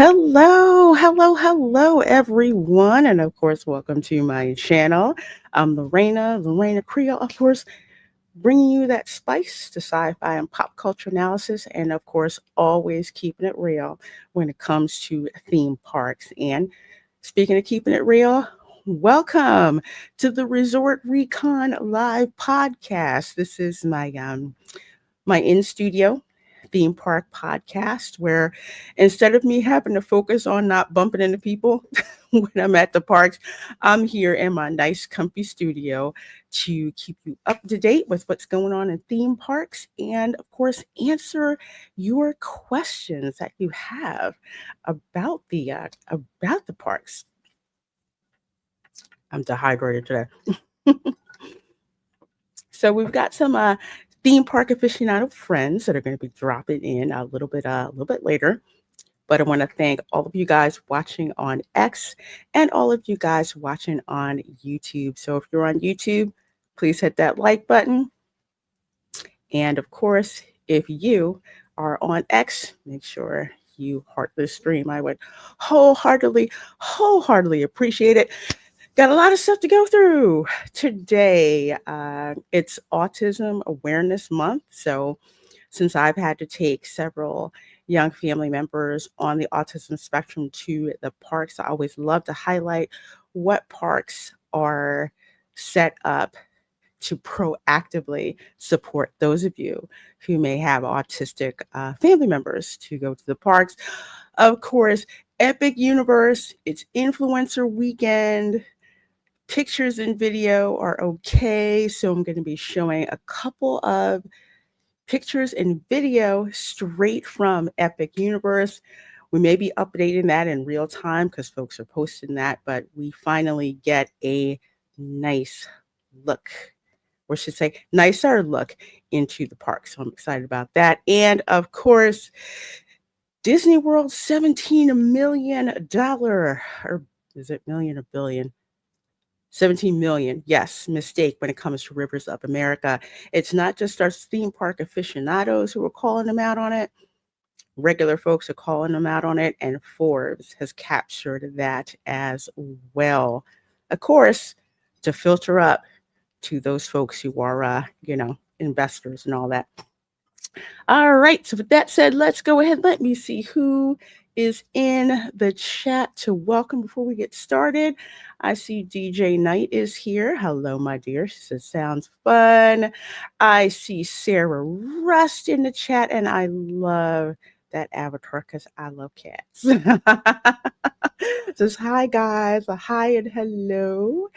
Hello, everyone, and of course, welcome to my channel. I'm Reina Creole, of course, bringing you that spice to sci-fi and pop culture analysis, and of course, always keeping it real when it comes to theme parks. And speaking of keeping it real, welcome to the Resort Recon Live podcast. This is my in studio theme park podcast where instead of me having to focus on not bumping into people when I'm at the parks, I'm here in my nice, comfy studio to keep you up to date with what's going on in theme parks and, of course, answer your questions that you have about the parks. I'm dehydrated today. So we've got some theme park aficionado friends that are going to be dropping in a little bit later. But I want to thank all of you guys watching on X and all of you guys watching on YouTube. So if you're on YouTube, please hit that like button. And of course, if you are on X, make sure you heart this stream. I would wholeheartedly appreciate it. Got a lot of stuff to go through today. It's Autism Awareness Month. So, since I've had to take several young family members on the autism spectrum to the parks, I always love to highlight what parks are set up to proactively support those of you who may have autistic family members to go to the parks. Of course, Epic Universe, it's influencer weekend. Pictures and video are okay. So I'm going to be showing a couple of pictures and video straight from Epic Universe. We may be updating that in real time because folks are posting that, but we finally get a nice look, or should say, nicer look into the park. So I'm excited about that. And of course, Disney World's $17 million, or is it million or billion? 17 million. Yes, mistake when it comes to Rivers of America. It's not just our theme park aficionados who are calling them out on it. Regular folks are calling them out on it, and Forbes has captured that as well. Of course, to filter up to those folks who are, investors and all that. All right. So with that said, let's go ahead. Let me see who is in the chat to welcome before we get started. I see DJ Knight is here. Hello, my dear. She says, sounds fun. I see Sarah Rust in the chat, and I love that avatar because I love cats. Says, hi, guys. A hi and hello.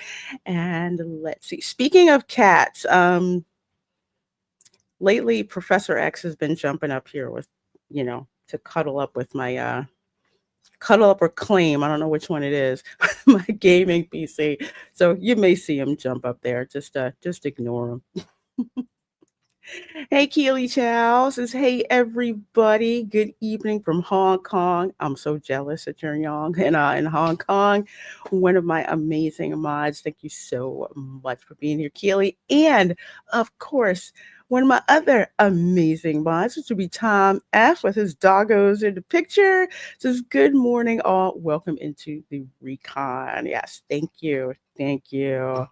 And let's see. Speaking of cats, lately Professor X has been jumping up here with, to cuddle up with my cuddle up or claim. I don't know which one it is. My gaming PC. So you may see him jump up there. Just ignore him. Hey, Keely Chow says, hey, everybody. Good evening from Hong Kong. I'm so jealous that you're young in Hong Kong. One of my amazing mods. Thank you so much for being here, Keely. And of course, one of my other amazing mods, which would be Tom F. with his doggos in the picture. Says, good morning, all. Welcome into the Recon. Yes, thank you. Thank you.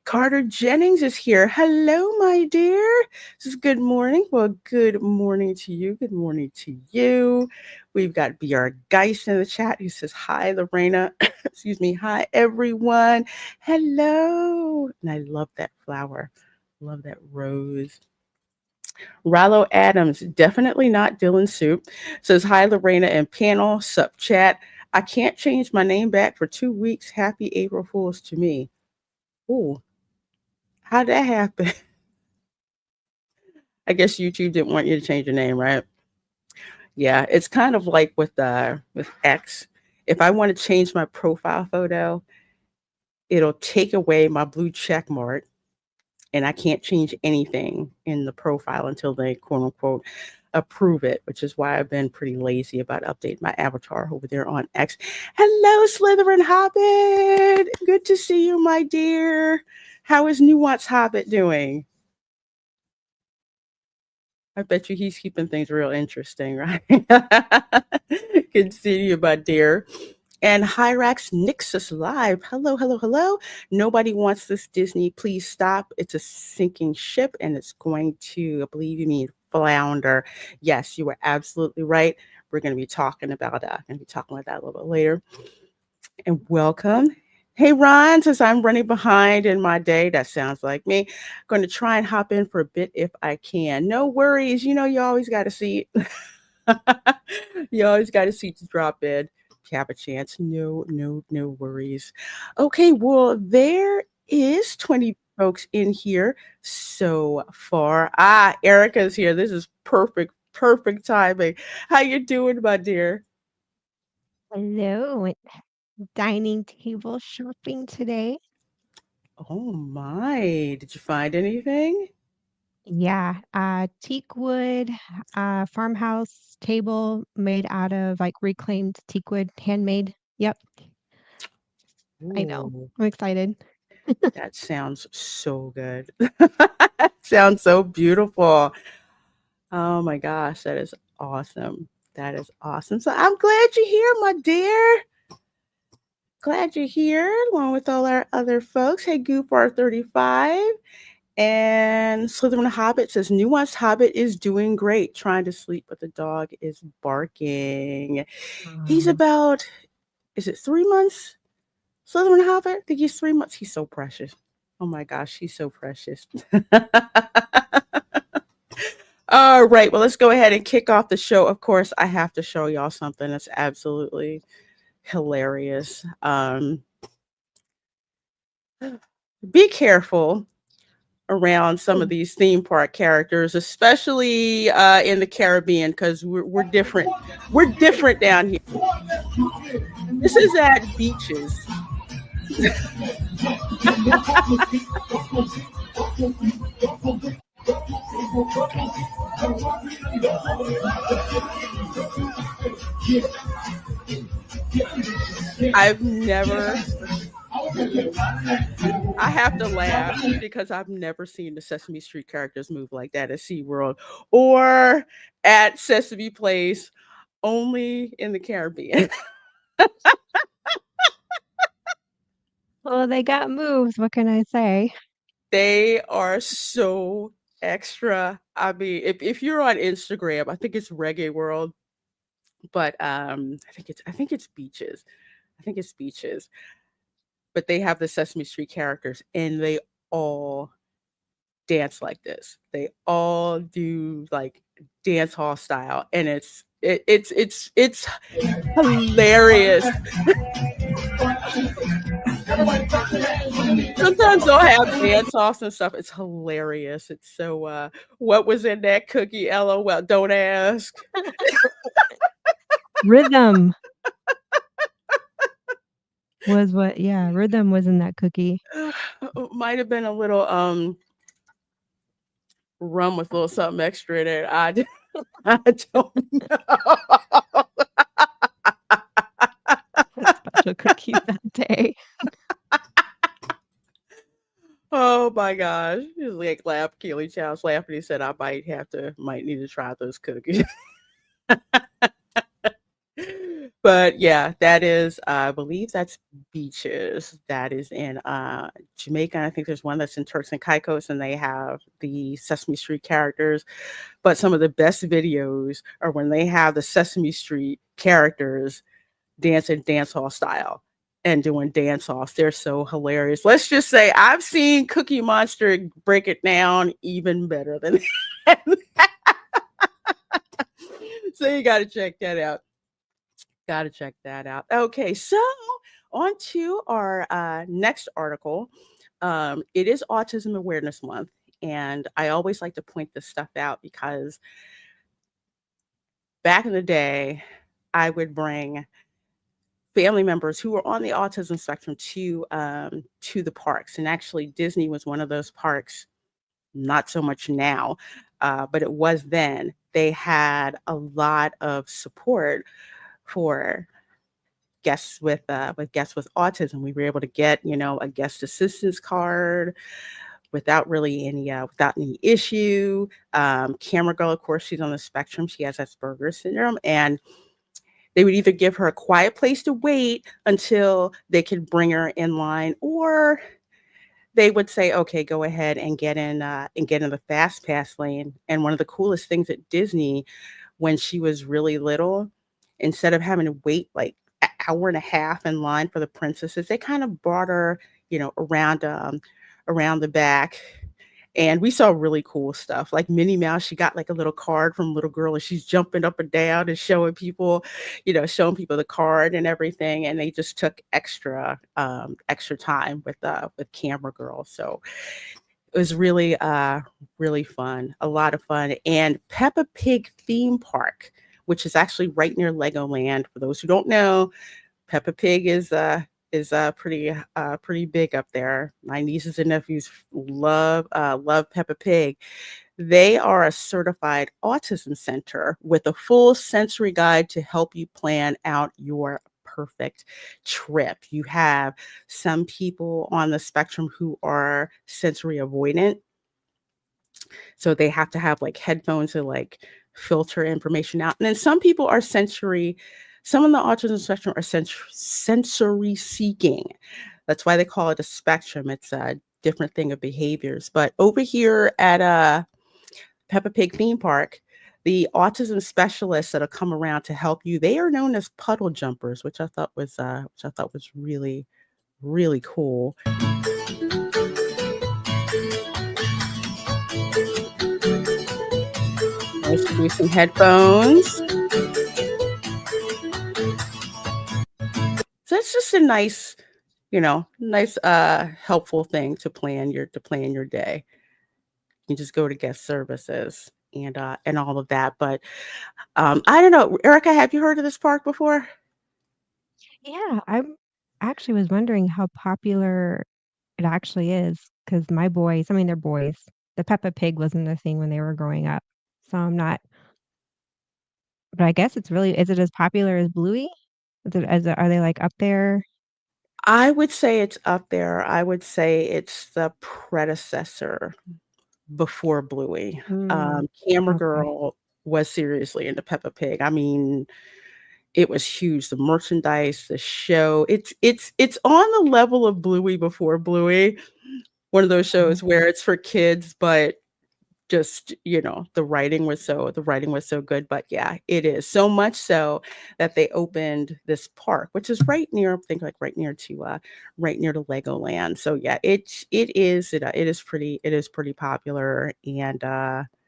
Carter Jennings is here. Hello, my dear. This is good morning. Well, good morning to you. Good morning to you. We've got BR Geist in the chat who says, hi, Lorena. Excuse me. Hi, everyone. Hello. And I love that flower. Love that rose. Rollo Adams, definitely not Dylan Soup, says, hi, Lorena and panel. Sup, chat. I can't change my name back for 2 weeks. Happy April Fools to me. Ooh. How'd that happen? I guess YouTube didn't want you to change your name, right? Yeah, it's kind of like with X. If I want to change my profile photo, it'll take away my blue check mark, and I can't change anything in the profile until they quote unquote approve it, which is why I've been pretty lazy about updating my avatar over there on X. Hello, Slytherin Hobbit. Good to see you, my dear. How is Nuance Hobbit doing? I bet you he's keeping things real interesting, right? Good to see you, my dear. And Hyrax Nixus Live. Hello, hello, hello. Nobody wants this Disney. Please stop. It's a sinking ship and it's going to, I believe you mean flounder. Yes, you were absolutely right. We're going to be talking about that. Going to be talking about that a little bit later. And welcome. Hey, Ron, since I'm running behind in my day, that sounds like me. I'm going to try and hop in for a bit if I can. No worries. You know, you always got a seat. You always got a seat to drop in. If you have a chance. No, no, no worries. Okay, well, there is 20 folks in here so far. Ah, Erica's here. This is perfect, perfect timing. How you doing, my dear? Hello, dining table shopping today. Oh my, did you find anything? Yeah, teak wood, farmhouse table made out of like reclaimed teak wood, handmade. Yep, I know. Ooh, I'm excited. that sounds so good. Sounds so beautiful. Oh my gosh, that is awesome. That is awesome. So I'm glad you're here, my dear. Glad you're here along with all our other folks. Hey, Goofar35. And Slytherin Hobbit says Nuanced Hobbit is doing great, trying to sleep, but the dog is barking. He's Aw. about, is it 3 months? Slytherin Hobbit? I think he's 3 months. He's so precious. Oh my gosh, he's so precious. All right, well, let's go ahead and kick off the show. Of course, I have to show y'all something that's absolutely hilarious. Be careful around some of Oh, these theme park characters, especially in the Caribbean, because we're different. We're different down here. This is at beaches. I've never, I have to laugh because I've never seen the Sesame Street characters move like that at SeaWorld or at Sesame Place, only in the Caribbean. well, they got moves. What can I say? They are so extra. I mean, if you're on Instagram, I think it's Reggae World, but I think it's Beaches. I think it's Beaches. But they have the Sesame Street characters and they all dance like this. They all do like dance hall style and it's hilarious. Sometimes they'll have dance offs and stuff. It's hilarious. It's so what was in that cookie? LOL. Don't ask. Rhythm was what? Yeah, rhythm was in that cookie. Might have been a little rum with a little something extra in it. I don't know. Special cookies that day. Oh my gosh. He was like laugh Keely Child's laughing. He said I might need to try those cookies. But yeah, that is I believe that's Beaches. That is in Jamaica. I think there's one that's in Turks and Caicos and they have the Sesame Street characters. But some of the best videos are when they have the Sesame Street characters dancing dance hall style and doing dance offs. They're so hilarious. Let's just say I've seen Cookie Monster break it down even better than that. So you got to check that out. Got to check that out. Okay, so on to our next article. It is Autism Awareness Month, and I always like to point this stuff out because back in the day, I would bring family members who were on the autism spectrum to the parks, and actually Disney was one of those parks. Not so much now, but it was then. They had a lot of support for guests with autism. We were able to get a guest assistance card. without really any without any issue. Camera girl, of course, she's on the spectrum. She has Asperger's syndrome, and they would either give her a quiet place to wait until they could bring her in line, or they would say, "Okay, go ahead and get in the fast pass lane." And one of the coolest things at Disney when she was really little, instead of having to wait like an hour and a half in line for the princesses, they kind of brought her, around the back. And we saw really cool stuff. Like Minnie Mouse, she got like a little card from Little Girl and she's jumping up and down and showing people the card and everything. And they just took extra time with Camera Girl. So it was really, really fun, a lot of fun. And Peppa Pig theme park, which is actually right near Legoland. For those who don't know, Peppa Pig is pretty big up there. My nieces and nephews love Peppa Pig. They are a certified autism center with a full sensory guide to help you plan out your perfect trip. You have some people on the spectrum who are sensory avoidant, so they have to have like headphones to like filter information out. And then some of the autism spectrum are sensory seeking. That's why they call it a spectrum. It's a different thing of behaviors. But over here at Peppa Pig theme park, the autism specialists that'll come around to help you, they are known as puddle jumpers, which I thought was really, really cool. Nice to do some headphones. So it's just a nice helpful thing to plan your day. You just go to guest services and all of that. But I don't know, Erica, have you heard of this park before? Yeah, I'm actually was wondering how popular it actually is because my boys, I mean, they're boys. The Peppa Pig wasn't a thing when they were growing up, so I'm not but I guess it's really is it as popular as Bluey? Are they, like, up there? I would say it's up there. I would say it's the predecessor before Bluey. Mm, Camera okay. Girl was seriously into Peppa Pig. I mean, it was huge. The merchandise, the show. It's on the level of Bluey before Bluey. One of those Mhm. shows where it's for kids, but just, the writing was so good. But yeah, it is. So much so that they opened this park, which is right near, I think like right near to Legoland. So yeah, it is pretty popular. And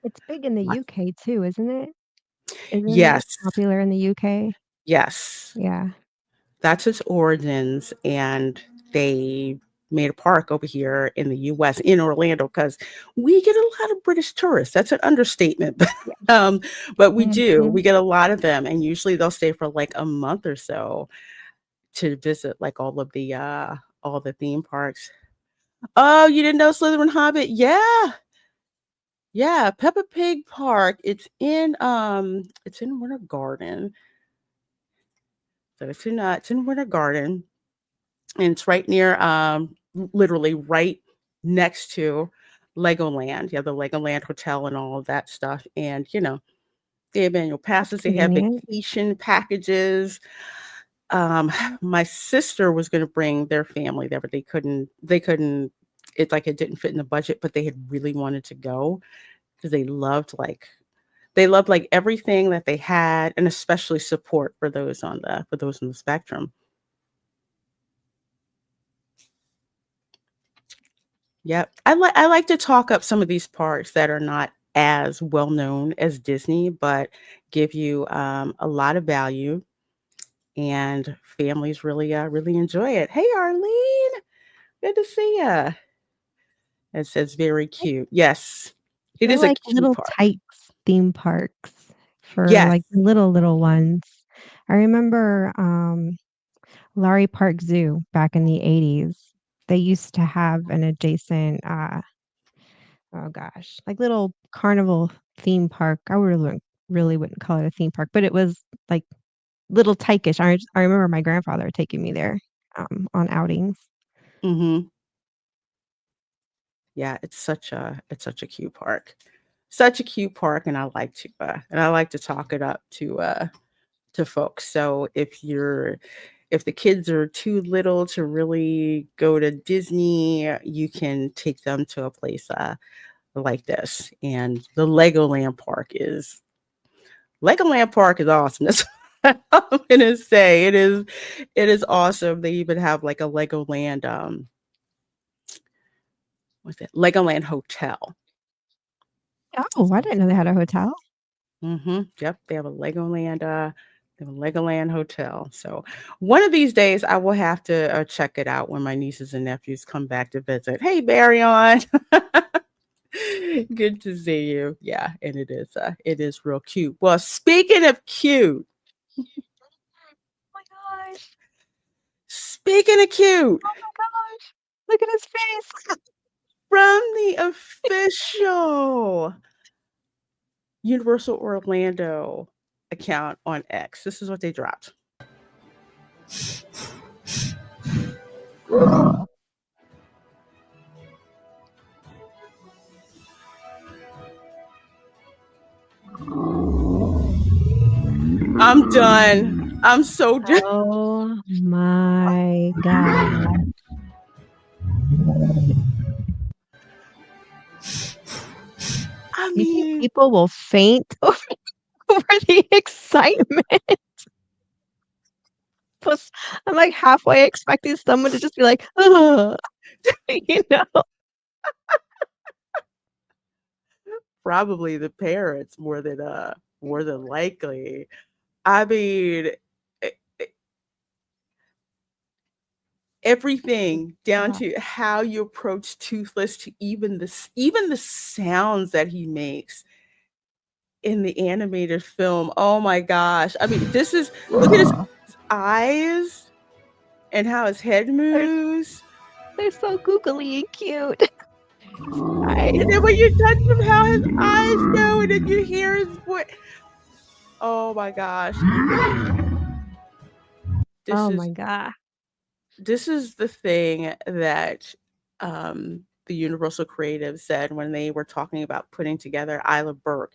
It's big in the lots- UK too, isn't it? Isn't it yes, popular in the UK? yes. Yeah. That's its origins, and they made a park over here in the US, in Orlando, because we get a lot of British tourists. That's an understatement, Yeah. um, but we do. Mhm. We get a lot of them, and usually they'll stay for, like, a month or so to visit, like, all the theme parks. Oh, you didn't know Slytherin Hobbit? Yeah, yeah, Peppa Pig Park. It's in Winter Garden. So it's in Winter Garden. And it's right near, literally right next to Legoland. You have the Legoland Hotel and all of that stuff. And, they have annual That's passes, they have convenient. vacation packages. Um, Mm. my sister was going to bring their family there, but they couldn't, it's like it didn't fit in the budget, but they had really wanted to go because they loved like everything that they had, and especially support for those on the spectrum. Yep. I like to talk up some of these parks that are not as well known as Disney, but give you a lot of value, and families really enjoy it. Hey, Arlene, good to see ya. It says very cute. Yes, it They're is a like cute little park. tykes theme parks for, Yes. like, little ones. I remember, Laurie Park Zoo back in the '80s. They used to have an adjacent, oh gosh, like, little carnival theme park. I really wouldn't call it a theme park, but it was, like, little tyke-ish. I remember my grandfather taking me there, on outings. Hmm. Yeah, it's such a cute park. Such a cute park, and I like to talk it up to folks. So if the kids are too little to really go to Disney, you can take them to a place like this. And the Legoland Park is awesome. That's what I'm gonna say. It is awesome. They even have like a Legoland what's it? Legoland Hotel. Oh, I didn't know they had a hotel. Yep, they have a Legoland hotel. So one of these days, I will have to check it out when my nieces and nephews come back to visit. Hey, Barryon, good to see you. Yeah, and it is real cute. Well, speaking of cute, Oh my gosh. speaking of cute, Oh my gosh. Look at his face. from the official Universal Orlando account on X, this is what they dropped. I'm done. I'm so done. Oh my god. I You think mean, people will faint over the excitement? Plus, I'm like halfway expecting someone to just be like, "Ugh," you know? probably the parents more than likely. I mean, e- e- everything down Uh, to how you approach Toothless, to even the sounds that he makes in the animated film. Oh my gosh. I mean, this is look at his eyes and how his head they're moves. they're so googly and cute. I And then when you touch him, how his eyes go, and then you hear his voice. Oh my gosh. This Oh is my god. this is the thing that the Universal Creative said when they were talking about putting together Isla Burke,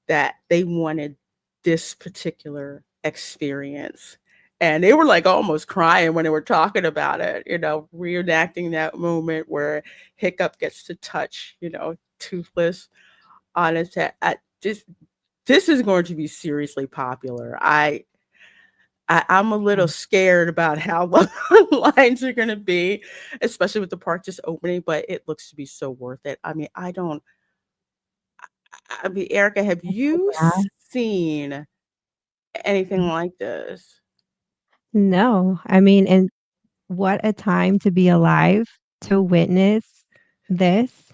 that they wanted this particular experience. And they were like almost crying when they were talking about it, reenacting that moment where Hiccup gets to touch, Toothless on his head. This is going to be seriously popular. I'm a little scared about how long the lines are going to be, especially with the park just opening, but it looks to be so worth it. I mean, Erica, have you Yeah. seen anything like this? No, I mean, and what a time to be alive to witness this,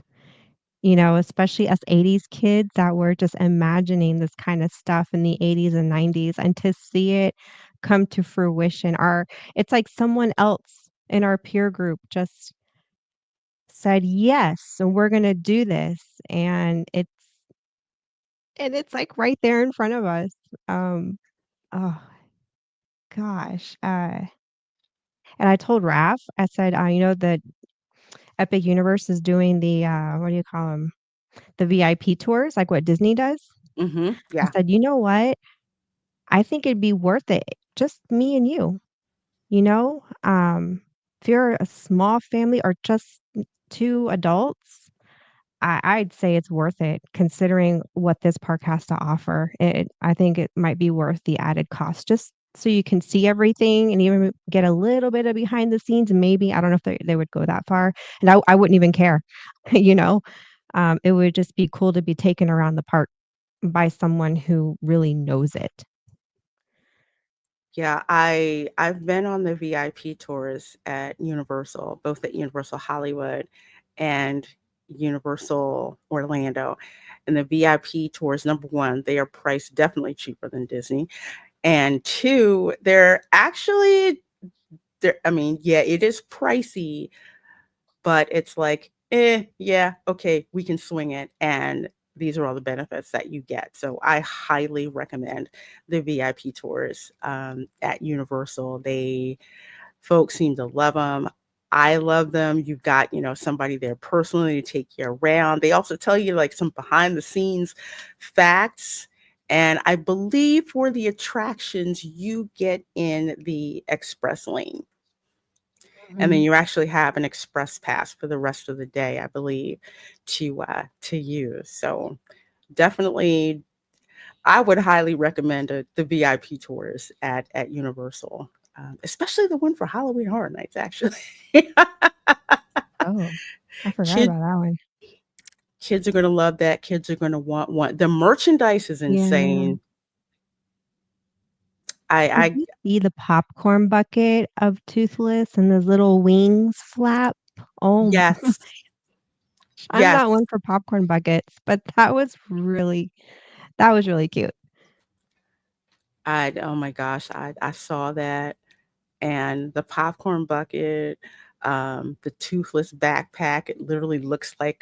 especially us 80s kids that were just imagining this kind of stuff in the 80s and 90s and to see it come to fruition. It's like someone else in our peer group just said, "Yes, so we're gonna do this." And it's like right there in front of us. Um, oh gosh. And I told Raph, I said, the Epic Universe is doing the, what do you call them? The VIP tours, like what Disney does. I Yeah. said, "You know what? I think it'd be worth it, just me and you, you know? If you're a small family or just 2 adults, I'd say it's worth it considering what this park has to offer. I think it might be worth the added cost just so you can see everything and even get a little bit of behind the scenes, maybe. I don't know if they would go that far, and I wouldn't even care, you know? It would just be cool to be taken around the park by someone who really knows it. Yeah, I've been on the VIP tours at Universal, both at Universal Hollywood and Universal Orlando. And the VIP tours, number one, they are priced definitely cheaper than Disney. And two, I mean, yeah, it is pricey, but it's like, yeah, okay, we can swing it. And these are all the benefits that you get. So I highly recommend the VIP tours at Universal. Folks seem to love them. I love them. You've got, somebody there personally to take you around. They also tell you like some behind the scenes facts. And I believe for the attractions, you get in the express lane. And then Mhm. you actually have an express pass for the rest of the day, I believe, to use. So definitely, I would highly recommend the VIP tours at Universal, especially the one for Halloween Horror Nights. Actually, Oh, I forgot Kid, about that one. kids are gonna love that. Kids are gonna want one. The merchandise is Yeah. insane. I, Did I you see the popcorn bucket of Toothless and those little wings flap? Oh, yes, I'm yes. not one for popcorn buckets, but that was really cute. Oh my gosh, I saw that. And the popcorn bucket, the toothless backpack. It literally looks like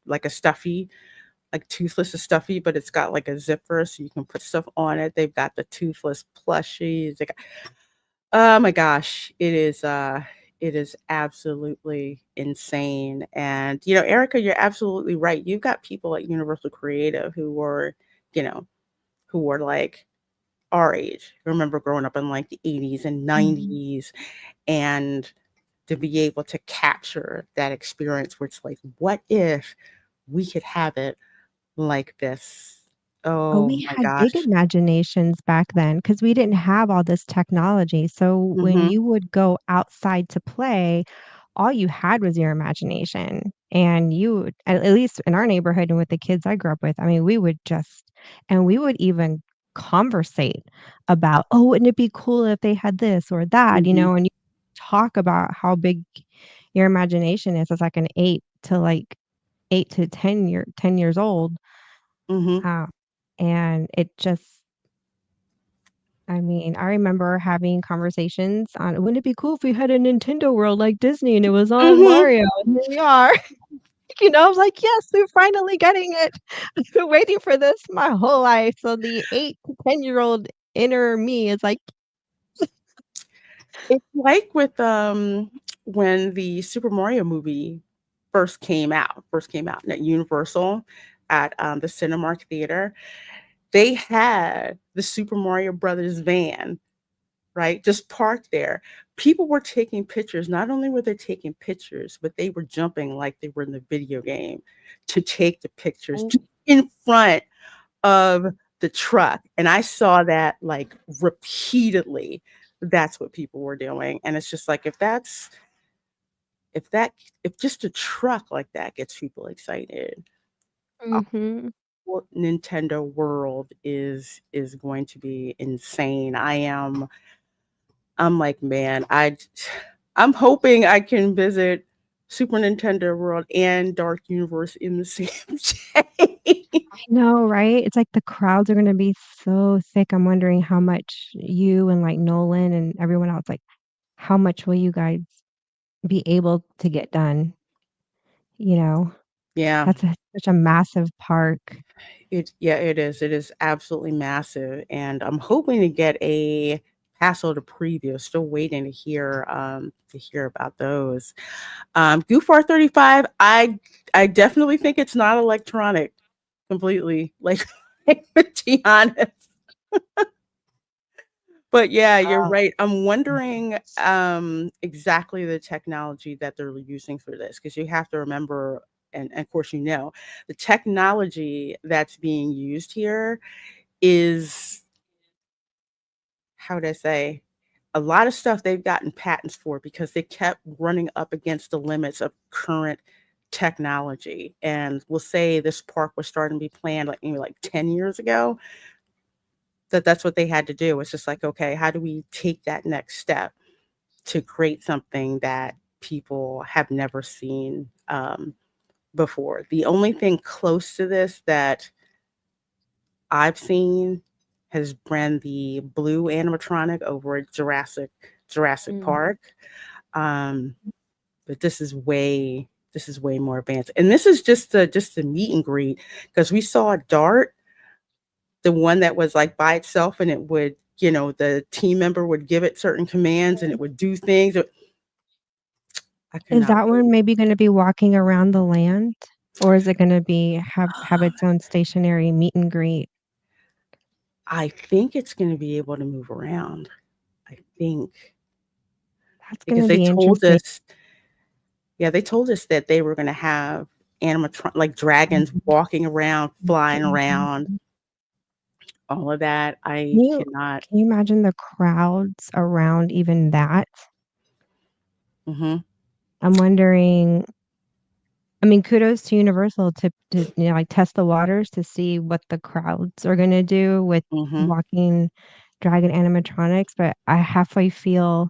like a stuffy, like toothless is stuffy, but it's got like a zipper so you can put stuff on it. They've got the toothless plushies. Oh my gosh, it is absolutely insane. And Erica, you're absolutely right. You've got people at Universal Creative you know, who were like our age. I remember growing up in like the 80s and Mhm. 90s, and to be able to capture that experience where it's like, what if we could have it like this? Oh, Oh we my had big gosh. imaginations back then because we didn't have all this technology. So when Mhm. you would go outside to play, all you had was your imagination. And you would, at least in our neighborhood and with the kids I grew up with, I mean, we would even conversate about, oh, wouldn't it be cool if they had this or that, Mhm. and you talk about how big your imagination is as like an 8 to 10 years old. Mhm. Uh, and it just I mean, I remember having conversations on, "Wouldn't it be cool if we had a Nintendo World like Disney and it was on Mhm. Mario?" And here we are. I was like, "Yes, we're finally getting it. I've been waiting for this my whole life." So the 8 to 10-year-old inner me is like, It's like with when the Super Mario movie first came out at Universal at the Cinemark Theater. They had the Super Mario Brothers van, right? Just parked there. People were taking pictures. Not only were they taking pictures, but they were jumping like they were in the video game to take the pictures "Oh, just in front of the truck. And I saw that like repeatedly. That's what people were doing. And it's just like if that if just a truck like that gets people excited, a mhm." whole Nintendo world is going to be insane. I'm like, man, I'm hoping I can visit Super Nintendo World and Dark Universe in the same day. I know, right? It's like the crowds are gonna be so thick. I'm wondering how much you and, like, Nolan and everyone else, like, how much will you guys be able to get done, you know? Yeah, That's such a massive park. it is. It is absolutely massive, and I'm hoping to get a Paso to preview. Still waiting to hear about those. Goofar 35. I definitely think it's not electronic completely. Like, to be honest. But yeah, you're Oh. right. I'm wondering exactly the technology that they're using for this, because you have to remember, and of course, the technology that's being used here is, how would I say, a lot of stuff they've gotten patents for because they kept running up against the limits of current technology. And we'll say this park was starting to be planned like maybe like 10 years ago. That's what they had to do. It's just like, okay, how do we take that next step to create something that people have never seen before? The only thing close to this that I've seen has been the blue animatronic over at Jurassic Mm. Park. Um, but this is way more advanced. And this is just the meet and greet, because we saw Dart, the one that was like by itself, and it would, the team member would give it certain commands and it would do things. I Is cannot that wait. one maybe gonna be walking around the land? Or is it gonna be have its own stationary meet and greet? I think it's going to be able to move around. I think That's because gonna they be told interesting. us, yeah, they told us that they were going to have animatron like dragons Mhm. walking around, flying around, Mhm. all of that. I Can you cannot. can you imagine the crowds around even that? Mhm. I'm wondering I mean, kudos to Universal to, like, test the waters to see what the crowds are gonna do with Mhm. walking dragon animatronics, but I halfway feel,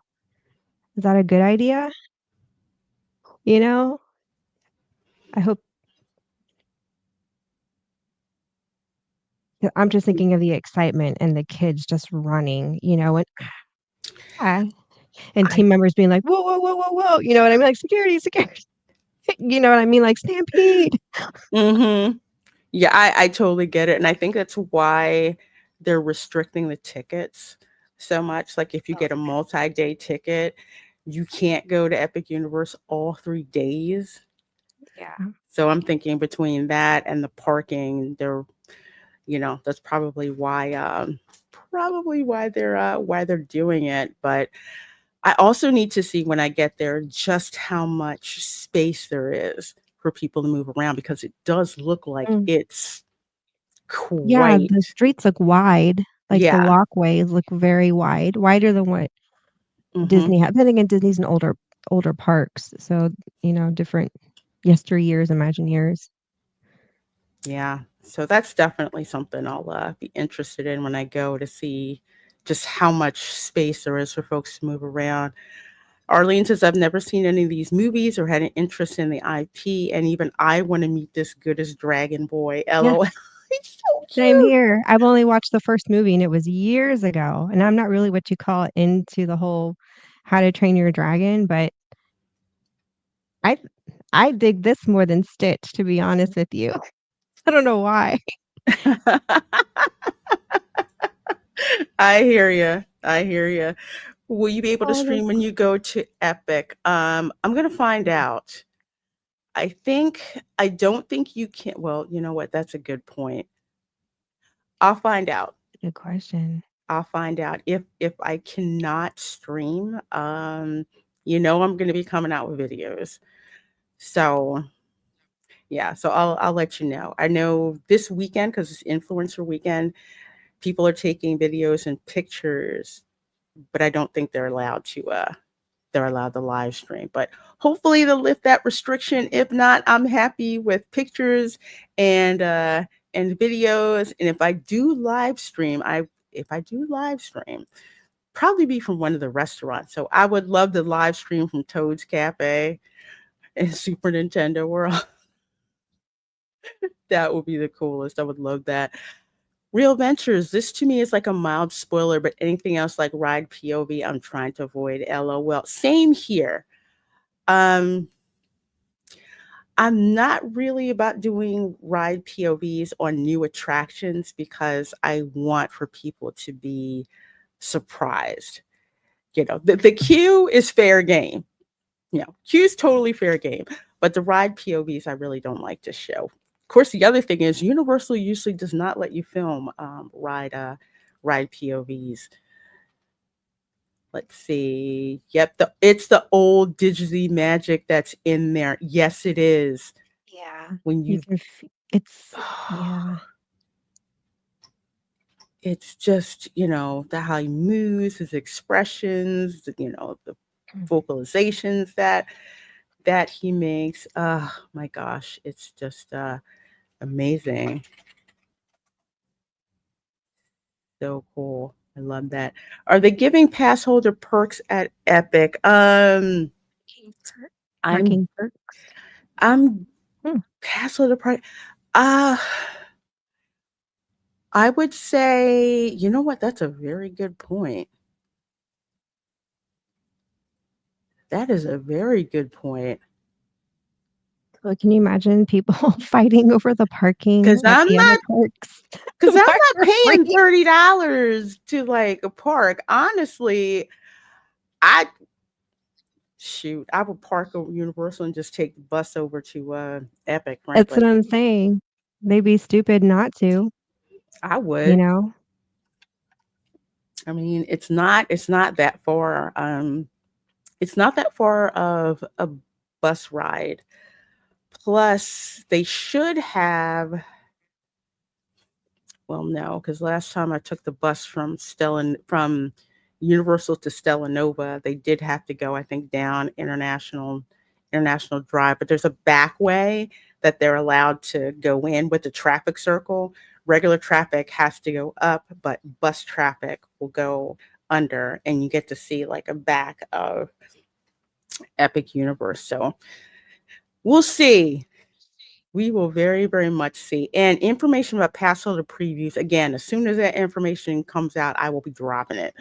is that a good idea? You know? I hope I'm just thinking of the excitement and the kids just running, and ah, and I team members being like, "Whoa, whoa, whoa, whoa, whoa," you know what I mean? Like, "Security, security." You know what I mean? Like, "Stampede." Mhm. Yeah, I totally get it, and I think that's why they're restricting the tickets so much. Like, if you Oh, get a multi-day ticket, you can't go to Epic Universe all 3 days. yeah. So I'm thinking between that and the parking, that's probably why they're doing it. But I also need to see when I get there just how much space there is for people to move around because it does look like Mm. it's Yeah, quite. the streets look wide, like, the Yeah. walkways look very wide, wider than what Mhm. Disney had. Then again, Disney's an older parks, so, different yesteryears, imagine years. Yeah. So that's definitely something I'll be interested in when I go to see just how much space there is for folks to move around. Arlene says, I've never seen any of these movies or had an interest in the IP, and even I want to meet this goodest dragon boy. Yeah, LOL. He's so same cute. here. I've only watched the first movie, and it was years ago, and I'm not really what you call into the whole How to Train Your Dragon, but I I dig this more than Stitch, to be honest with you. I don't know why. I hear you. I hear you. Will you be able to Oh, that's stream when you go to Epic? I'm gonna find out. I don't think you can. Well, you know what? That's a good point. I'll find out. a good question. I'll find out if I cannot stream. I'm going to be coming out with videos. So yeah, so I'll let you know. I know this weekend because it's influencer weekend. People are taking videos and pictures, but I don't think they're allowed to live stream. But hopefully they'll lift that restriction. If not, I'm happy with pictures and uh and videos. And if I do live stream, probably be from one of the restaurants. So I would love to live stream from Toad's Cafe and Super Nintendo World. That would be the coolest. I would love that. Real Ventures, this to me is like a mild spoiler, but anything else like Ride POV, I'm trying to avoid. LOL. Same here. Um, I'm not really about doing ride POVs on new attractions because I want for people to be surprised. The queue is fair game. Q's totally fair game, but the ride POVs I really don't like to show. Of course, the other thing is Universal usually does not let you film ride POVs. Let's see. Yep, it's the old Digity magic that's in there. Yes, it is. Yeah, When you you, can it's yeah. it's just the how he moves, his expressions, the Mm. vocalizations that he makes. Oh my gosh, it's just amazing. So cool. I love that. Are they giving pass holder perks at Epic? Parking perk I'm parking perks? I'm Hmm, pass holder perk. Uh I would say, you know what? That's a very good point. That is a very good point. so can you imagine people fighting over the Cause parking at I'm the other not parks? cause I'm Why not for paying free? $30 to like a park. Honestly, I Shoot, I would park over Universal and just take the bus over to Epic, That's what frankly. I'm saying. They'd be stupid not to, I you would. know? I mean, it's not that far. It's not that far of a bus ride. Plus, they should have. Well, no, because last time I took the bus from Universal to Stella Nova, they did have to go, I think, down International Drive. But there's a back way that they're allowed to go in with the traffic circle. Regular traffic has to go up, but bus traffic will go under, and you get to see like a back of Epic Universe. So we'll see. We will very, very much see. And information about past holder previews, again, as soon as that information comes out, I will be dropping it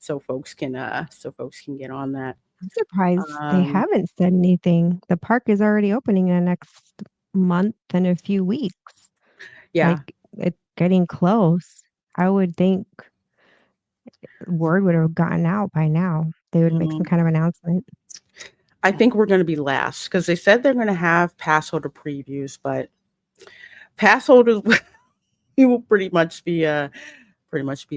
so folks can get on that. I'm surprised they Um, haven't said anything. The park is already opening in the next month and a few weeks. yeah. Like, it's getting close. I would think word would have gotten out by now. They would make some Mhm. kind of announcement. I think we're going to be last because they said they're going to have pass holder previews, but pass holders we will pretty much be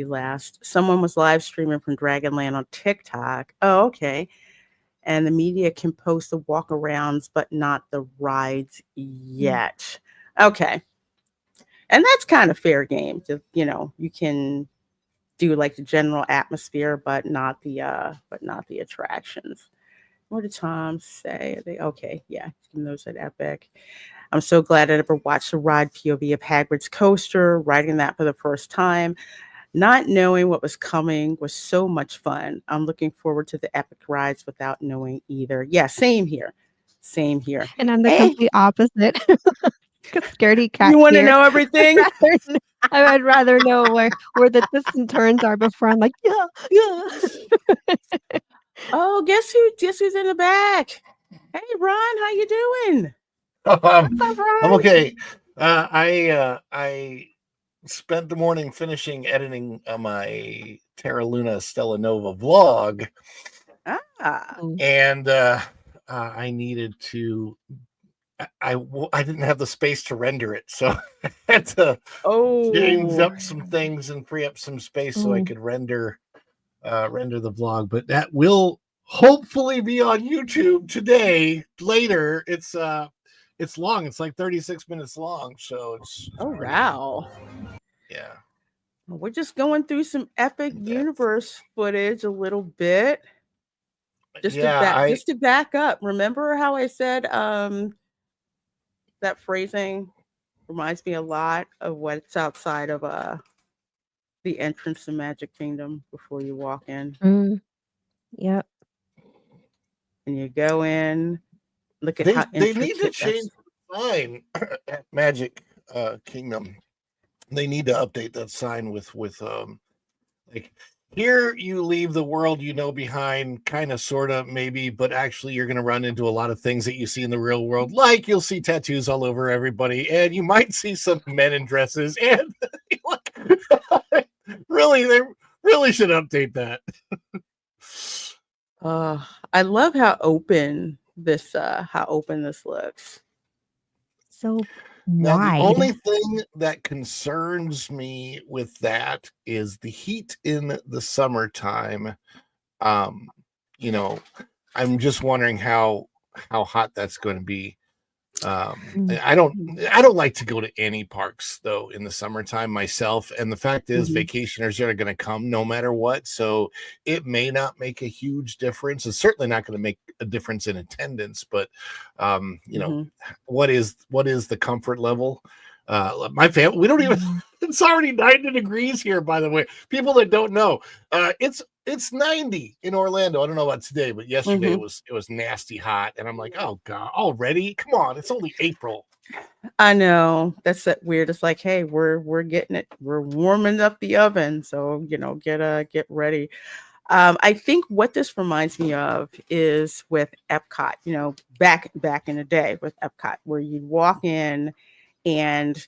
last. Someone was live streaming from Dragonland on TikTok. Oh, okay. And the media can post the walkarounds, but not the rides Mm. yet. Okay. And that's kind of fair game. You can do like the general atmosphere, but not the attractions. What did Tom say? They okay, yeah, those at Epic. I'm so glad I ever watched the ride POV of Hagrid's coaster, riding that for the first time. Not knowing what was coming was so much fun. I'm looking forward to the epic rides without knowing either. Yeah, same here. Same here. And I'm the Hey, complete opposite. 'Cause scaredy cat you want to here. know I'd everything? rather kn I'd rather know where the twists and turns are before I'm like, "Yeah, yeah." Oh, guess who's in the back? Hey, Ron, how you doing? Um, What's up, I'm Ron? okay. I spent the morning finishing editing my Terra Luna Stella Nova vlog, Ah, Mm. and I needed to. I didn't have the space to render it, so I had to change oh, up some things and free up some space so I Mm. could render the vlog. But that will hopefully be on YouTube today. Later, it's long. It's like 36 minutes long, so it's oh, pretty. wow. Yeah. We're just going through some epic That, universe footage a little bit. yeah. I Just to back up. Remember how I said that phrasing reminds me a lot of what's outside of the entrance to Magic Kingdom before you walk in. Mm. Yep. And you go in, look at how they need to intricate change that's. the sign at Magic Kingdom. They need to update that sign with like, here you leave the world you know behind, kind of, sort of, maybe, but actually you're going to run into a lot of things that you see in the real world. Like, you'll see tattoos all over everybody, and you might see some men in dresses. And really, they really should update that. Uh, I love how open this looks. So Now, the wide. only thing that concerns me with that is the heat in the summertime. Um, you know, I'm just wondering how hot that's going to be. Mm. I don't like to go to any parks though in the summertime myself, and the fact is Mm-hmm. vacationers are going to come no matter what, so it may not make a huge difference. It's certainly not going to make a difference in attendance, but you know, Mm-hmm. what is the comfort level? My family, we don't even. Mm. It's already 90 degrees here, by the way. People that don't know, it's 90 in Orlando. I don't know about today, but yesterday Mm-hmm. it was nasty hot, and I'm like, oh god, already? Come on, it's only April. I know that's that weird. It's like, hey, we're getting it. We're warming up the oven, so get ready. I think what this reminds me of is with Epcot. Back in the day with Epcot, where you'd walk in and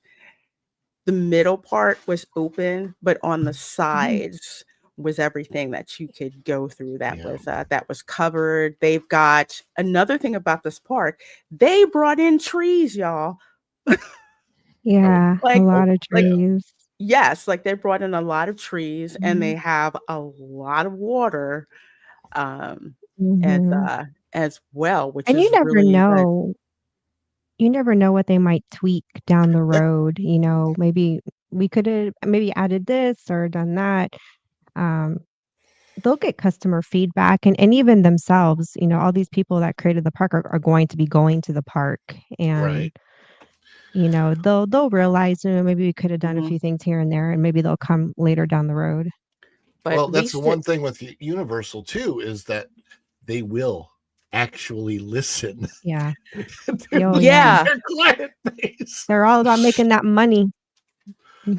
the middle part was open, but on the Mhm. sides was everything that you could go through Yeah. that was covered. They've got another thing about this park. They brought in trees, y'all. Oh, Yeah, a Like oh, lot of like yeah. trees. yes, like they brought in a lot of trees and Mhm, they have a lot of water um mhm. as well, which And is really very you never know what they might tweak down the road, maybe we coulda maybe added this or done that. Um, they'll get customer feedback and even themselves, all these people that created the park are going to be going to the park and, Right. they'll realize, maybe we coulda done a mhm. few things here and there, and maybe they'll come later down the road. But Well, at that's the least one it thing with Universal too is that they will actually listen Yeah. to Oh, yeah. yeah, their client base. They're all about making that money.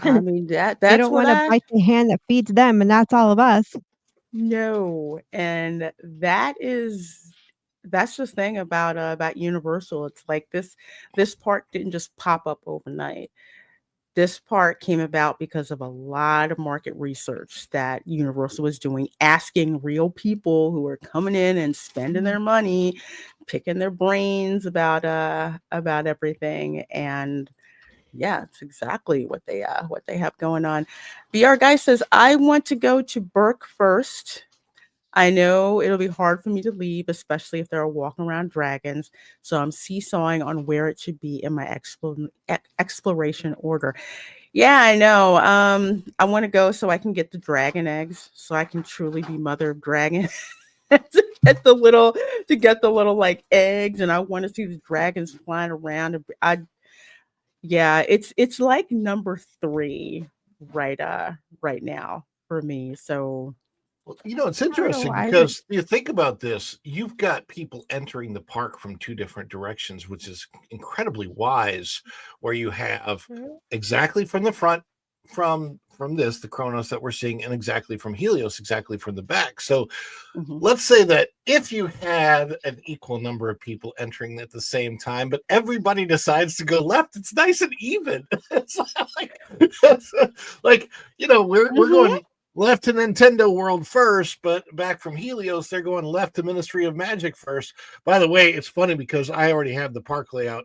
I mean They that's don't what wanna I bite the hand that feeds them, and that's all of us. know. And that's the thing about Universal. It's like this park didn't just pop up overnight. This part came about because of a lot of market research that Universal was doing, asking real people who were coming in and spending Mhm. their money, picking their brains about everything. And yeah, it's exactly what they have going on. BR guy says, I want to go to Burke first. I know it'll be hard for me to leave, especially if there are walking around dragons. So I'm seesawing on where it should be in my exploration order. Yeah, I know. I want to go so I can get the dragon eggs, so I can truly be mother of dragon. To get the little like eggs, and I want to see the dragons flying around. Yeah, it's like number three right now for me. So Well, it's I don't know, interesting I would because you think about this, you've got people entering the park from two different directions, which is incredibly wise, where you have Mhm. exactly from the front from this, the Kronos that we're seeing, and exactly from Helios, exactly from the back. So mhm. let's say that if you had an equal number of people entering at the same time, but everybody decides to go left, it's nice and even. It's it's like we're Mhm. going left to Nintendo World first, but back from Helios, they're going left to Ministry of Magic first. By the way, it's funny because I already have the park layout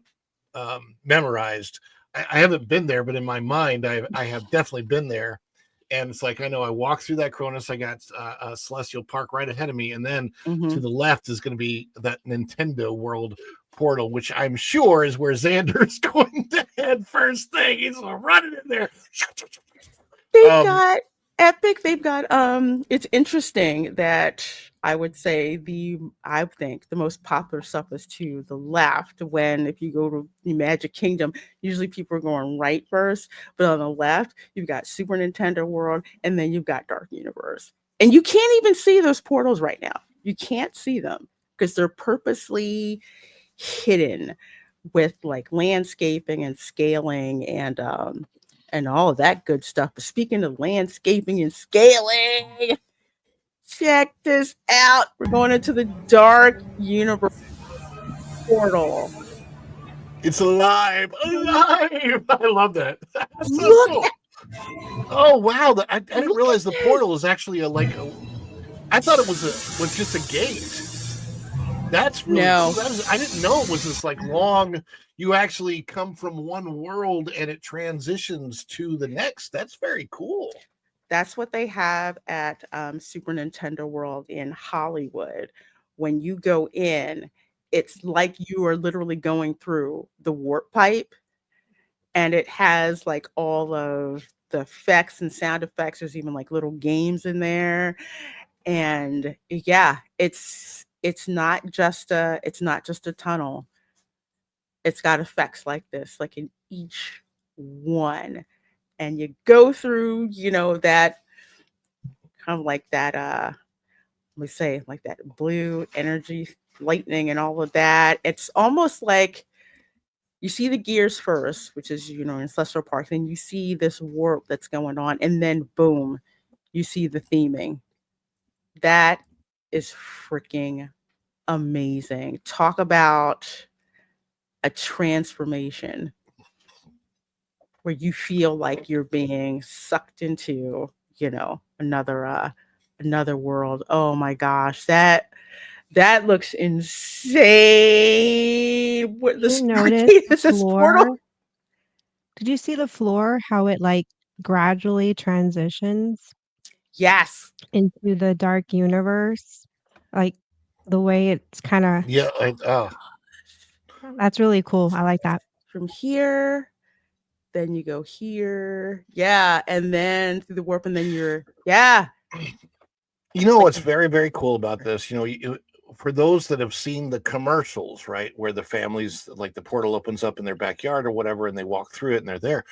memorized. I haven't been there, but in my mind, I have definitely been there. And it's like I know I walk through that Cronus. I got Celestial Park right ahead of me, and then to Mhm. the left is going to be that Nintendo World portal, which I'm sure is where Xander is going to head first thing. He's running in there. They've Um, got Epic. They've got it's interesting that I would say I think the most popular stuff is to the left. When if you go to the Magic Kingdom, usually people are going right first, but on the left, you've got Super Nintendo World and then you've got Dark Universe. And you can't even see those portals right now. You can't see them because they're purposely hidden with like landscaping and scaling and all of that good stuff. But speaking of landscaping and scaling, check this out. We're going into the dark universe portal. it's alive, alive. I love that. That's so Look cool. at Oh wow! I didn't look at realize the this. portal is actually a like a. I thought it was just a gate. That's really cool. No, I didn't know it was this like long. You actually come from one world and it transitions to the next. That's very cool. that's what they have at Super Nintendo World in Hollywood. When you go in, it's like you are literally going through the warp pipe, and it has like all of the effects and sound effects. There's even like little games in there, and yeah, it's not just a tunnel. It's got effects like this, like in each one, and you go through, that kind of like that. Let me say like that blue energy, lightning, and all of that. It's almost like you see the gears first, which is, in Celestial Park, then you see this warp that's going on, and then boom, you see the theming. That is freaking amazing. Talk about a transformation where you feel like you're being sucked into, another Another World. Oh my gosh, that looks insane. What Did the you notice Stargate the is this portal? floor? Did you see the floor, how it, like, gradually transitions Yes. into the dark universe? Like, the way it's kinda Yeah, that's really cool, I like that. From here, then you go here. Yeah, and then through the warp, and then you're yeah. you know Like what's very, very cool about this? For those that have seen the commercials, right, where the families, like the portal opens up in their backyard or whatever, and they walk through it and they're there.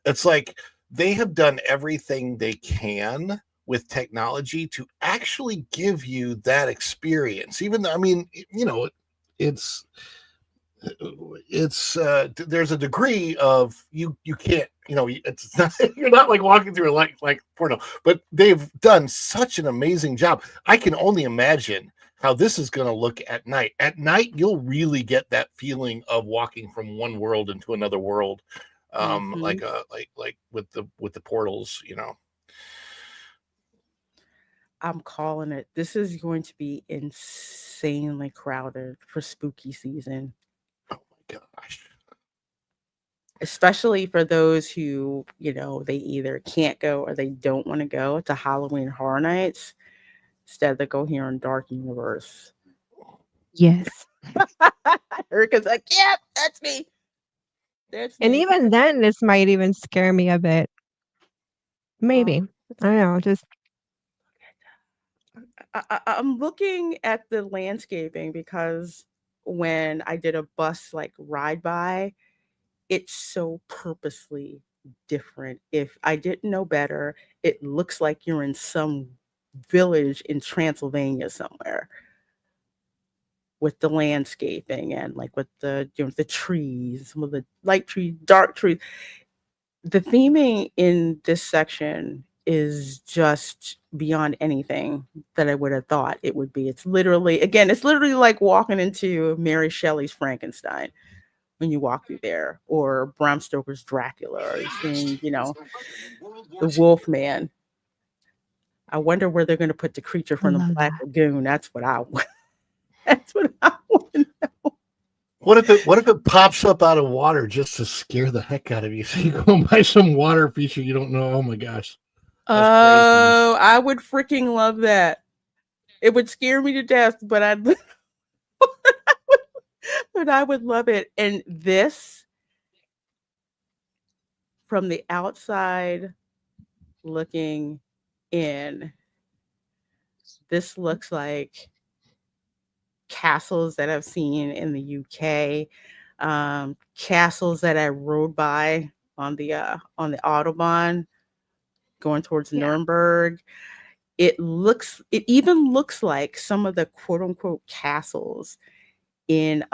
It's like they have done everything they can with technology to actually give you that experience. Even though, I mean, it's there's a degree of you can't, it's not, you're not like walking through a like portal, but they've done such an amazing job. I can only imagine how this is going to look at night. You'll really get that feeling of walking from one world into another world, hmm like with the portals. I'm calling it. This is going to be insanely crowded for spooky season, Oh my gosh. especially for those who, they either can't go or they don't want to go to Halloween Horror Nights. Instead, they go here in Dark Universe. Yes. Erica's like, "Yep, that's me. That's And me." even then, this might even scare me a bit. Um, Maybe. I don't know, just I'm looking at the landscaping because when I did a bus like ride by, it's so purposely different. If I didn't know better, it looks like you're in some village in Transylvania somewhere with the landscaping and like with the trees, some of the light trees, dark trees. The theming in this section is just beyond anything that I would have thought it would be. It's literally like walking into Mary Shelley's Frankenstein when you walk through there, or Bram Stoker's Dracula, or seeing, the Wolf Man. I wonder where they're going to put the creature I from the love Black that. Lagoon. That's what I want. That's what I want. What if it pops up out of water just to scare the heck out of you? So you go and buy some water feature you don't know. Oh my gosh. That's crazy. Oh, I would freaking love that. It would scare me to death, but but I would love it. And this, from the outside looking in, this looks like castles that I've seen in the UK, castles that I rode by on the Autobahn going towards Yeah. Nuremberg. It even looks like some of the quote unquote castles in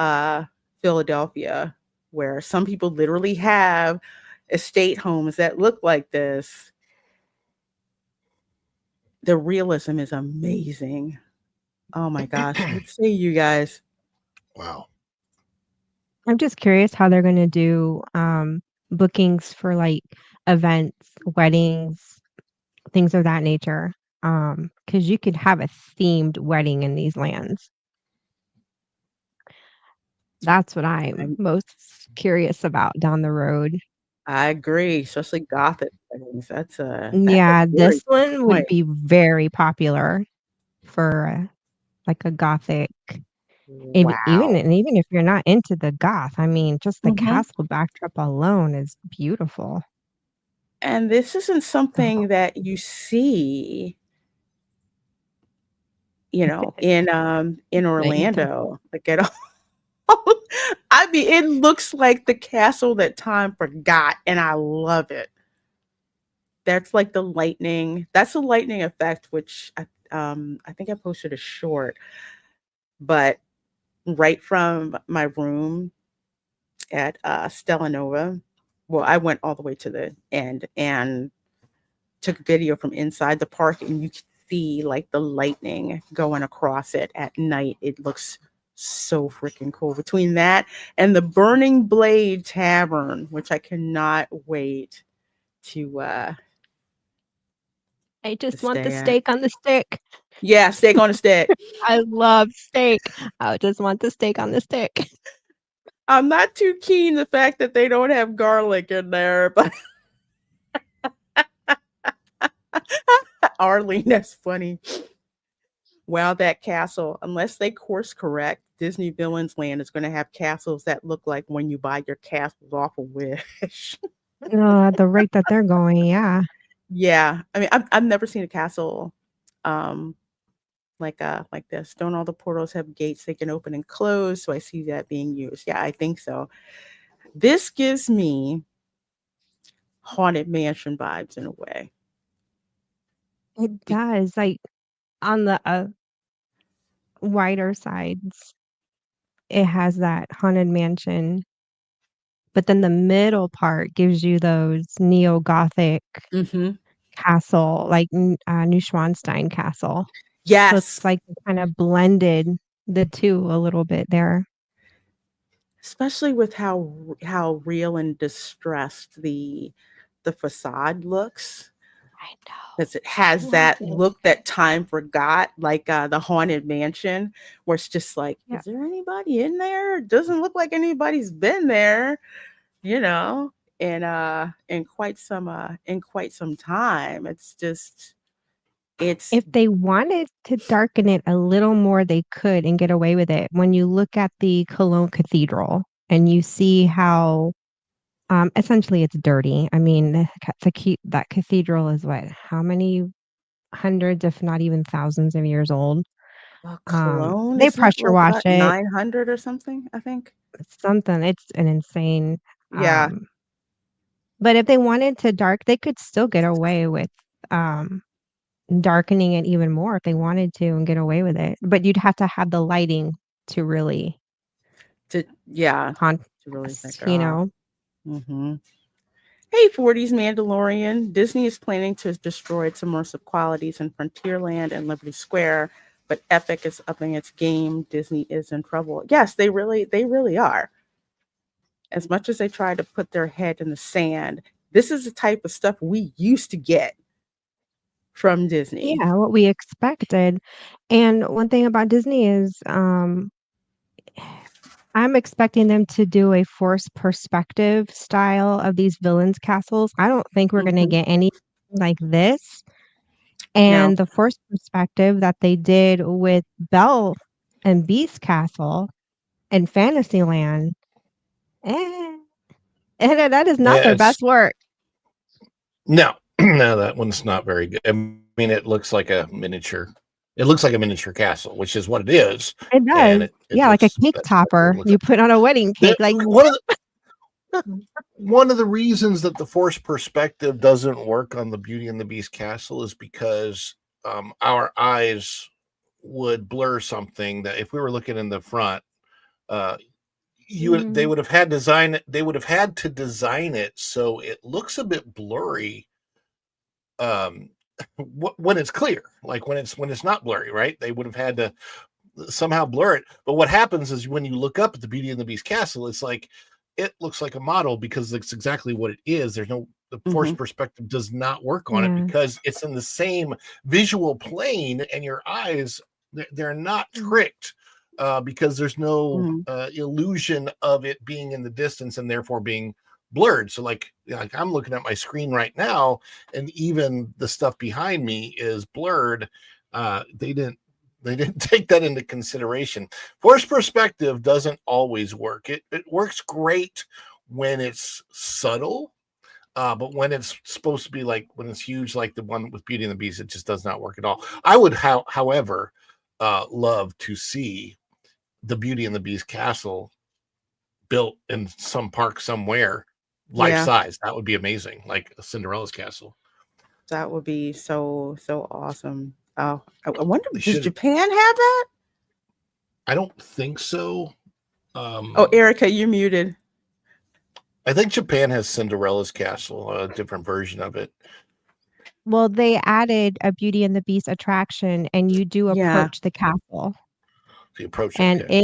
Philadelphia, where some people literally have estate homes that look like this. The realism is amazing. Oh my gosh. What say you guys? Wow. I'm just curious how they're gonna do, bookings for, like, events, weddings, things of that nature, because you could have a themed wedding in these lands. That's what I'm I'm, most curious about down the road. I agree, especially Gothic weddings. That's a Yeah, very this good one would point. be very popular for, like, a Gothic Wow. and even if you're not into the goth, I mean, just the hmm castle backdrop alone is beautiful. And this isn't Oh, something that you see, in anytime. Orlando, like at all. I mean, it looks like the castle that time forgot, and I love it. That's like the lightning. That's the lightning effect, which I think I posted a short, but right from my room at Stella Nova. Well, I went all the way to the end and took video from inside the park, and you can see like the lightning going across it at night. It looks so freaking cool. Between that and the Burning Blade Tavern, which I cannot wait to I to just want the stay at. steak on the stick. Yeah, steak on a stick. I love steak. I just want the steak on the stick. I'm not too keen the fact that they don't have garlic in there, but Arlene, that's funny. Wow, that castle. Unless they course correct, Disney Villains Land is going to have castles that look like when you buy your castles off of Wish. The rate that they're going, yeah. Yeah, I mean, I've never seen a castle um, like this. Don't all the portals have gates they can open and close? So I see that being used. Yeah, I think so. This gives me haunted mansion vibes in a way. It Be- does. Like on the wider sides, it has that haunted mansion, but then the middle part gives you those neo-Gothic Mhm. castle, like Neuschwanstein Castle. So Yes, it's like they kind of blended the two a little bit there. especially with how real and distressed the facade looks. I Because it know. has I love that it. look that time forgot, like the haunted mansion, where it's just like, Yeah. is there anybody in there? It doesn't look like anybody's been there, you know, in quite some time. It's just it's If they wanted to darken it a little more, they could and get away with it. When you look at the Cologne Cathedral and you see how essentially it's dirty. I mean, that cathedral is what? How many hundreds, if not even thousands of years old? Cologne, They isn't it pressure like wash about it. 900 or something, I think. It's something. It's an insane. Yeah, But if they wanted to dark, they could still get away with um darkening it even more if they wanted to and get away with it. But you'd have to have the lighting to really to yeah, to really think contrast, it off. Hmm. Hey, 40s Mandalorian. Disney is planning to destroy its immersive qualities in Frontierland and Liberty Square, but Epic is upping its game. Disney is in trouble. Yes, they really are. As much as they try to put their head in the sand, this is the type of stuff we used to get from Disney. Yeah, what we expected. And one thing about Disney is, I'm expecting them to do a forced perspective style of these villains' castles. I don't think we're gonna Hmm. get any like this. No, And the forced perspective that they did with Belle and Beast Castle and Fantasyland, eh, and that is not their Yes. best work. No, no, that one's not very good. I mean, it looks like a miniature. It looks like a miniature castle, which is what it is, It and does. it Yeah, like looks a cake that's exactly what it topper looks you like. put on a wedding The, cake. Like, one of the reasons that the forced perspective doesn't work on the Beauty and the Beast castle is because our eyes would blur something that if we were looking in the front, uh, they mhm. would have had to design it so it looks a bit blurry um, when it's clear, like when it's not blurry, right? They would have had to somehow blur it. But what happens is when you look up at the Beauty and the Beast castle, it's like it looks like a model because it's exactly what it is. There's no the hmm forced perspective does not work on it Yeah. because it's in the same visual plane, and your eyes they're not Mm. tricked because there's no hmm illusion of it being in the distance and therefore being blurred. So like I'm looking at my screen right now, and even the stuff behind me is blurred. They didn't take that into consideration. Forced perspective doesn't always work. It works great when it's subtle, but when it's supposed to be like when it's huge, like the one with Beauty and the Beast, it just does not work at all. I would, however, love to see the Beauty and the Beast castle built in some park somewhere, life Yeah, size. That would be amazing, like a Cinderella's castle. that would be so awesome. Oh, I wonder, They does should. Japan have that? I don't think so. Oh, Um, Erica, you're muted. I think Japan has Cinderella's castle, a different version of it. Well, they added a Beauty and the Beast attraction, and you do Yeah. approach the castle, The approach, and okay.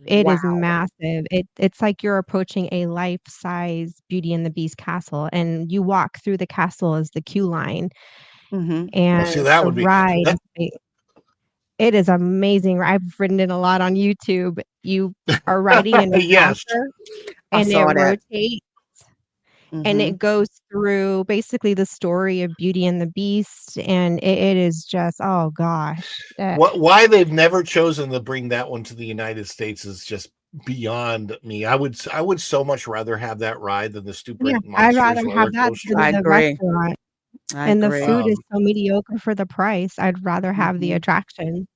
it is Wow. massive. It's like you're approaching a life-size Beauty and the Beast castle, and you walk through the castle as the queue line, Mm-hmm. Well, see, and that the would be ride that. it is amazing. I've ridden it a lot on YouTube. You are riding in a Yes. saucer, I and it saw that. rotates, and Mm-hmm. it goes through basically the story of Beauty and the Beast, and it is just, oh gosh. Why they've never chosen to bring that one to the United States is just beyond me. I would so much rather have that ride than the Yeah, stupid I'd Monsters rather have roller that coaster. than I the agree. restaurant, I and the agree. food is Um, so mediocre for the price. I'd rather have the Mm-hmm. attraction.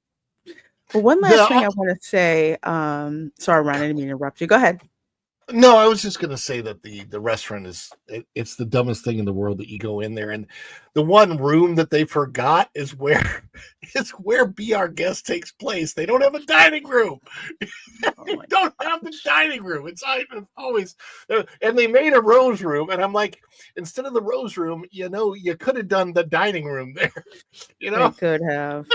But one the last thing I want to say. Sorry, Ron, I didn't mean to interrupt you. Go ahead. No, I was just gonna say that the restaurant it's the dumbest thing in the world that you go in there and the one room that they forgot is where is where Be Our Guest takes place. They don't have a dining room. Oh They my don't have the gosh. dining room. It's always and they made a rose room, and I'm like, instead of the rose room, you could have done the dining room there. You They know, could have.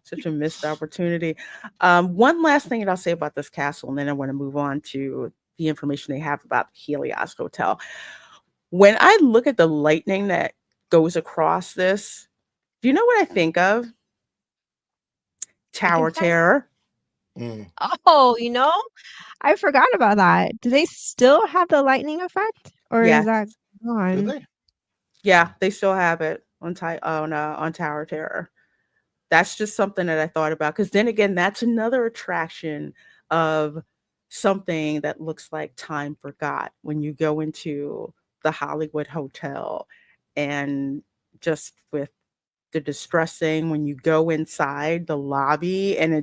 Such a missed opportunity. One last thing that I'll say about this castle, and then I want to move on to the information they have about the Helios Hotel. When I look at the lightning that goes across this, do you know what I think of? Tower Frankenstein? Terror. Mm, Oh, I forgot about that. Do they still have the lightning effect, or is Yes. that do gone? they? Yeah, they still have it on Tower Terror. That's just something that I thought about because then again, that's another attraction of something that looks like time forgot when you go into the Hollywood Hotel and just with the distressing when you go inside the lobby and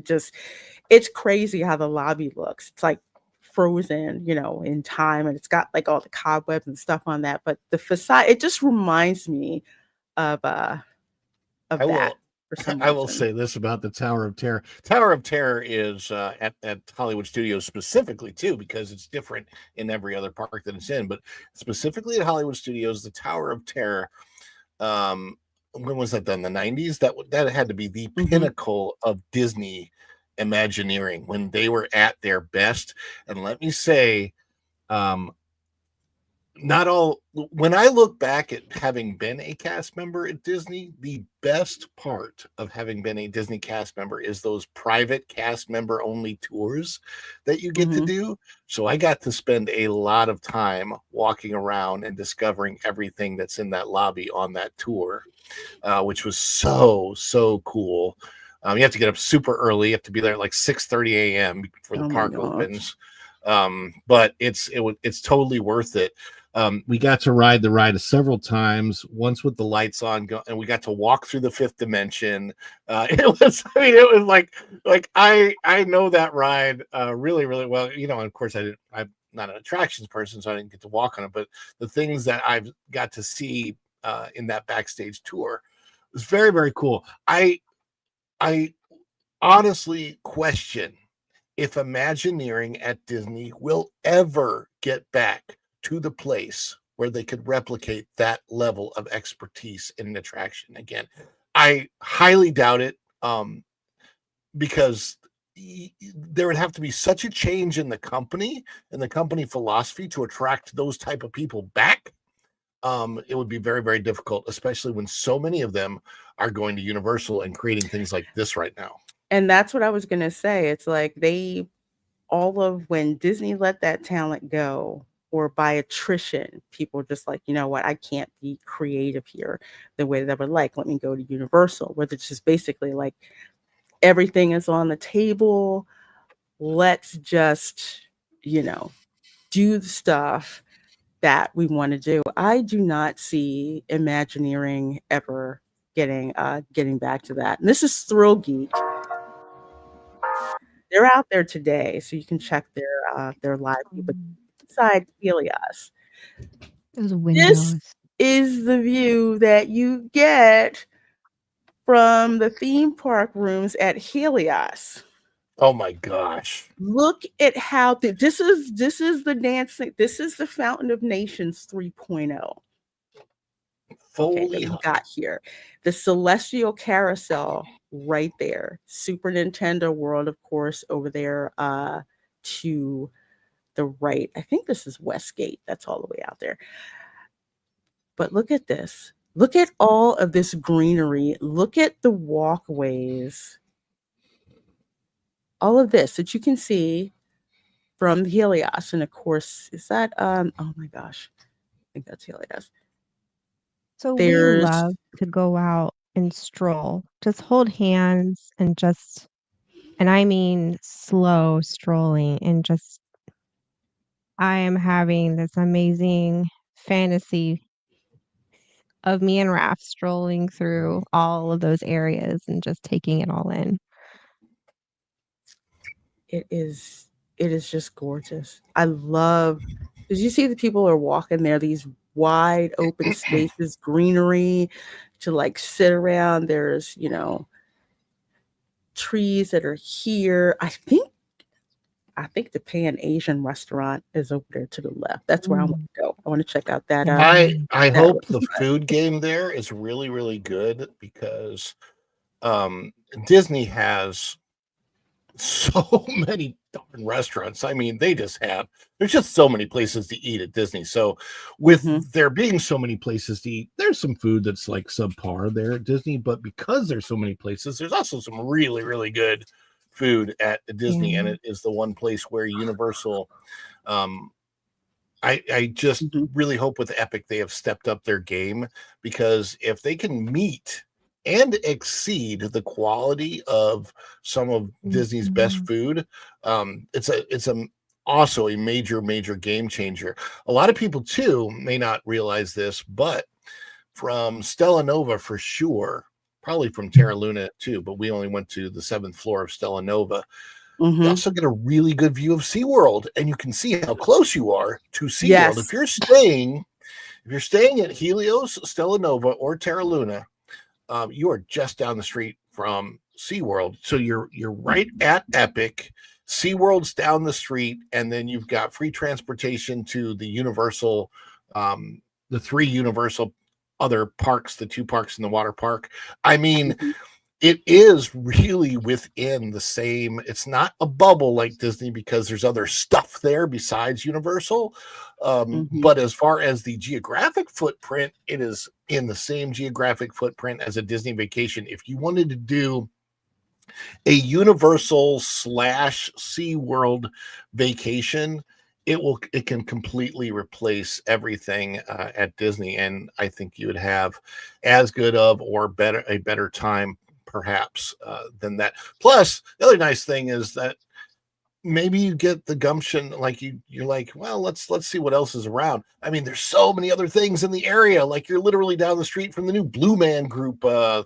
it's crazy how the lobby looks. It's like frozen, in time and it's got like all the cobwebs and stuff on that. But the facade, it just reminds me of uh I of that will for some I will reason. say this about the Tower of Terror. Tower of Terror is at Hollywood Studios specifically too, because it's different in every other park that it's in. But specifically at Hollywood Studios, the Tower of Terror. Um, when was that done? The '90s. That had to be the Mhm. pinnacle of Disney Imagineering when they were at their best. And let me say, um, not all when I look back at having been a cast member at Disney, the best part of having been a Disney cast member is those private cast member only tours that you get to Mhm. do. So I got to spend a lot of time walking around and discovering everything that's in that lobby on that tour, which was so cool. You have to get up super early. You have to be there at like 6:30 a.m. before the Oh my park gosh. opens. But it's totally worth it. We got to ride the ride several times, once with the lights on, and we got to walk through the fifth dimension. It was like I know that ride really, really well. And of course, I'm not an attractions person, so I didn't get to walk on it. But the things that I've got to see in that backstage tour was very, very cool. I honestly question if Imagineering at Disney will ever get back to the place where they could replicate that level of expertise in an attraction again. I highly doubt it, because there would have to be such a change in the company and the company philosophy to attract those type of people back. It would be very, very difficult, especially when so many of them are going to Universal and creating things like this right now. And that's what I was gonna say. It's like they all of when Disney let that talent go or by attrition, people just like, you know what, I can't be creative here the way that I would like. Let me go to Universal, where it's just basically like everything is on the table. Let's just, you know, do the stuff that we want to do. I do not see Imagineering ever getting back to that. And this is Thrill Geek. They're out there today, so you can check their live view. But Um, inside Helios, those this windows. is the view that you get from the theme park rooms at Helios. Oh my gosh. Look at how this is the dancing. This is the Fountain of Nations 3.0. Okay, that Foley. we got here. The Celestial Carousel right there. Super Nintendo World, of course, over there to the right. I think this is Westgate. That's all the way out there. But look at this. Look at all of this greenery. Look at the walkways. All of this that you can see from Helios. And of course, is that oh my gosh, I think that's Helios. So we There's love to go out and stroll, just hold hands and just, and I mean slow strolling, and just, I am having this amazing fantasy of me and Raph strolling through all of those areas and just taking it all in. it is it is just gorgeous. I love, did you see the people are walking there, these wide open spaces, greenery to like sit around. There's, trees that are here. I think the Pan Asian restaurant is over there to the left. That's where I want Mm, to go. I want to check out that yeah. I that hope the restaurant. food game there is really, really good because Disney has so many darn restaurants. I mean, there's just so many places to eat at Disney. So, Mhm. with there being so many places to eat, there's some food that's like subpar there at Disney. But because there's so many places, there's also some really, really good food at Disney. And Yeah. it is the one place where Universal, um, I just Mhm. really hope with Epic they have stepped up their game, because if they can meet and exceed the quality of some of Disney's best Mhm. food, it's also a major game changer. A lot of people too may not realize this, but from Stella Nova for sure, probably from Terra Luna too, but we only went to the seventh floor of Stella Nova. You Mhm. also get a really good view of SeaWorld, and you can see how close you are to SeaWorld. Yes. If you're staying at Helios, Stella Nova, or Terra Luna, you are just down the street from SeaWorld. So you're right at Epic. SeaWorld's down the street, and then you've got free transportation to um, the three Universal other parks, the two parks in the water park. I mean, Mhm. it is really within the same, it's not a bubble like Disney because there's other stuff there besides Universal, Mhm. but as far as the geographic footprint, it is in the same geographic footprint as a Disney vacation. If you wanted to do a Universal slash SeaWorld vacation, it can completely replace everything at Disney, and I think you would have as good of or better a better time perhaps than that. Plus, the other nice thing is that maybe you get the gumption, like you're like, well, let's see what else is around. I mean, there's so many other things in the area. Like, you're literally down the street from the new Blue Man Group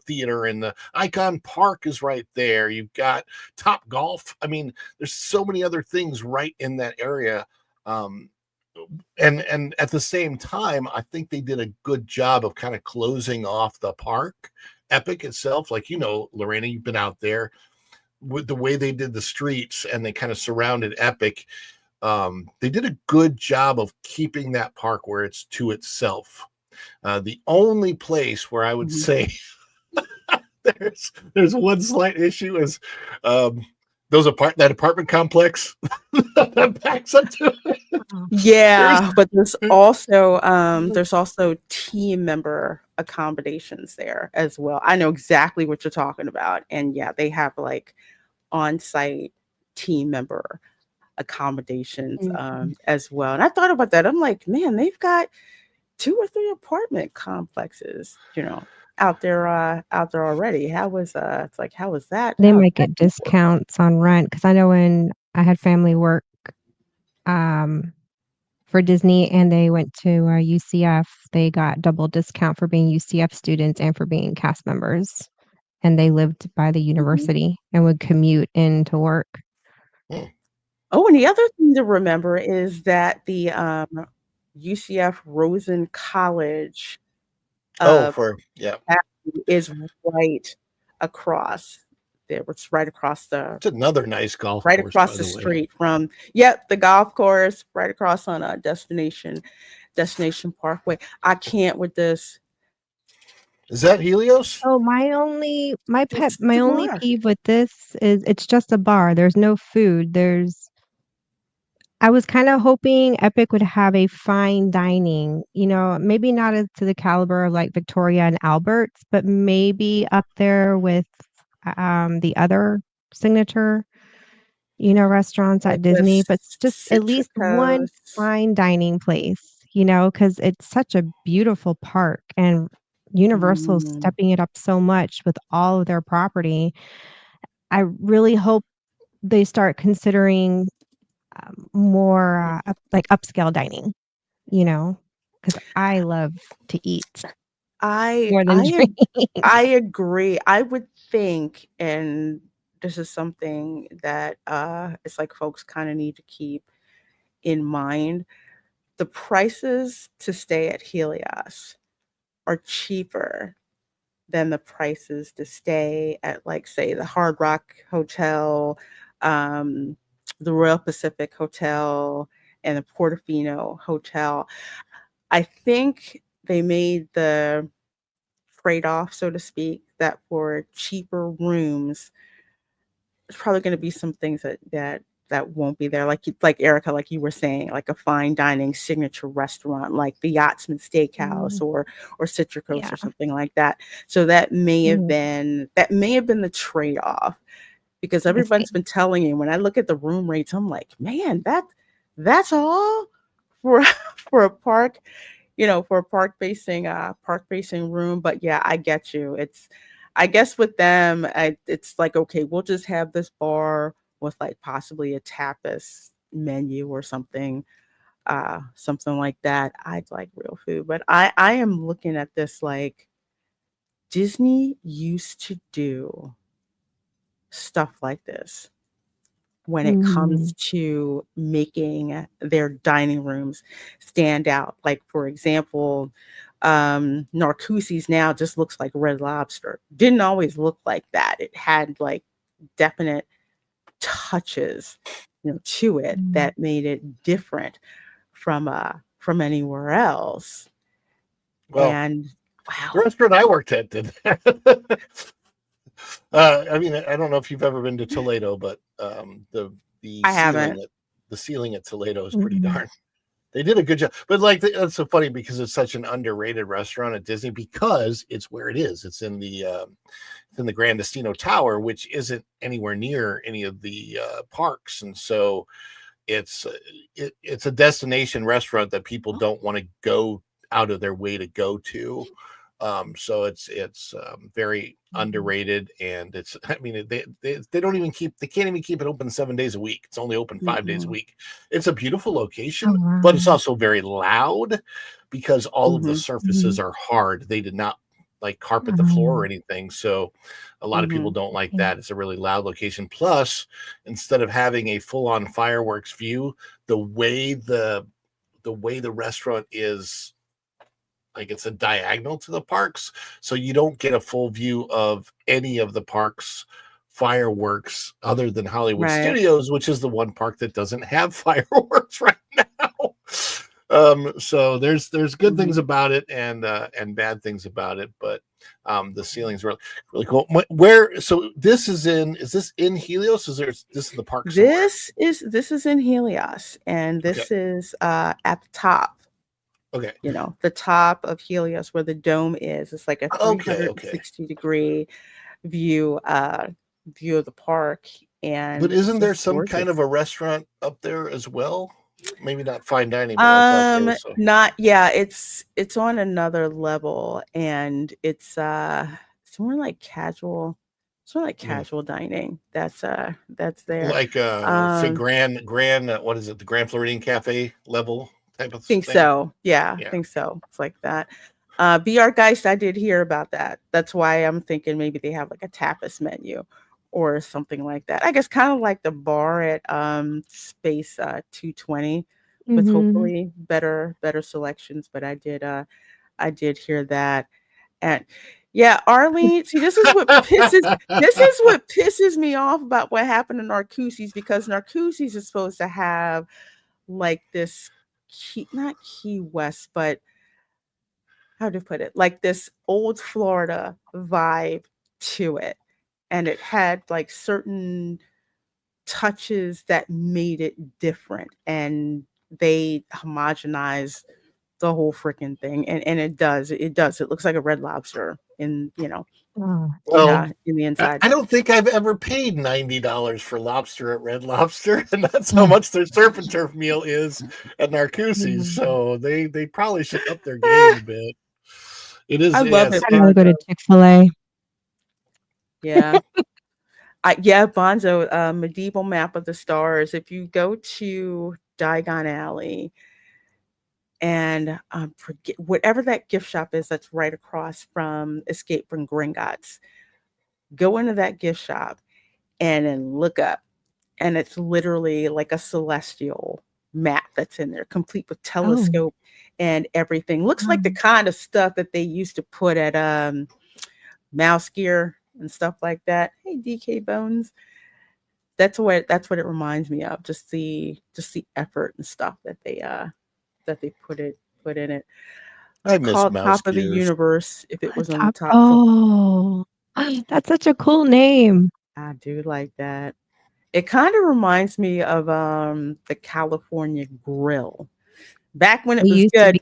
theater, and the Icon Park is right there. You've got Top Golf. I mean, there's so many other things right in that area. um and at the same time, I think they did a good job of kind of closing off the park Epic itself. Like, Lorena, you've been out there with the way they did the streets, and they kind of surrounded Epic. They did a good job of keeping that park where it's to itself. The only place where I would Mhm. say there's one slight issue is um, that apartment complex that backs up to it. Oh, There's Yeah, but there's also team member accommodations there as well. I know exactly what you're talking about. And yeah, they have like on-site team member accommodations mhm. as well. And I thought about that. I'm like, man, they've got two or three apartment complexes, out there already. It's like They how's might that get gonna work? discounts on rent, because I know when I had family work, um, for Disney and they went to, UCF, they got double discount for being UCF students and for being cast members, and they lived by the Mhm. university and would commute into work. Hmm. Oh, and the other thing to remember is that the UCF Rosen College Oh, uh, for yeah, is right across there. It's it's another nice golf right course, across by the the way. street from, yep, the golf course, right across on a Destination Parkway. I can't with this. Is that Helios? Oh, It's my the only bar. peeve with this is it's just a bar. There's no food. I was kind of hoping Epic would have a fine dining, maybe not as to the caliber of like Victoria and Albert's, but maybe up there with the other signature, restaurants at Like with Disney, but just at least one Citricos. fine dining place, because it's such a beautiful park and Universal's Mm, stepping it up so much with all of their property. I really hope they start considering more like upscale dining, you know, because I love to eat I more than I drink. ag- I agree. I would think, and this is something that it's like folks kind of need to keep in mind. The prices to stay at Helios are cheaper than the prices to stay at, like, say, the Hard Rock Hotel, um, the Royal Pacific Hotel, and the Portofino Hotel. I think they made the trade off, so to speak, that for cheaper rooms, there's probably going to be some things that won't be there, like Erica, like you were saying, like a fine dining signature restaurant, like the Yachtsman Steakhouse Mm, or Citricos yeah. or something like that. So that may have Mhm. been the trade off, because I everyone's see. been telling you, when I look at the room rates, I'm like, man, that's all for for a park, for a park facing room. But yeah, I get you. I guess with them, it's like, okay, we'll just have this bar with like possibly a tapas menu or something like that. I'd like real food, but I am looking at this like Disney used to do stuff like this when it comes Mhm. to making their dining rooms stand out. Like, for example, Narcoossee's now just looks like Red Lobster. Didn't always look like that. It had like definite touches, to it Mm. that made it different from anywhere else. Well, And the wow, restaurant I worked at did that. I mean, I don't know if you've ever been to Toledo, but the I ceiling haven't. at Toledo is pretty Mhm. darn. They did a good job, but like that's so funny because it's such an underrated restaurant at Disney because it's where it is. It's in the Grandestino Tower, which isn't anywhere near any of the parks, and so it's it's a destination restaurant that people Oh, don't want to go out of their way to go to. So it's very Mhm. underrated, and it's I mean they don't even they can't even keep it open 7 days a week. It's only open 5 days a mm-mm. week. It's a beautiful Oh, location, but it's wow. also very loud because all of the Mhm. surfaces Mhm. are hard. They did not like carpet the floor or Um, anything, so a lot of people Mhm. don't I like see. that. It's a really loud location. Plus, instead of having a full-on fireworks view, the way the restaurant is, like, it's a diagonal to the parks, so you don't get a full view of any of the parks fireworks other than Hollywood Right. Studios, which is the one park that doesn't have fireworks right now. So there's good things Mhm. about it and bad things about it, but the ceiling's really cool. Where so is this in Helios? Is there this in the park somewhere? This is in Helios, and Okay. this is at the top, Okay. the top of Helios where the dome is. It's like a Okay. Okay. 360-degree view of the park, But and it's isn't there just some kind gorgeous. of a restaurant up there as well? Maybe not fine dining, but I thought there was some. Not yeah, it's on another level, and it's more like casual. It's more like Mm. casual dining. That's there. Like say Um grand what is it, the Grand Floridian Cafe level type of Think thing? so. Yeah, Yeah. think so. It's like that. BR Geist, I did hear about that. That's why I'm thinking maybe they have like a tapas menu or something like that. I guess kind of like the bar at Space 220, with Mhm. hopefully better selections. But I did hear that. And yeah, Arlene, see, this is what pisses me off about what happened to Narcoossee's, because Narcoossee's is supposed to have like this not Key West, but how to put it, like this old Florida vibe to it. And it had like certain touches that made it different, and they homogenize the whole freaking thing, and it does it looks like a red lobster Oh, Well, in the inside. I don't think I've ever paid $90 for lobster at Red Lobster, and that's how oh, much their surf and turf meal is at Narcoossee's. mm. So they probably should up their game Ah, a bit. It is, I love yes. it, I gotta go to Bonzo. Chick-fil-A. Yeah. Yeah, Bonzo, medieval map of the stars. If you go to Diagon Alley and forget whatever that gift shop is that's right across from Escape from Gringotts, go into that gift shop and then look up, and it's literally like a celestial map that's in there, complete with Oh, telescope and everything. Looks like the wow. kind of stuff that they used to put at Mouse Gear and stuff like that. Hey, DK Bones. That's what it reminds me of. Just the effort and stuff that they put in it. I miss Called mouse Top of the gears. Universe if it was on the Top top. oh, that's such a cool name. I do like that. It kind of reminds me of the California Grill. Back when it They was used to good. be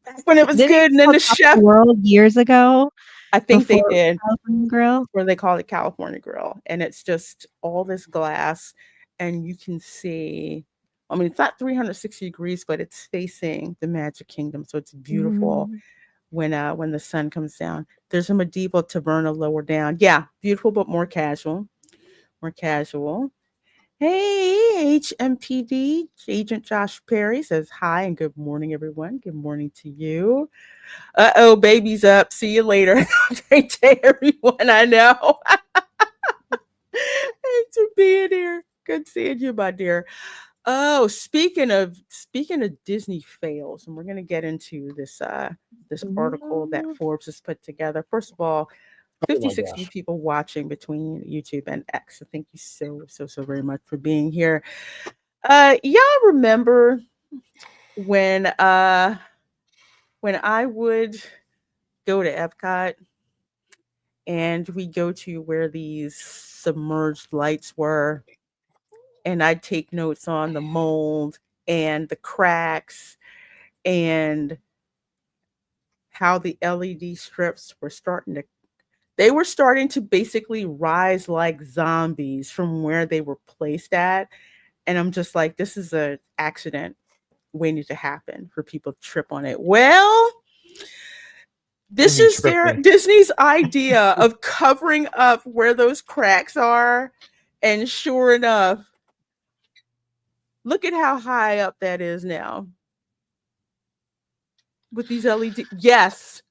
Back when it was didn't it good, used and to then call the Top of chef, the World years ago I think they before it was did, California Grill? where they call it California Grill, and it's just all this glass, and you can see. I mean, it's not 360 degrees, but it's facing the Magic Kingdom, so it's beautiful Mhm. when the sun comes down. There's a medieval taverna lower down. Yeah, beautiful, but more casual. More casual. Hey, HMPD, Agent Josh Perry says hi and good morning, everyone. Good morning to you. Uh-oh, baby's up. See you later. Great day, everyone. I know. Thanks for being here. Good seeing you, my dear. Oh, speaking of Disney fails, and we're gonna get into this article that Ooh. Forbes has put together. First of all, Oh 50, my 60 gosh. people watching between YouTube and X. So thank you so very much for being here. Y'all remember when when I would go to Epcot and we go to where these submerged lights were, and I'd take notes on the mold and the cracks and how the LED strips were starting to basically rise like zombies from where they were placed at. And I'm just like, this is an accident waiting to happen for people to trip on it. Well, I'd this be is their tripping. Disney's idea of covering up where those cracks are. And sure enough, look at how high up that is now with these LED. Yes.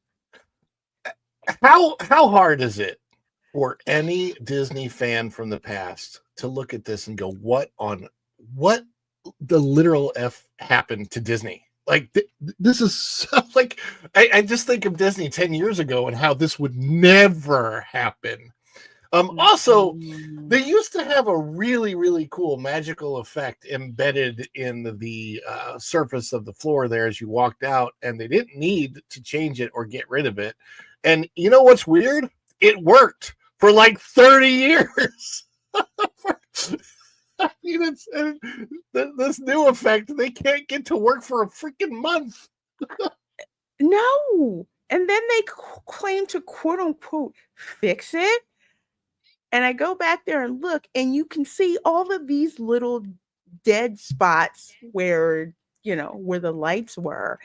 How hard is it for any Disney fan from the past to look at this and go, what the literal F happened to Disney? Like this is so, like I just think of Disney 10 years ago and how this would never happen. Also, Mm-mm. they used to have a really, really cool magical effect embedded in the surface of the floor there as you walked out, and they didn't need to change it or get rid of it. And you know what's weird? It worked for like 30 years. I mean, this new effect, they can't get to work for a freaking month. No. And then they claim to quote unquote fix it. And I go back there and look, and you can see all of these little dead spots where the lights were.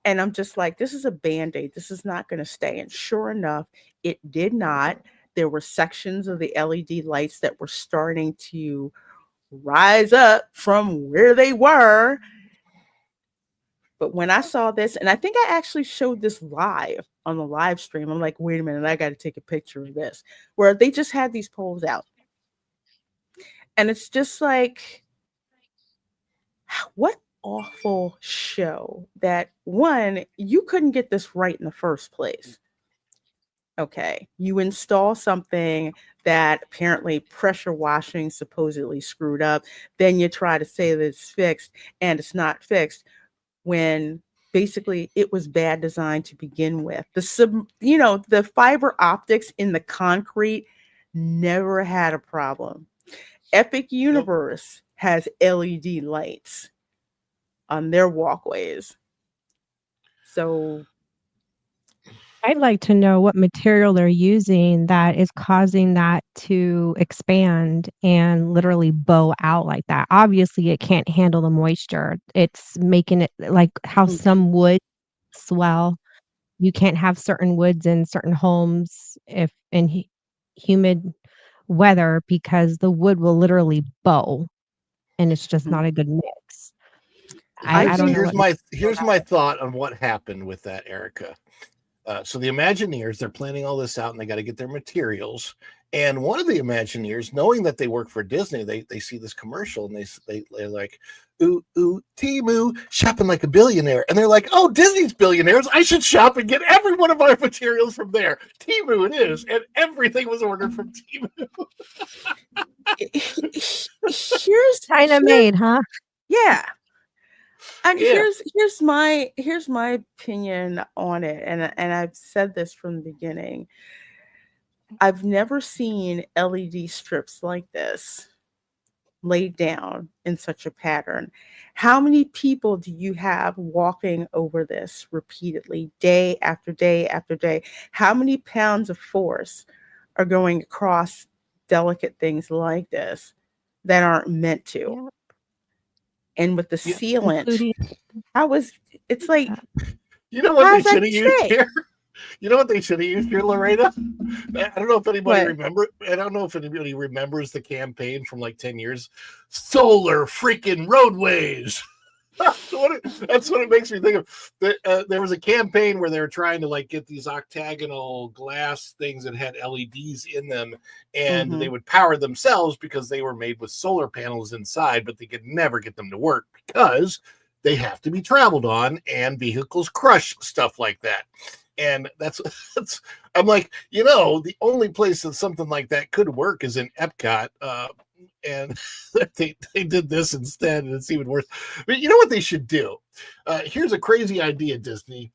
And I'm just like, this is a band aid. This is not going to stay. And sure enough, it did not. There were sections of the LED lights that were starting to rise up from where they were. But when I saw this, and I think I actually showed this live on the live stream, I'm like, wait a minute, I got to take a picture of this, where they just had these poles out. And it's just like, what awful show that one, you couldn't get this right in the first place. Okay. You install something that apparently pressure washing supposedly screwed up. Then you try to say that it's fixed and it's not fixed when basically it was bad design to begin with. The fiber optics in the concrete never had a problem. Epic Yep. Universe has LED lights on their walkways. So, I'd like to know what material they're using that is causing that to expand and literally bow out like that. Obviously, it can't handle the moisture. It's making it like how mm, some wood swell. You can't have certain woods in certain homes if in humid weather because the wood will literally bow and it's just mhm. not a good mix. I I don't think know what makes Here's my thought on what happened with that, Erica. So the Imagineers, they're planning all this out, and they got to get their materials. And one of the Imagineers, knowing that they work for Disney, they see this commercial, and they're like, "Ooh ooh, Timu shopping like a billionaire," and they're like, "Oh, Disney's billionaires! I should shop and get every one of our materials from there." Timu it is, and everything was ordered from Timu. China here's made, huh? yeah. And Yeah, here's my opinion on it, and I've said this from the beginning. I've never seen LED strips like this laid down in such a pattern. How many people do you have walking over this repeatedly, day after day after day? How many pounds of force are going across delicate things like this that aren't meant to? Yeah, And with the you, sealant, including how is it's like, you know what they how's that should have used stay? here? You know what they should have used here, Lorena? I don't know if anybody What? remember. I don't know if anybody remembers the campaign from like 10 years. Solar freaking roadways. That's what it makes me think of. There was a campaign where they were trying to like get these octagonal glass things that had LEDs in them, and Mm-hmm. they would power themselves because they were made with solar panels inside, but they could never get them to work because they have to be traveled on, and vehicles crush stuff like that. And that's I'm like, the only place that something like that could work is in Epcot. And they did this instead, and it's even worse. But you know what they should do? Here's a crazy idea, Disney.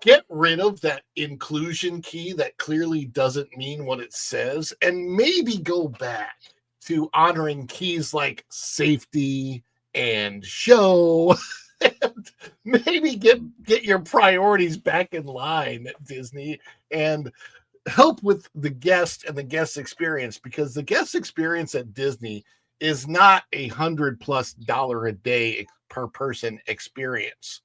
Get rid of that inclusion key that clearly doesn't mean what it says, and maybe go back to honoring keys like safety and show. And maybe get your priorities back in line, Disney, and help with the guest and the guest experience, because the guest experience at Disney is not $100+ a day per person experience.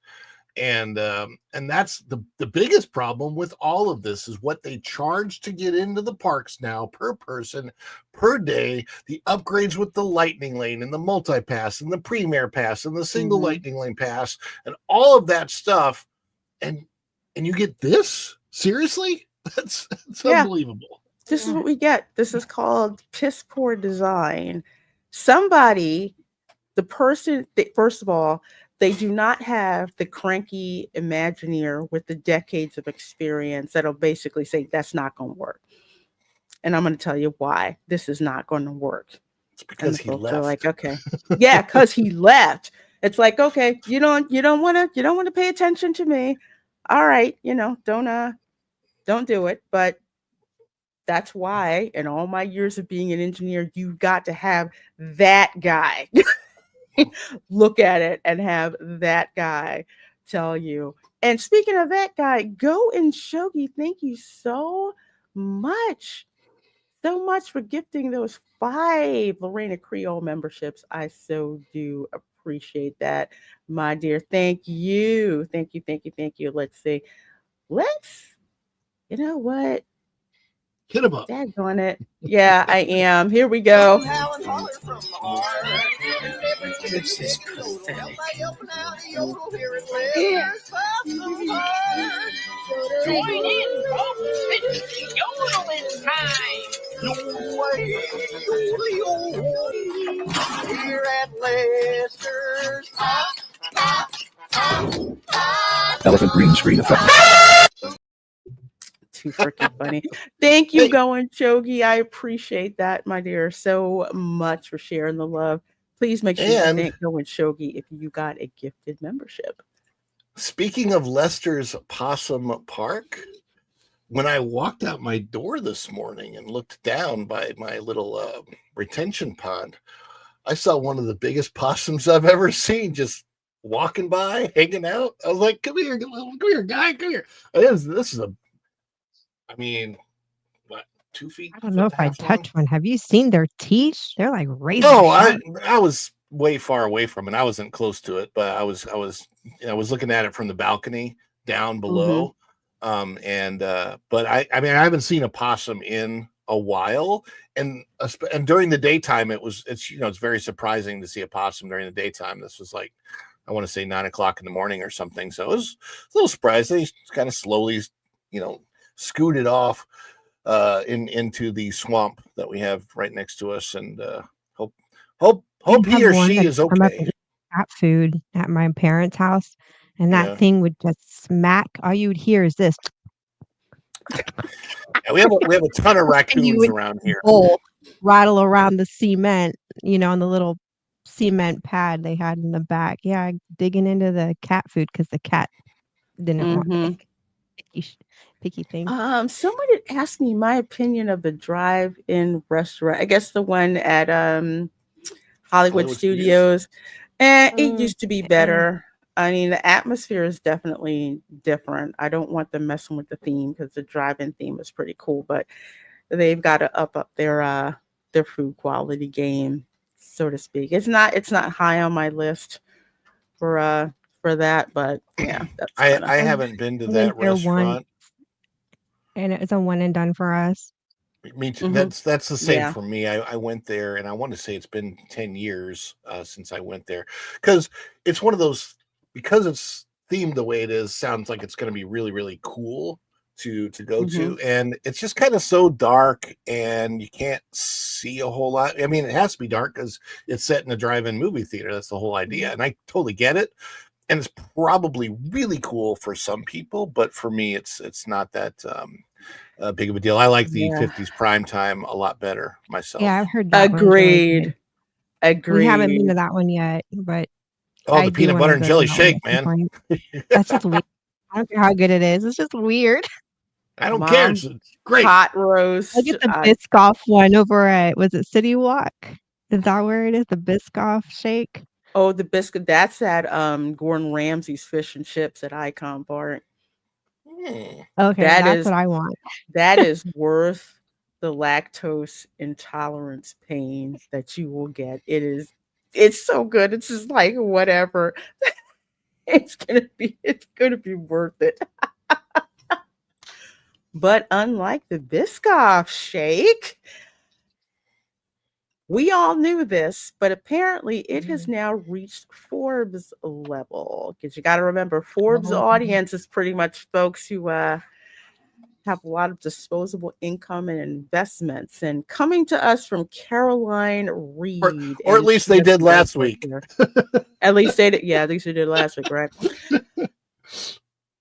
And that's the biggest problem with all of this is what they charge to get into the parks now per person per day, the upgrades with the lightning lane and the multi-pass and the premier pass and the single Mm-hmm. lightning lane pass and all of that stuff. And you get this? Seriously? That's Yeah, unbelievable. this is what we get. This is called piss poor design. Somebody, the person, first of all, they do not have the cranky Imagineer with the decades of experience that'll basically say that's not going to work. And I'm going to tell you why this is not going to work. It's And because the he folks are like, left. okay, yeah, because he left. It's like, okay, you don't want to pay attention to me. All right, don't do it. But that's why, in all my years of being an engineer, you've got to have that guy look at it and have that guy tell you. And speaking of that guy, Go and Shogi, thank you much, so much for gifting those 5 Reina Creole memberships. I so do appreciate that, my dear. Thank you. Thank you. Thank you. Thank you. Let's see. You know what? Hit him up. Daggone it. Yeah, I am. Here we go. This is pathetic. Join in, folks. It's yodeling time. Here at Lester's Elephant green screen effect. Too freaking funny. Thank you, Hey, Going Shogi. I appreciate that, my dear, so much for sharing the love. Please make sure you and thank Going Shogi if you got a gifted membership. speaking of Lester's Possum Park, when I walked out my door this morning and looked down by my little retention pond, I saw one of the biggest possums I've ever seen just walking by, hanging out. I was like, come here, guy, come here. This is I mean, what, 2 feet, I don't know foot if and a I'd half long? touch one. Have you seen their teeth? They're like razor No, sharp. I was way far away from it. I wasn't close to it, but I was looking at it from the balcony down Mm-hmm. below. But I mean I haven't seen a possum in a while, and during the daytime it's very surprising to see a possum during the daytime. This was like, I want to say 9 o'clock in the morning or something. So it was a little surprising. They kind of slowly, scooted off into the swamp that we have right next to us, and hope We hope he have or one she that is come up and okay. eat cat food at my parents' house, and that Yeah, thing would just smack. All you would hear is this. yeah, we have a ton of And you raccoons would around here. bowl rattle around the cement, on the little cement pad they had in the back. Yeah, digging into the cat food because the cat didn't want Mm-hmm. picky, picky thing. Someone had asked me my opinion of the drive-in restaurant. I guess the one at Hollywood Hollywood Studios. Studios. And it Mm, used to be eh, better. I mean, the atmosphere is definitely different. I don't want them messing with the theme because the drive-in theme is pretty cool, but they've got to up their food quality game, so to speak. It's not high on my list for uh for that, but yeah, that's I kind of I I haven't been to went that there once, restaurant. and it was a one and done for us. Me too. hmm That's the same yeah. for me. I went there, and I want to say it's been 10 years since I went there, because it's one of those, because it's themed the way it is. Sounds like it's going to be really really cool to go hmm to, and it's just kind of so dark, and you can't see a whole lot. I mean, it has to be dark because it's set in a drive-in movie theater. That's the whole idea, and I totally get it. And it's probably really cool for some people, but for me, it's not that big of a deal. I like the Yeah. 50s prime time a lot better Yeah, myself. I've heard that one's really good. Agreed. We haven't been Agreed. to that one yet, but Oh, I the do peanut want butter to and go to jelly that one shake, at some man. point. That's just weird. I don't care how good it is. It's just weird. I don't care. Mom's It's great. pot I roast. get the Biscoff one over at, was it City Walk? Is that where it is? The Biscoff shake? Oh, the biscuit. That's at Gordon Ramsay's Fish and Chips at Icon Park. Hmm. Okay, That that's is what I want. that is worth the lactose intolerance pain that you will get. It's so good. It's just like whatever. It's gonna be worth it. But unlike the Biscoff shake, we all knew this, but apparently it has Mm. now reached Forbes level. Because you got to remember, Forbes Oh, audience is pretty much folks who have a lot of disposable income and investments. And coming to us from Caroline Or, Reed, or at and least she they has did some great last quotes week. here. At least they did. Yeah, at least they did last week, right?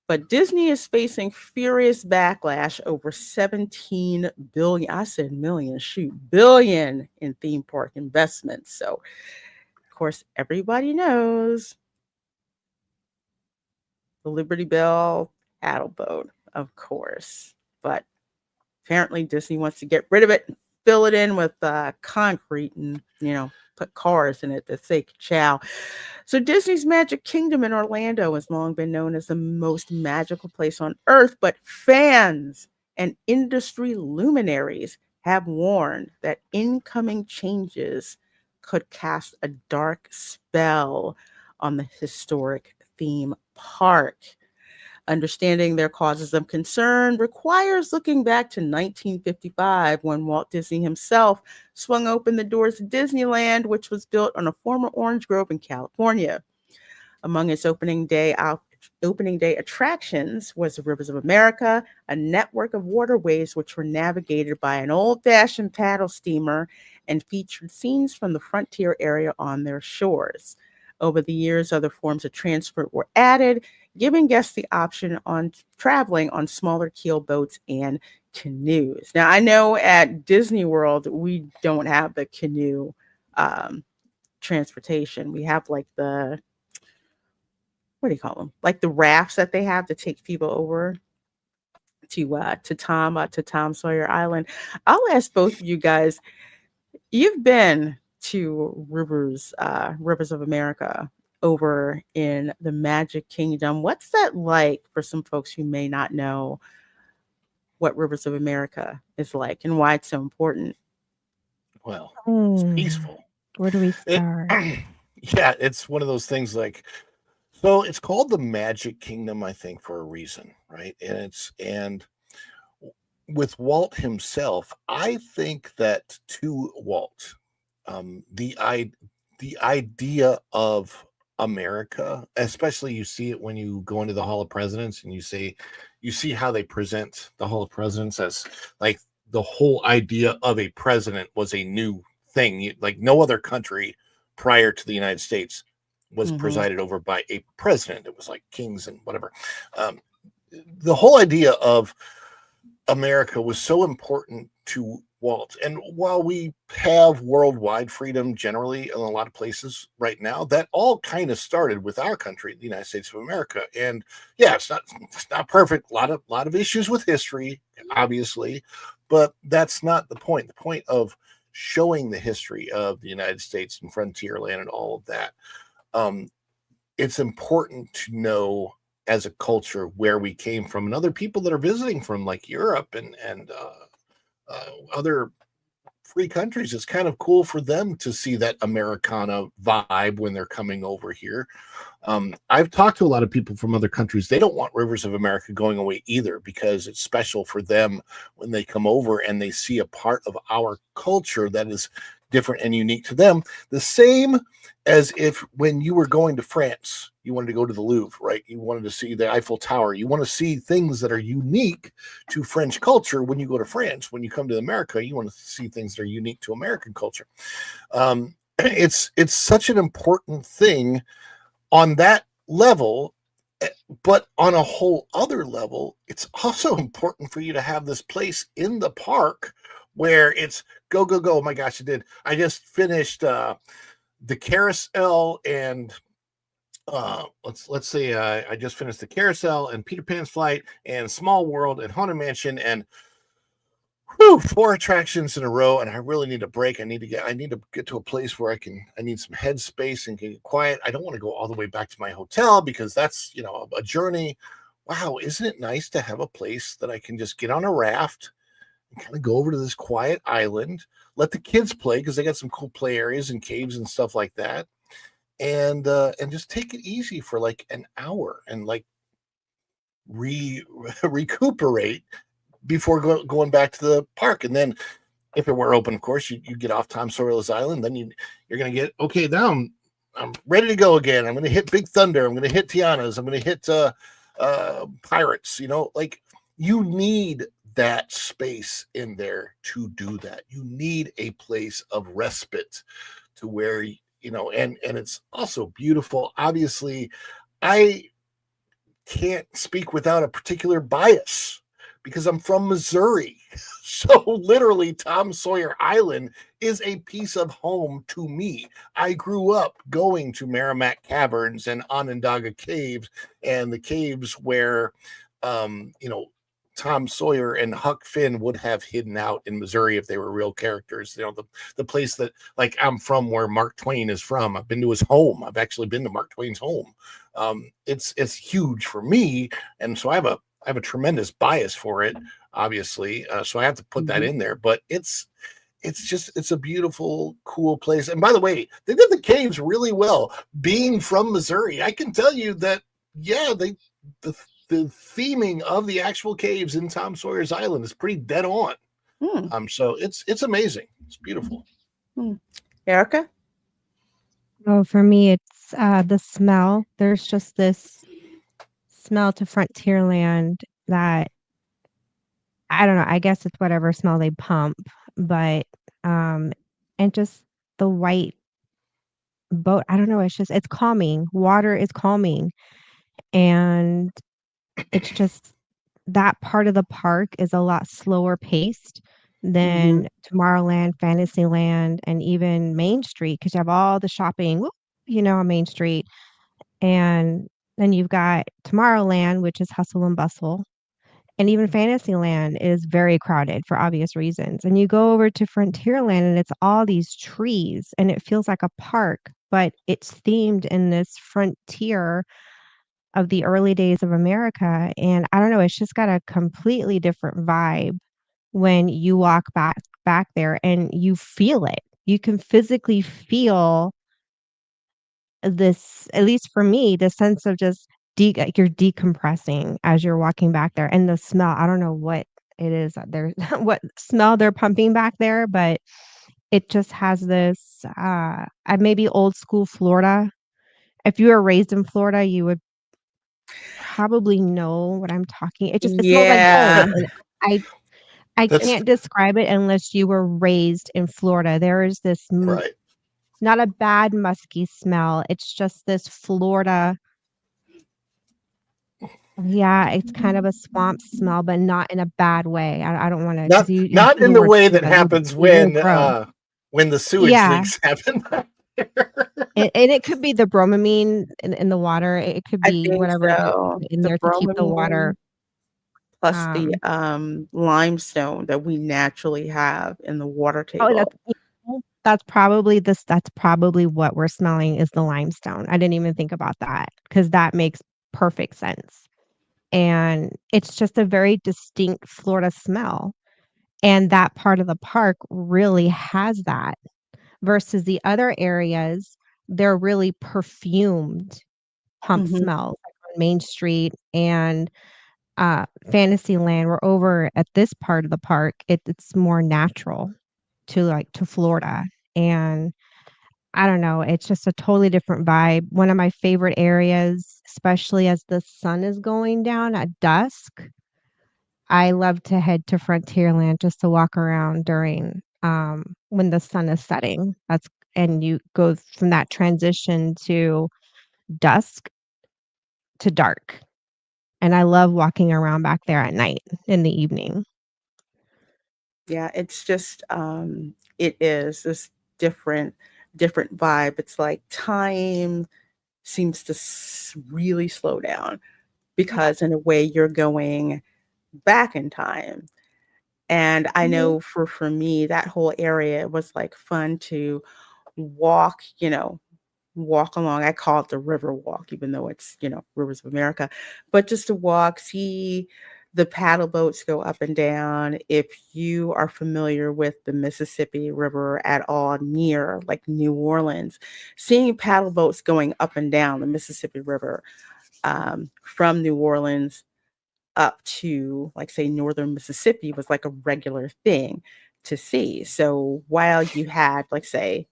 But Disney is facing furious backlash over 17 billion. I said million, shoot, billion in theme park investments. So, of course, everybody knows the Liberty Bell paddle boat, of course. But apparently, Disney wants to get rid of it and fill it in with concrete and, put cars in it to say ciao. So Disney's Magic Kingdom in Orlando has long been known as the most magical place on earth, but fans and industry luminaries have warned that incoming changes could cast a dark spell on the historic theme park. Understanding their causes of concern requires looking back to 1955 when Walt Disney himself swung open the doors of Disneyland, which was built on a former orange grove in California. Among its opening day attractions was the Rivers of America, a network of waterways which were navigated by an old-fashioned paddle steamer and featured scenes from the frontier area on their shores. Over the years, other forms of transport were added, giving guests the option on traveling on smaller keel boats and canoes. Now, I know at Disney World we don't have the canoe um, transportation. We have like the, what do you call them? Like the rafts that they have to take people over. to Tom Sawyer Island. I'll ask both of you guys. You've been to Rivers of America over in the Magic Kingdom. What's that like for some folks who may not know what Rivers of America is like and why it's so important? Well, it's Hmm. peaceful. Where do we It, start? yeah, it's one of those things like, so it's called the Magic Kingdom, I think, for a reason, right? And with Walt himself, I think that to Walt, um, the I the idea of America, especially you see it when you go into the Hall of Presidents and you see how they present the Hall of Presidents as like the whole idea of a president was a new thing. Like no other country prior to the United States was Mm-hmm. presided over by a president. It was like kings and whatever. Um, the whole idea of America was so important to Walt. And while we have worldwide freedom generally in a lot of places right now, that all kind of started with our country, the United States of America. And yeah, it's not perfect. A lot of issues with history, obviously, but that's not the point. The point of showing the history of the United States and frontierland and all of that, um, it's important to know as a culture where we came from and other people that are visiting from like Europe and other free countries. It's kind of cool for them to see that Americana vibe when they're coming over here. I've talked to a lot of people from other countries. They don't want Rivers of America going away either because it's special for them when they come over and they see a part of our culture that is different and unique to them. The same as if when you were going to France, you wanted to go to the Louvre, right? You wanted to see the Eiffel Tower. You want to see things that are unique to French culture when you go to France. When you come to America, you want to see things that are unique to American culture. It's such an important thing on that level, eh, but on a whole other level, it's also important for you to have this place in the park where it's go go go. Oh my gosh, I just finished the carousel and let's say I just finished the carousel and Peter Pan's Flight and Small World and Haunted Mansion and whew, 4 attractions in a row, and I really need a break. I need to get to a place where I need some headspace and get quiet. I don't want to go all the way back to my hotel because that's a journey. Wow, isn't it nice to have a place that I can just get on a raft and kind of go over to this quiet island, let the kids play because they got some cool play areas and caves and stuff like that, and just take it easy for like an hour and like recuperate before going back to the park. And then if it were open, of course, you get off Tom Sawyer's Island. Then you're going to get, okay, now I'm ready to go again. I'm going to hit Big Thunder. I'm going to hit Tiana's. I'm going to hit Pirates. Like you need that space in there to do that. You need a place of respite to where, and it's also beautiful. Obviously, I can't speak without a particular bias because I'm from Missouri. So literally, Tom Sawyer Island is a piece of home to me. I grew up going to Merrimack Caverns and Onondaga Caves and the caves where, Tom Sawyer and Huck Finn would have hidden out in Missouri if they were real characters. The place that like I'm from, where Mark Twain is from. I've been to his home. I've actually been to Mark Twain's home. It's huge for me, and so I have a tremendous bias for it, obviously. So I have to put that Mm-hmm. in there. But it's a beautiful, cool place. And by the way, they did the caves really well. Being from Missouri, I can tell you that yeah, the the theming of the actual caves in Tom Sawyer's Island is pretty dead on. Hmm. So it's amazing. It's beautiful. Hmm. Erica? Oh, for me, it's the smell. There's just this smell to Frontierland that I don't know. I guess it's whatever smell they pump, but um, and just the white boat. I don't know. It's calming. Water is calming, and it's just that part of the park is a lot slower paced Mm-hmm. than Tomorrowland, Fantasyland, and even Main Street because you have all the shopping, on Main Street. And then you've got Tomorrowland, which is hustle and bustle. And even Fantasyland is very crowded for obvious reasons. And you go over to Frontierland and it's all these trees and it feels like a park, but it's themed in this frontier of the early days of America. And I don't know, it's just got a completely different vibe when you walk back there and you feel it. You can physically feel this, at least for me, the sense of just like you're decompressing as you're walking back there, and the smell, I don't know what it is that they're what smell they're pumping back there, but it just has this, maybe old school Florida. If you were raised in Florida, you would probably know what I'm talking. It smells like home, Yeah. and I I That's can't describe it unless you were raised in Florida. There is this right. not a bad musky smell. It's just this Florida. Yeah, it's kind of a swamp smell, but not in a bad way. I don't wanna 'cause you Not see in the the word way that Florida, you happens you're gross. when the sewage Yeah, leaks happen. and it could be the bromamine in the water. It could I be think whatever they so. put in The there to keep the bromelain water, plus the um limestone that we naturally have in the water oh, table. that's probably what we're smelling is the limestone. I didn't even think about that because that makes perfect sense. And it's just a very distinct Florida smell, and that part of the park really has that versus the other areas, they're really perfumed pump Mhm. smells, like on Main Street and, Fantasyland. We're over at this part of the park, it's more natural to Florida, and I don't know, it's just a totally different vibe. One of my favorite areas, especially as the sun is going down at dusk, I love to head to Frontierland just to walk around during, when the sun is setting. And you go from that transition to dusk to dark, and I love walking around back there at night in the evening. Yeah, it's just it is this different different vibe. It's like time seems to really slow down Yeah. because in a way you're going back in time. And I Mhm. know for me that whole area was like fun to walk, walk along. I call it the river walk, even though it's, Rivers of America, but just to walk, see the paddle boats go up and down. If you are familiar with the Mississippi River at all near like New Orleans, seeing paddle boats going up and down the Mississippi River from New Orleans up to like say northern Mississippi was like a regular thing to see. So while you had like say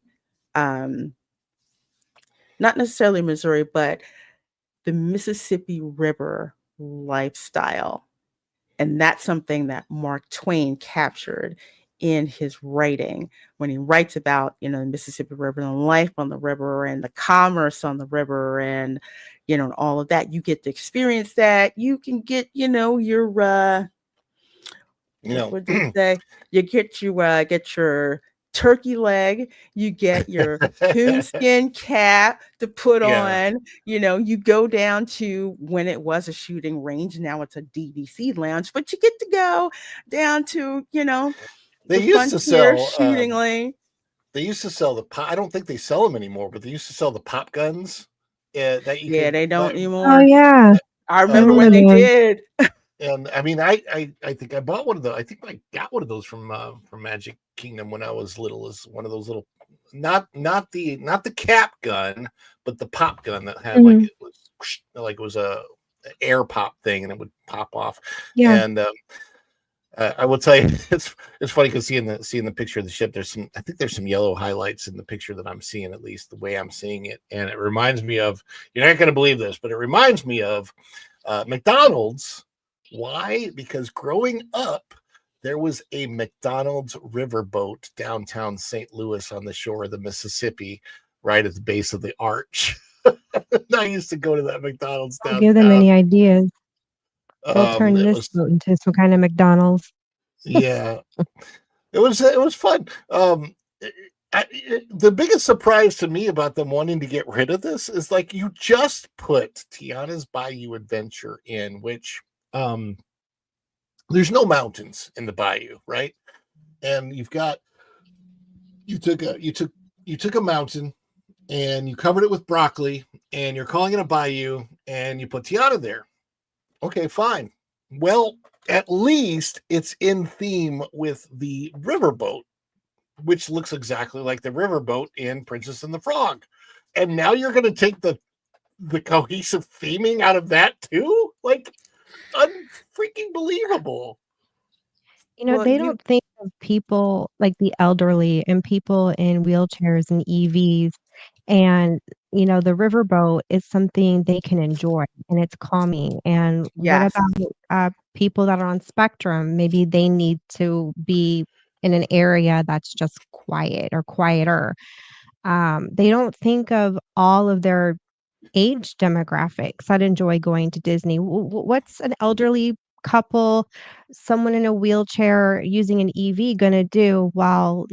um, not necessarily Missouri, but the Mississippi River lifestyle. And that's something that Mark Twain captured in his writing when he writes about, the Mississippi River and life on the river and the commerce on the river and, all of that. You get to experience that. You can get, your You what know, would they say? Get your turkey leg, you get your coonskin cap to put yeah, on, you go down to when it was a shooting range, now it's a DVC lounge, but you get to go down to, they the used to frontier sell. shooting lane. They used to sell the pop. I don't think they sell them anymore, but they used to sell the pop guns that you Yeah, could they don't Oh, anymore. yeah. I I remember when remember they those. did. and I mean, I think I bought one of those. I think I got one of those from Magic Kingdom when I was little. As one of those little, not the cap gun, but the pop gun that had Mhm. like it was a air pop thing, and it would pop off. Yeah. And I will tell you, it's funny because seeing the picture of the ship, I think there's some yellow highlights in the picture that I'm seeing, at least the way I'm seeing it, and it reminds me of. You're not going to believe this, but it reminds me of McDonald's. Why? Because growing up, there was a McDonald's riverboat downtown St. Louis on the shore of the Mississippi, right at the base of the arch. I used to go to that McDonald's Don't give them downtown. any ideas. We'll turn It this was boat into some kind of McDonald's. yeah, it was fun. The biggest surprise to me about them wanting to get rid of this is like you just put Tiana's Bayou Adventure in, which um there's no mountains in the bayou, right? And you took a mountain and you covered it with broccoli and you're calling it a bayou and you put Tiana there. Okay, fine. Well, at least it's in theme with the riverboat, which looks exactly like the riverboat in Princess and the Frog. And now you're going to take the cohesive theming out of that too? Like, unfreaking believable. Well, They you don't think of people like the elderly and people in wheelchairs and EVs. And, the riverboat is something they can enjoy and it's calming. And what yes. about people that are on spectrum? Maybe they need to be in an area that's just quiet or quieter. They don't think of all of their age demographics that enjoy going to Disney. What's an elderly couple, someone in a wheelchair using an EV gonna do while,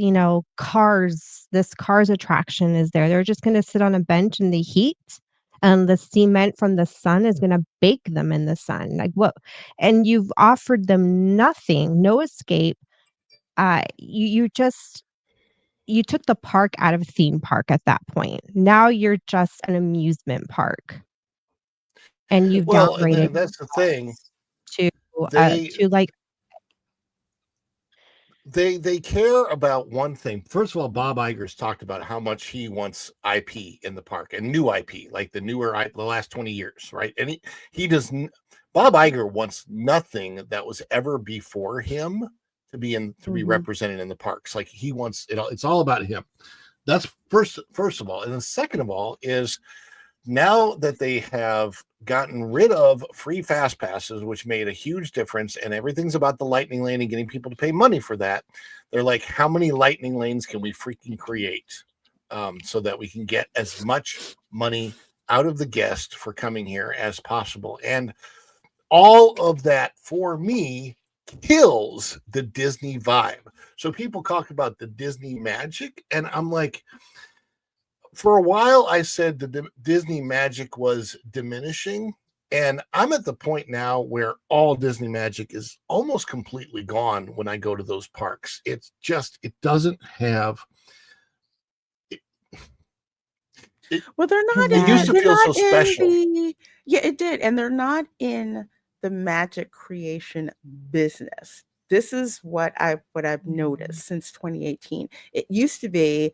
this Cars attraction is there? They're just gonna sit on a bench in the heat, and the cement from the sun is gonna bake them in the sun. Like, what? And you've offered them nothing, no escape. You took the park out of theme park at that point. Now you're just an amusement park. And you've Well, downgraded that's the thing. to, They like they care about one thing. First of all, Bob Iger's talked about how much he wants IP in the park and new IP, like the last 20 years, right? And he doesn't. Bob Iger wants nothing that was ever before him to be Mhm. represented in the parks. Like he wants it all. It's all about him. That's first of all, and then second of all is now that they have gotten rid of free fast passes, which made a huge difference, and everything's about the lightning lane and getting people to pay money for that, they're like, how many lightning lanes can we freaking create so that we can get as much money out of the guest for coming here as possible? And all of that for me kills the Disney vibe. So people talk about the Disney magic, and I'm like, for a while I said the Disney magic was diminishing, and I'm at the point now where all Disney magic is almost completely gone when I go to those parks. It's just, it doesn't have it, Well, they're not it in used Yeah. to they're feel not so in special. the yeah, it did. And they're not in the magic creation business. This is what I've noticed since 2018. It used to be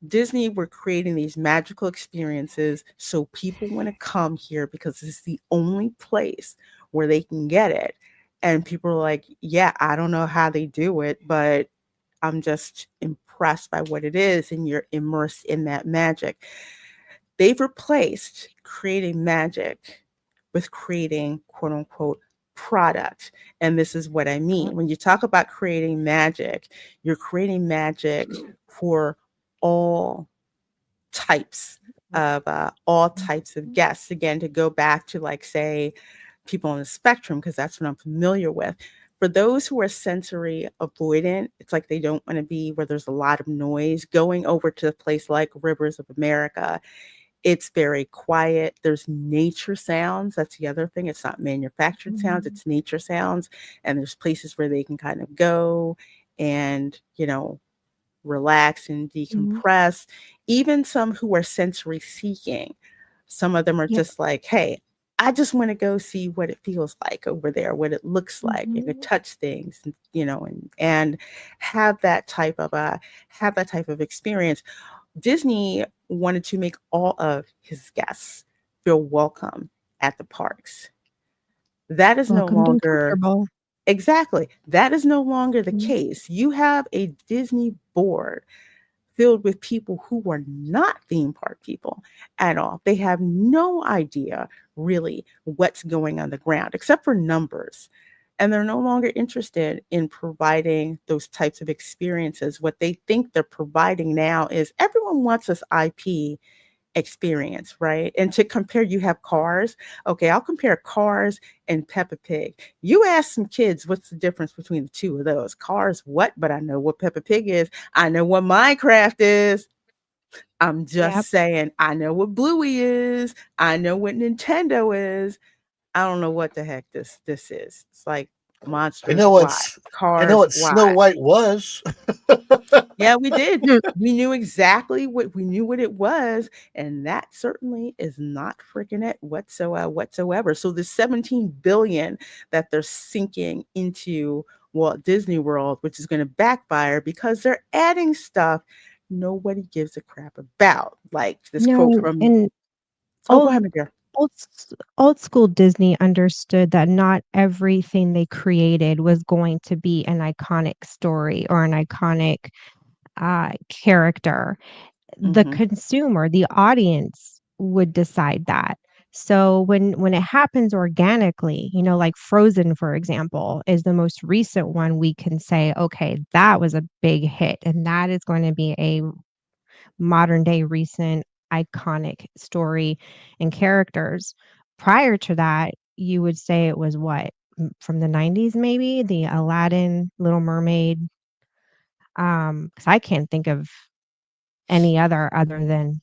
Disney were creating these magical experiences so people want to come here because it's the only place where they can get it. And people are like, yeah, I don't know how they do it, but I'm just impressed by what it is. And you're immersed in that magic. They've replaced creating magic with creating quote unquote product. And this is what I mean. When you talk about creating magic, you're creating magic for all all types of guests. Again, to go back to like say people on the spectrum, because that's what I'm familiar with. For those who are sensory avoidant, it's like they don't want to be where there's a lot of noise. Going over to a place like Rivers of America, it's very quiet. There's nature sounds. That's the other thing. It's not manufactured sounds, it's nature sounds. And there's places where they can kind of go and, relax and Mhm. decompress. Even some who are sensory seeking, some of them are Yep. just like, hey, I just want to go see what it feels like over there, what it looks like. You can Mhm. touch things, and have that type of experience. Disney wanted to make all of his guests feel welcome at the parks. That is no Welcomed and longer comfortable. exactly. That is no longer the Mhm. case. You have a Disney board filled with people who are not theme park people at all. They have no idea really what's going on the ground except for numbers. And they're no longer interested in providing those types of experiences. What they think they're providing now is everyone wants this IP experience, right? And to compare, you have Cars. Okay, I'll compare Cars and Peppa Pig. You ask some kids what's the difference between the two of those. Cars, what? But I know what Peppa Pig is. I know what Minecraft is. I'm Yep. just saying, I know what Bluey is. I know what Nintendo is. I don't know what the heck this is. It's like I Monsters, know why? I know Cars, what Snow why? White was. Yeah, we did. Hmm. We knew exactly we knew what it was, and that certainly is not freaking it whatsoever. So the 17 billion that they're sinking into Walt Disney World, which is going to backfire because they're adding stuff nobody gives a crap about. Like this quote No, from and oh, go old ahead, my dear. old school Disney understood that not everything they created was going to be an iconic story or an iconic character. The Mm-hmm. consumer, the audience would decide that. So when it happens organically, like Frozen, for example, is the most recent one we can say, okay, that was a big hit, and that is going to be a modern day recent iconic story and characters. Prior to that, you would say it was what? From the 90s maybe? The Aladdin, Little Mermaid. Because I can't think of any other than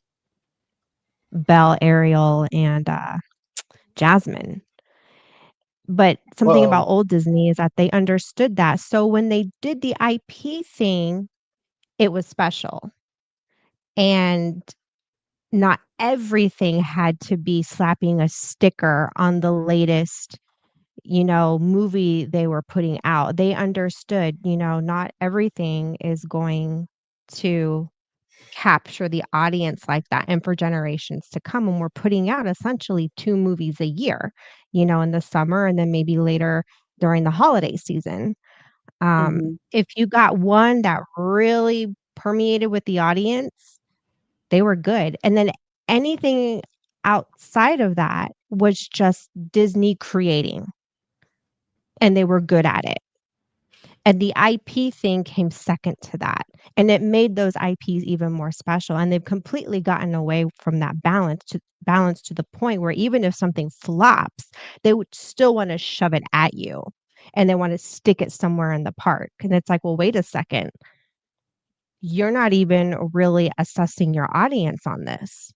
Belle, Ariel, and Jasmine. But something Well, about old Disney is that they understood that. So when they did the IP thing, it was special. And not everything had to be slapping a sticker on the latest, movie they were putting out. They understood, not everything is going to capture the audience like that and for generations to come. And we're putting out essentially 2 movies a year, in the summer and then maybe later during the holiday season. Mm-hmm. If you got one that really permeated with the audience, they were good. And then anything outside of that was just Disney creating, and they were good at it. And the IP thing came second to that, and it made those IPs even more special, and they've completely gotten away from that balance to the point where even if something flops, they would still wanna shove it at you, and they wanna stick it somewhere in the park, and it's like, "Well, wait a second. You're not even really assessing your audience on this.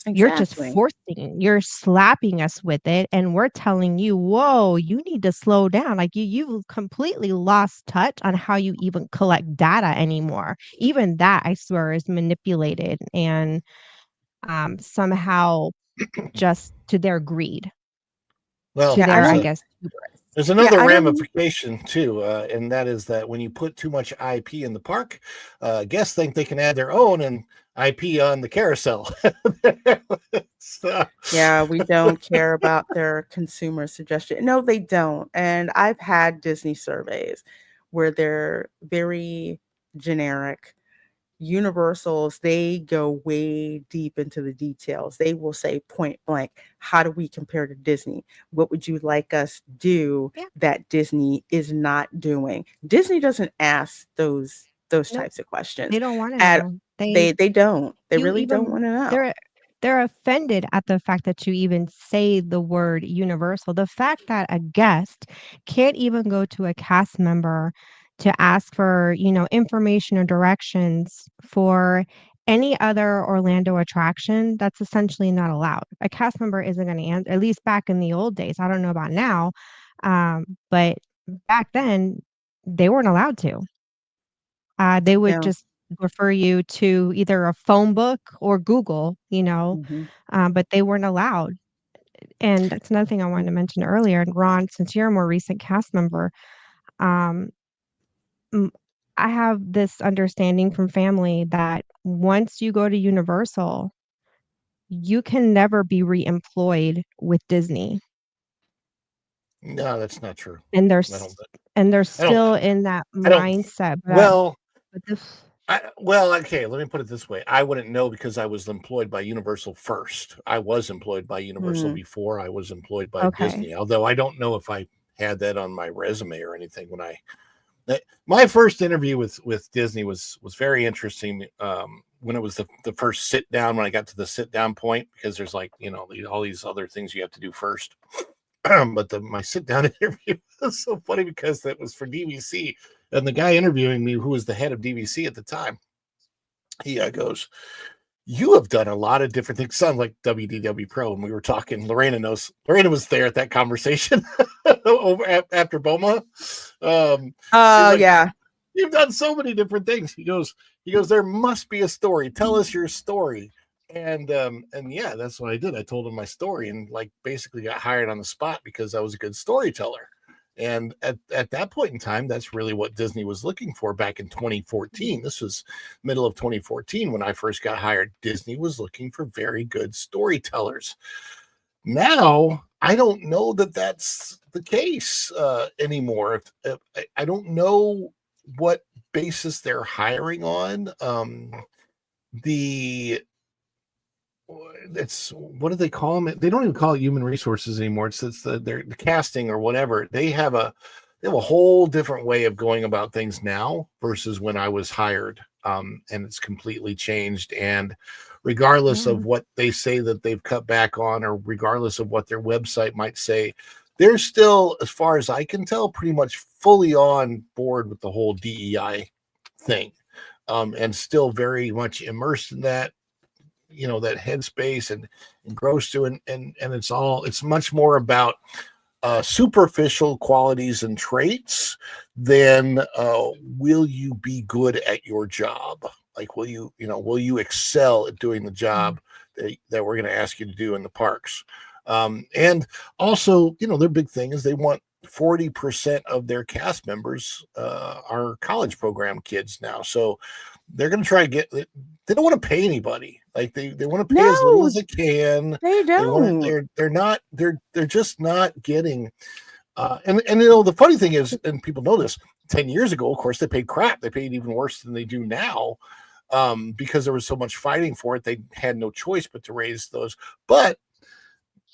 Exactly. You're slapping us with it, and we're telling you, 'Whoa, you need to slow down.'" Like, you've completely lost touch on how you even collect data anymore. Even that, I swear, is manipulated and, somehow just to their greed, to well, Yeah, I their, I don't. guess, hubris. there's Yeah, another I don't. ramification too, and that is that when you put too much IP in the park, guests think they can add their own and IP on the carousel. So, Yeah, we don't care about their consumer suggestion. No, they don't. And I've had Disney surveys where they're very generic. Universals, they go way deep into the details. They will say point blank, how do we compare to Disney? What would you like us to do Yeah, that Disney is not doing? Disney doesn't ask those nope, types of questions. they don't wanna And know. they don't. They You really don't even want to know. they're they're offended at the fact that you even say the word universal. The fact that a guest can't even go to a cast member to ask for, information or directions for any other Orlando attraction, that's essentially not allowed. A cast member isn't gonna answer, at least back in the old days. I don't know about now, but back then, they weren't allowed to. They would Yeah. just refer you to either a phone book or Google, Hmm. but they weren't allowed. And that's another thing I wanted to mention earlier. And Ron, since you're a more recent cast member, um, m- I have this understanding from family that once you go to Universal, you can never be reemployed with Disney, no, that's not true. and I don't. they're I don't. still in that I don't. mindset. Well, But this, well, okay. Let me put it this way: I wouldn't know because I was employed by Universal first. I was employed by Universal Hmm. before I was employed by okay, Disney. Although I don't know if I had that on my resume or anything when my first interview with Disney was very interesting. When it was the first sit down, when I got to the sit down point, because there's like all these other things you have to do first. But my sit down interview was so funny because that was for DVC, and the guy interviewing me, who was the head of DVC at the time, he goes, you have done a lot of different things. Sounds like WDW Pro. And we were talking. Lorena knows. Lorena was there at that conversation after BOMA. He's Oh like, yeah. you've done so many different things. He goes, there must be a story. Tell us your story. And yeah, that's what I did. I told him my story and like basically got hired on the spot because I was a good storyteller. And at that point in time, that's really what Disney was looking for back in 2014. This was middle of 2014 when I first got hired. Disney was looking for very good storytellers. Now, I don't know that that's the case anymore. I don't know what basis they're hiring on. The it's what do they call them? They don't even call it human resources anymore. It's the casting or whatever. They have a whole different way of going about things now versus when I was hired. And it's completely changed. And regardless of Mm. what they say that they've cut back on, or regardless of what their website might say, they're still, as far as I can tell, pretty much fully on board with the whole DEI thing. And still very much immersed in that, that headspace and engrossed to, and it's much more about superficial qualities and traits than will you be good at your job? Like, will you excel at doing the job that we're going to ask you to do in the parks? And also, their big thing is they want 40% of their cast members are college program kids now. So they're going to try to they don't want to pay anybody. Like they want to pay as little No, as they can. they They want don't. to, they're just not getting, and the funny thing is, and people know this, 10 years ago, of course, they paid crap. They paid even worse than they do now. Because there was so much fighting for it, they had no choice but to raise those. But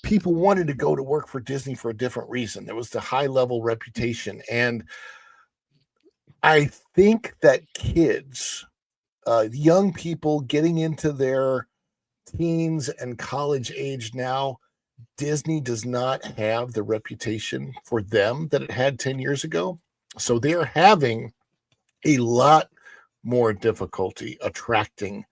people wanted to go to work for Disney for a different reason. There was the high level reputation. And I think that kids, young people getting into their teens and college age now, Disney does not have the reputation for them that it had 10 years ago. So they're having a lot more difficulty attracting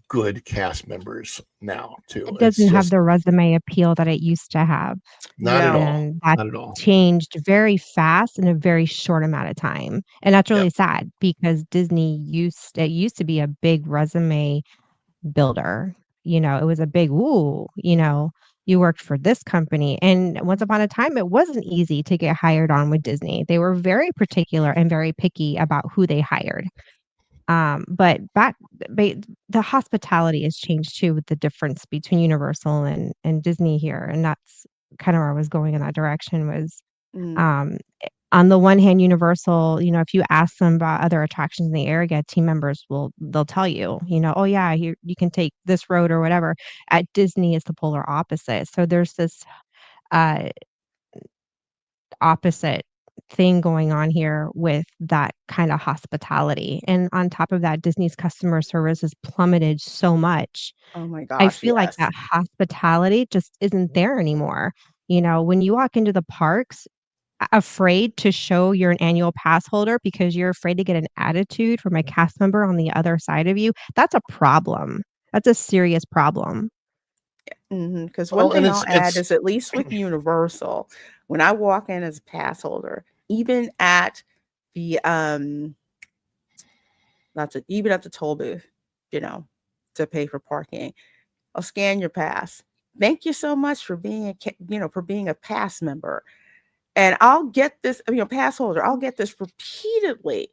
good cast members now, too. It It's doesn't have just the resume appeal that it used to have, not at No. all. and that Not at all. changed very fast in a very short amount of time, and that's Yep. really sad because Disney used to be a big resume builder. It was a big, "Ooh," "you worked for this company," and once upon a time, it wasn't easy to get hired on with Disney. They were very particular and very picky about who they hired. But the hospitality has changed too with the difference between Universal and Disney here, and that's kind of where I was going in that direction was, Mm. um, on the one hand, Universal, if you ask them about other attractions in the area, team members they'll tell you, "Oh yeah, you can take this road or whatever." At Disney, it's the polar opposite. So there's this, uh opposite thing going on here with that kinda hospitality, and on top of that, Disney's customer service has plummeted so much. Oh my I gosh, feel like yes. that hospitality just isn't there anymore. When you walk into the parks, afraid to show you're an annual pass holder because you're afraid to get an attitude from a cast member on the other side of you, that's a problem. That's a serious problem. Because one Well, and thing I'll add it's is, at least with Universal, when I walk in as a pass holder, even at the even at the toll booth, you know, to pay for parking, I'll scan your pass. Thank you so much for being for being a pass member. And I'll get this, pass holder. I'll get this repeatedly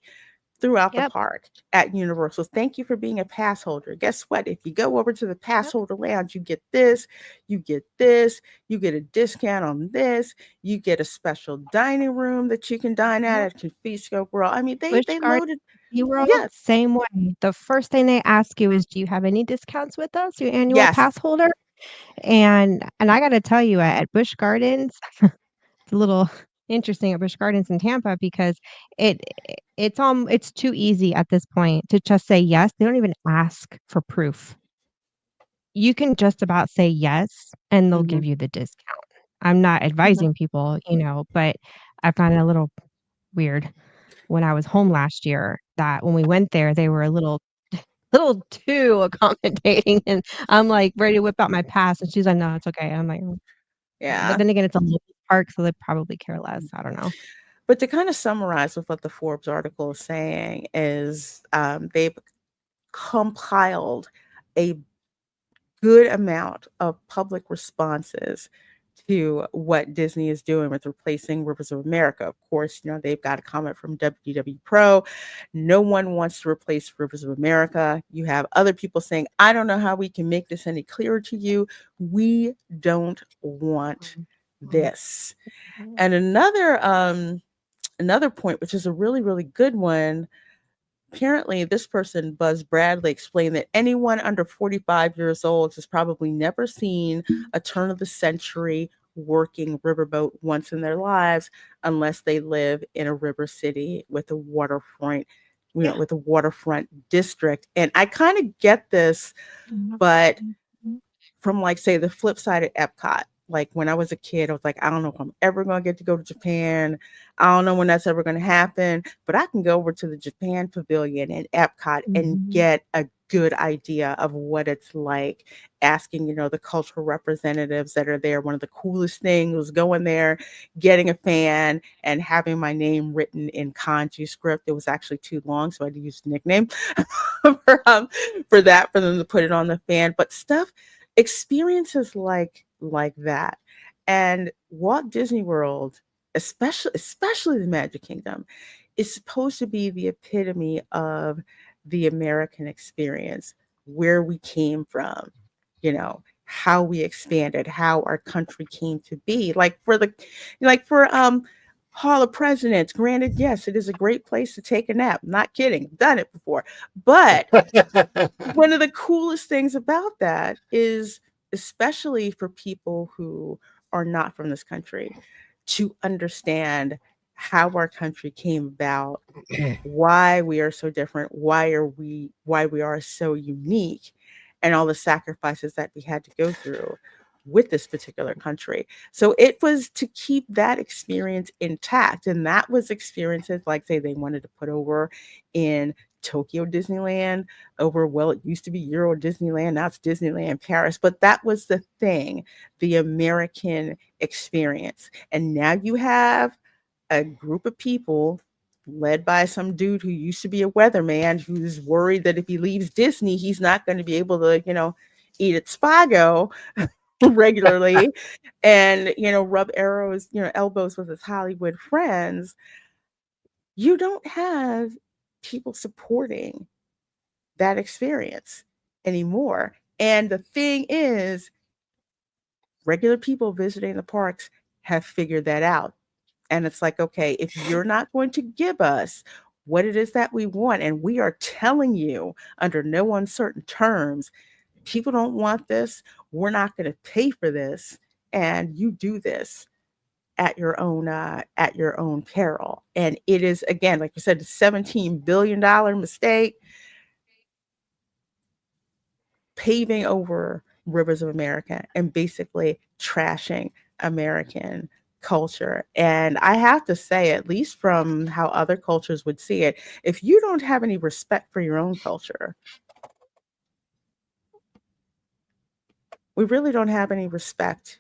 throughout the Yep, park at Universal. Thank you for being a pass holder. Guess what? If you go over to the pass yep, holder lounge, you get this, you get this, you get a discount on this, you get a special dining room that you can dine yep. at Confisco World. I mean, Busch they Gardens, loaded, SeaWorld, yeah, same way. The first thing they ask you is, "Do you have any discounts with us, your annual yes. pass holder?" And I gotta tell you, at Busch Gardens, it's a little interesting at Busch Gardens in Tampa because it it's too easy at this point to just say yes. They don't even ask for proof. You can just about say yes, and they'll Hmm. give you the discount. I'm not Hmm. advising people, but I found it a little weird when I was home last year that when we went there, they were a little little too accommodating, and I'm like ready to whip out my pass, and she's like, "No, it's okay." I'm like, "Mm." Yeah. But then again, it's a local park, so they probably care less. I don't know. But to kind of summarize with what the Forbes article is saying is they've compiled a good amount of public responses to what Disney is doing with replacing Rivers of America. Of course, they've got a comment from WDW Pro. No one wants to replace Rivers of America. You have other people saying, I don't know how we can make this any clearer to you. We don't want this. And another point, which is a really, really good one. Apparently, this person, Buzz Bradley, explained that anyone under 45 years old has probably never seen a turn of the century working riverboat once in their lives unless they live in a river city with a waterfront, with a waterfront district. And I kind of get this, but from like say the flip side of Epcot. Like when I was a kid, I was like, I don't know if I'm ever going to get to go to Japan. I don't know when that's ever going to happen, but I can go over to the Japan Pavilion and Epcot and get a good idea of what it's like. Asking, the cultural representatives that are there. One of the coolest things was going there, getting a fan, and having my name written in kanji script. It was actually too long, so I had to use a nickname for that, for them to put it on the fan. But experiences like that, and Walt Disney World, especially the Magic Kingdom, is supposed to be the epitome of the American experience, where we came from, how we expanded, how our country came to be. Like for Hall of Presidents, granted, yes, it is a great place to take a nap. Not kidding, done it before. But one of the coolest things about that is, especially for people who are not from this country, to understand how our country came about, why we are so different, why we are so unique, and all the sacrifices that we had to go through with this particular country. So it was to keep that experience intact. And that was experiences like, say, they wanted to put over in Tokyo Disneyland, well, it used to be Euro Disneyland, now it's Disneyland Paris. But that was the thing, the American experience. And now you have a group of people led by some dude who used to be a weatherman, who's worried that if he leaves Disney, he's not going to be able to, eat at Spago regularly and, rub elbows with his Hollywood friends. You don't have people supporting that experience anymore. And the thing is, regular people visiting the parks have figured that out. And it's like, okay, if you're not going to give us what it is that we want, and we are telling you under no uncertain terms, people don't want this, we're not going to pay for this, and you do this at your own peril. And it is, again, like you said, a $17 billion mistake, paving over Rivers of America and basically trashing American culture. And I have to say, at least from how other cultures would see it, if you don't have any respect for your own culture, we really don't have any respect,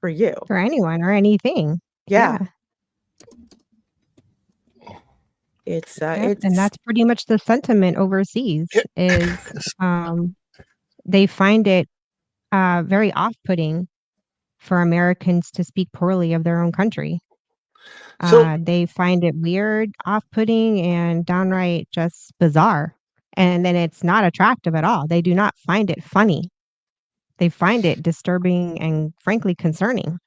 for you. For anyone or anything. Yeah. Yeah. It's Yep, and that's pretty much the sentiment overseas is, they find it very off-putting for Americans to speak poorly of their own country. So They find it weird, off-putting, and downright just bizarre. And then it's not attractive at all. They do not find it funny. They find it disturbing and frankly concerning.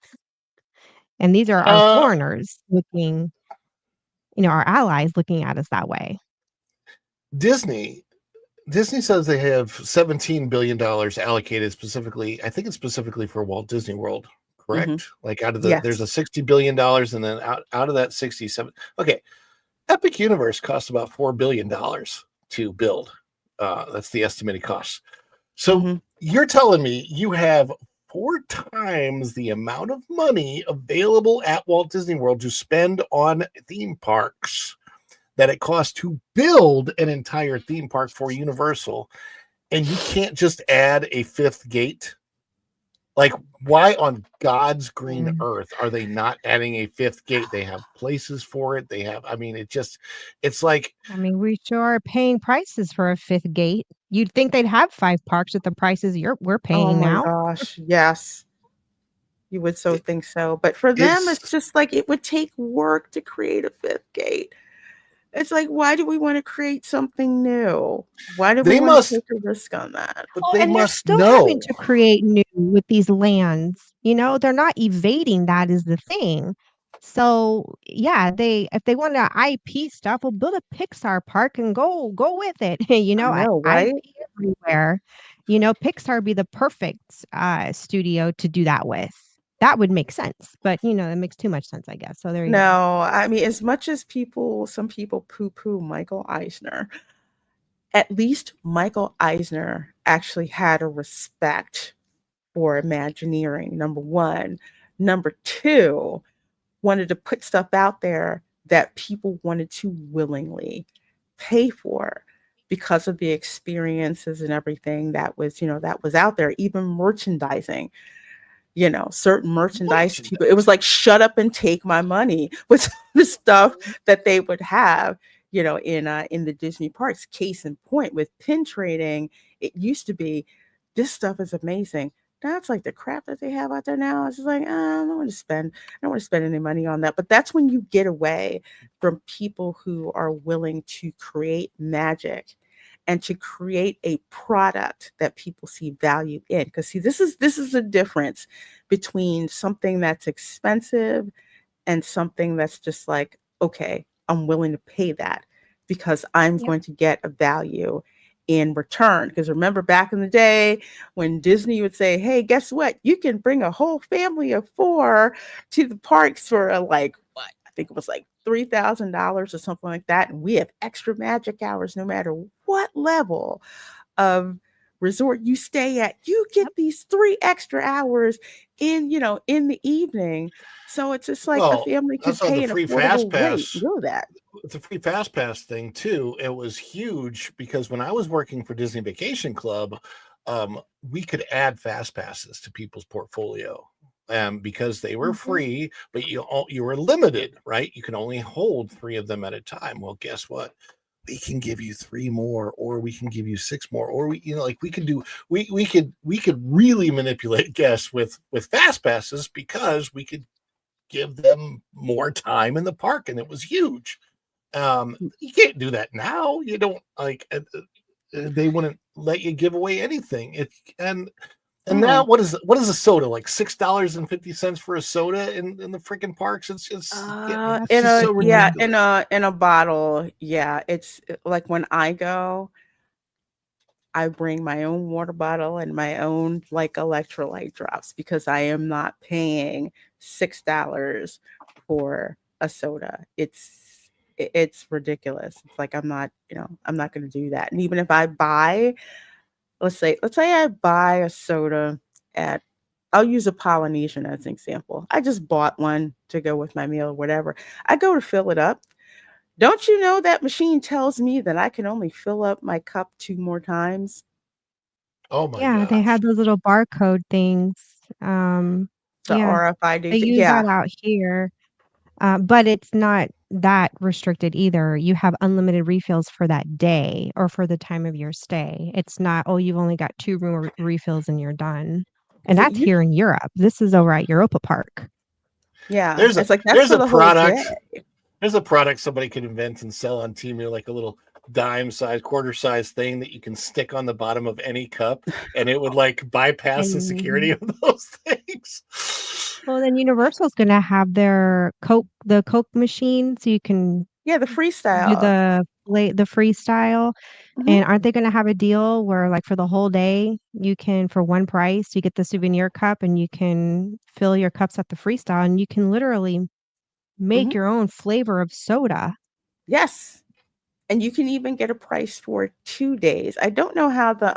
And these are our foreigners looking, our allies looking at us that way. Disney says they have $17 billion allocated specifically. I think it's specifically for Walt Disney World, correct? Mm-hmm. Like out of Yes. there's a $60 billion, and then out of that 67. Okay. Epic Universe costs about $4 billion to build. That's the estimated cost. So you're telling me you have 4 times the amount of money available at Walt Disney World to spend on theme parks that it costs to build an entire theme park for Universal, and you can't just add a fifth gate? Like, why on God's green Mm. earth are they not adding a fifth gate? They have places for it. They have, I mean, it's like, I mean, we sure are paying prices for a fifth gate. You'd think they'd have 5 parks at the prices we're Oh paying my now. gosh, yes. You would so it, think so. But for them, it's it's, just like it would take work to create a fifth gate. It's like, why do we want to create something new? Why do we they want to must, take a risk on that? but Oh, they and they're must still having know. to create new with these lands. They're not evading that is the thing. So yeah, if they want to IP stuff, well, build a Pixar park and go with it. I know, right? IP everywhere. Pixar be the perfect studio to do that with. That would make sense, but it makes too much sense, I guess. So there you go. No, I mean, as much as some people poo-poo Michael Eisner, at least Michael Eisner actually had a respect for Imagineering, number one. Number two, wanted to put stuff out there that people wanted to willingly pay for because of the experiences and everything that was out there, even merchandising. Certain merchandise people, it was like, shut up and take my money with the stuff that they would have, in the Disney parks. Case in point, with pin trading, it used to be, this stuff is amazing. Now it's like the crap that they have out there now. It's just like, I don't want to spend any money on that. But that's when you get away from people who are willing to create magic and to create a product that people see value in. Because see, this is the difference between something that's expensive and something that's just like, okay, I'm willing to pay that because I'm Yep. going to get a value in return. Because remember back in the day when Disney would say, hey, guess what? You can bring a whole family of 4 to the parks for like, what? I think it was like $3,000 or something like that. And we have extra magic hours no matter what level of resort you stay at. You get Yep. these 3 extra hours in the evening. So it's just like a Well, family could that's on the pay an free fast affordable rate and pass. go to that. The free fast pass thing too, it was huge because when I was working for Disney Vacation Club, we could add fast passes to people's portfolio. Because they were Mhm. free, but you were limited, right? You can only hold 3 of them at a time. Well, guess what? We can give you 3 more, or we can give you 6 more, or like we can do, we could really manipulate guests with fast passes because we could give them more time in the park, and it was huge. You can't do that now. You don't like. They wouldn't let you give away anything. And now Mm. what is a soda, like $6.50 for a soda in the freaking parks? It's getting, That's it's In just a so ridiculous. yeah, ridiculous. in a bottle. Yeah, it's like when I go, I bring my own water bottle and my own like electrolyte drops because I am not paying $6 for a soda. It's ridiculous. It's like I'm not going to do that. And even if I buy, let's say I buy a soda at, I'll use a Polynesian as an example. I just bought one to go with my meal or whatever. I go to fill it up. Don't you know that machine tells me that I can only fill up my cup 2 more times? Oh my Yeah, they gosh. have those little barcode things. Um, The yeah, RFID they thing. use Yeah. that out here, but it's not that restricted either. You have unlimited refills for that day or for the time of your stay. It's not, oh, you've only got 2 more refills and you're done. And So that's you here in Europe. This is over at Europa Park. yeah, There's a it's like that's there's for a the whole day. product. There's a product somebody could invent and sell on Temu, like a little dime size, quarter size thing that you can stick on the bottom of any cup, and it would like bypass the security And of those things. well, then Universal's gonna have the Coke machine, so you can Yeah, the do freestyle. the freestyle. Mhm. And aren't they gonna have a deal where, like, for the whole day, you can for one price, you get the souvenir cup and you can fill your cups at the freestyle, and you can literally make Mhm. your own flavor of soda. Yes. And you can even get a price for 2 days. I don't know how the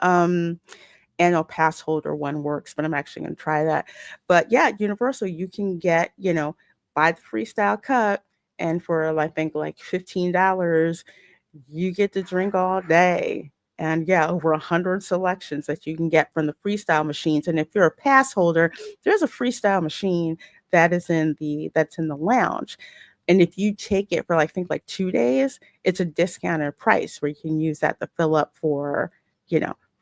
annual pass holder one works, but I'm actually going to try that. But yeah, Universal, you can get, buy the freestyle cup and for I think like $15, you get to drink all day. And yeah, over 100 selections that you can get from the freestyle machines. And if you're a pass holder, there's a freestyle machine that's in the lounge. And if you take it for like, I think like 2 days, it's a discounted price where you can use that to fill up for,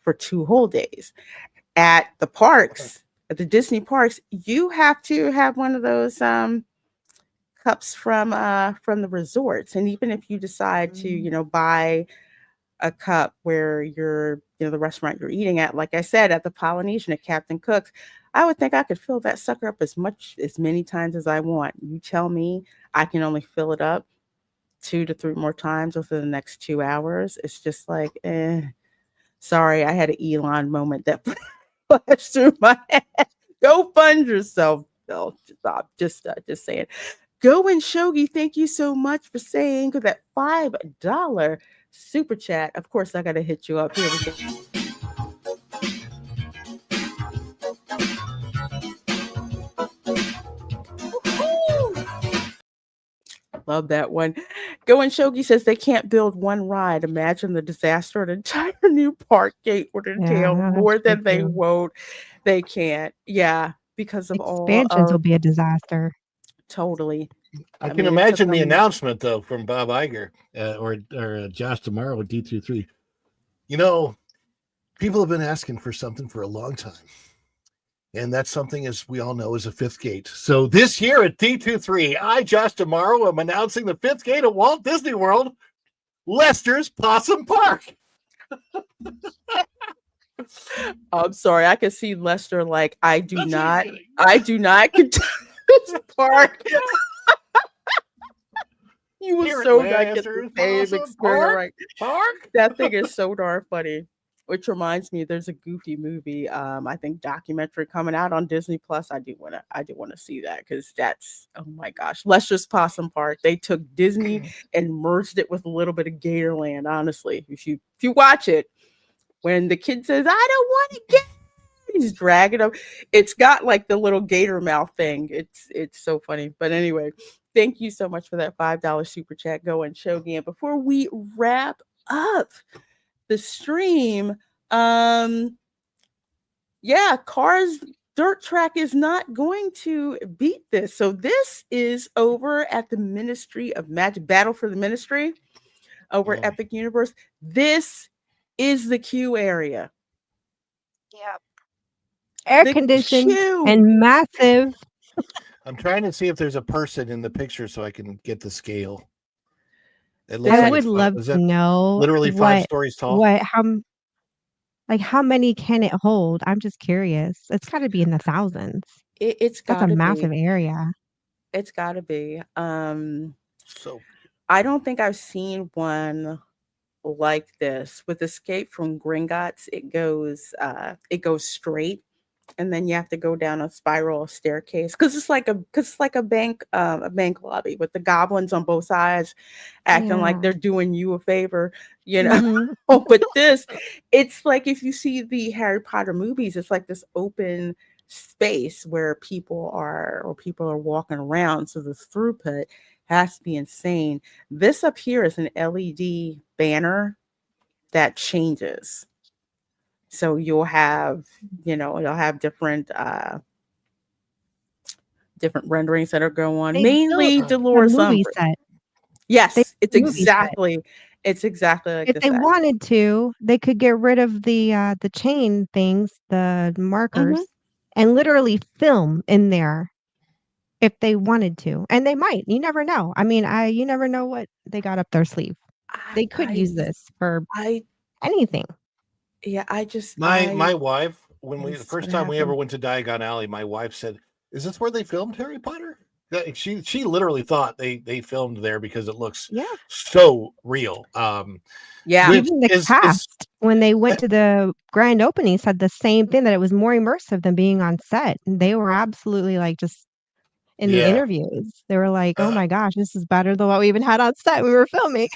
for 2 whole days. At the parks, at the Disney parks, you have to have one of those cups from the resorts. And even if you decide to, buy a cup where the restaurant you're eating at, like I said, at the Polynesian at Captain Cook's, I would think I could fill that sucker up as many times as I want. You tell me I can only fill it up 2 to 3 more times within the next 2 hours. It's just like, sorry, I had an Elon moment that flashed through my head. Go fund yourself. No, stop. Just saying. Go and Shogi, thank you so much for saying that $5 super chat. Of course, I got to hit you up. Here we go. Love that one. Go and Shogi says they can't build one ride. Imagine the disaster an entire new park gate would entail more than they won't. They can't. Yeah, because of expansions will be a disaster. Totally. I can imagine the announcement though from Bob Iger or Josh Tomorrow with D23. People have been asking for something for a long time. And that something, as we all know, is a fifth gate. So this year at D23, I, Josh Tomorrow, am announcing the fifth gate at Walt Disney World, Lester's Possum Park. I'm sorry, I can see Lester like I do not continue this park. You will so not get the same experience. Park? That thing is so darn funny. Which reminds me, there's a Goofy movie, I think documentary coming out on Disney Plus. I do want to see that because that's, oh my gosh, Lester's Possum Park. They took Disney and merged it with a little bit of Gatorland. Honestly, if you watch it, when the kid says, "I don't want to get," he's dragging him. It's got like the little gator mouth thing. It's so funny. But anyway, thank you so much for that $5 super chat. Go and Shogi. And before we wrap up the stream, Cars Dirt Track is not going to beat this. So this is over at the Ministry of Magic, Battle for the Ministry over at Epic Universe. This is the queue area. Yep. Air conditioned and massive. I'm trying to see if there's a person in the picture so I can get the scale. I would love to know literally 5 stories tall. How many can it hold? I'm just curious. It's got to be in the thousands. That's a massive area. It's got to be. So I don't think I've seen one like this. With Escape from Gringotts, it goes straight, and then you have to go down a spiral staircase because it's like a bank lobby with the goblins on both sides acting like they're doing you a favor, But it's like if you see the Harry Potter movies, it's like this open space where people are walking around, so the throughput has to be insane. This up here is an LED banner that changes. So you'll have different renderings that are going on. Mainly Dolores Umbridge. Yes, it's exactly like this. If they wanted to, they could get rid of the chain things, the markers, and literally film in there if they wanted to. And they might. You never know. I mean, you never know what they got up their sleeve. They could use this for anything. Yeah, my wife, when the first time we ever went to Diagon Alley, my wife said, "Is this where they filmed Harry Potter?" She literally thought they filmed there because it looks so real. Even the cast when they went to the grand opening said the same thing, that it was more immersive than being on set. And they were absolutely like just in the interviews. They were like, "Oh my gosh, this is better than what we even had on set we were filming."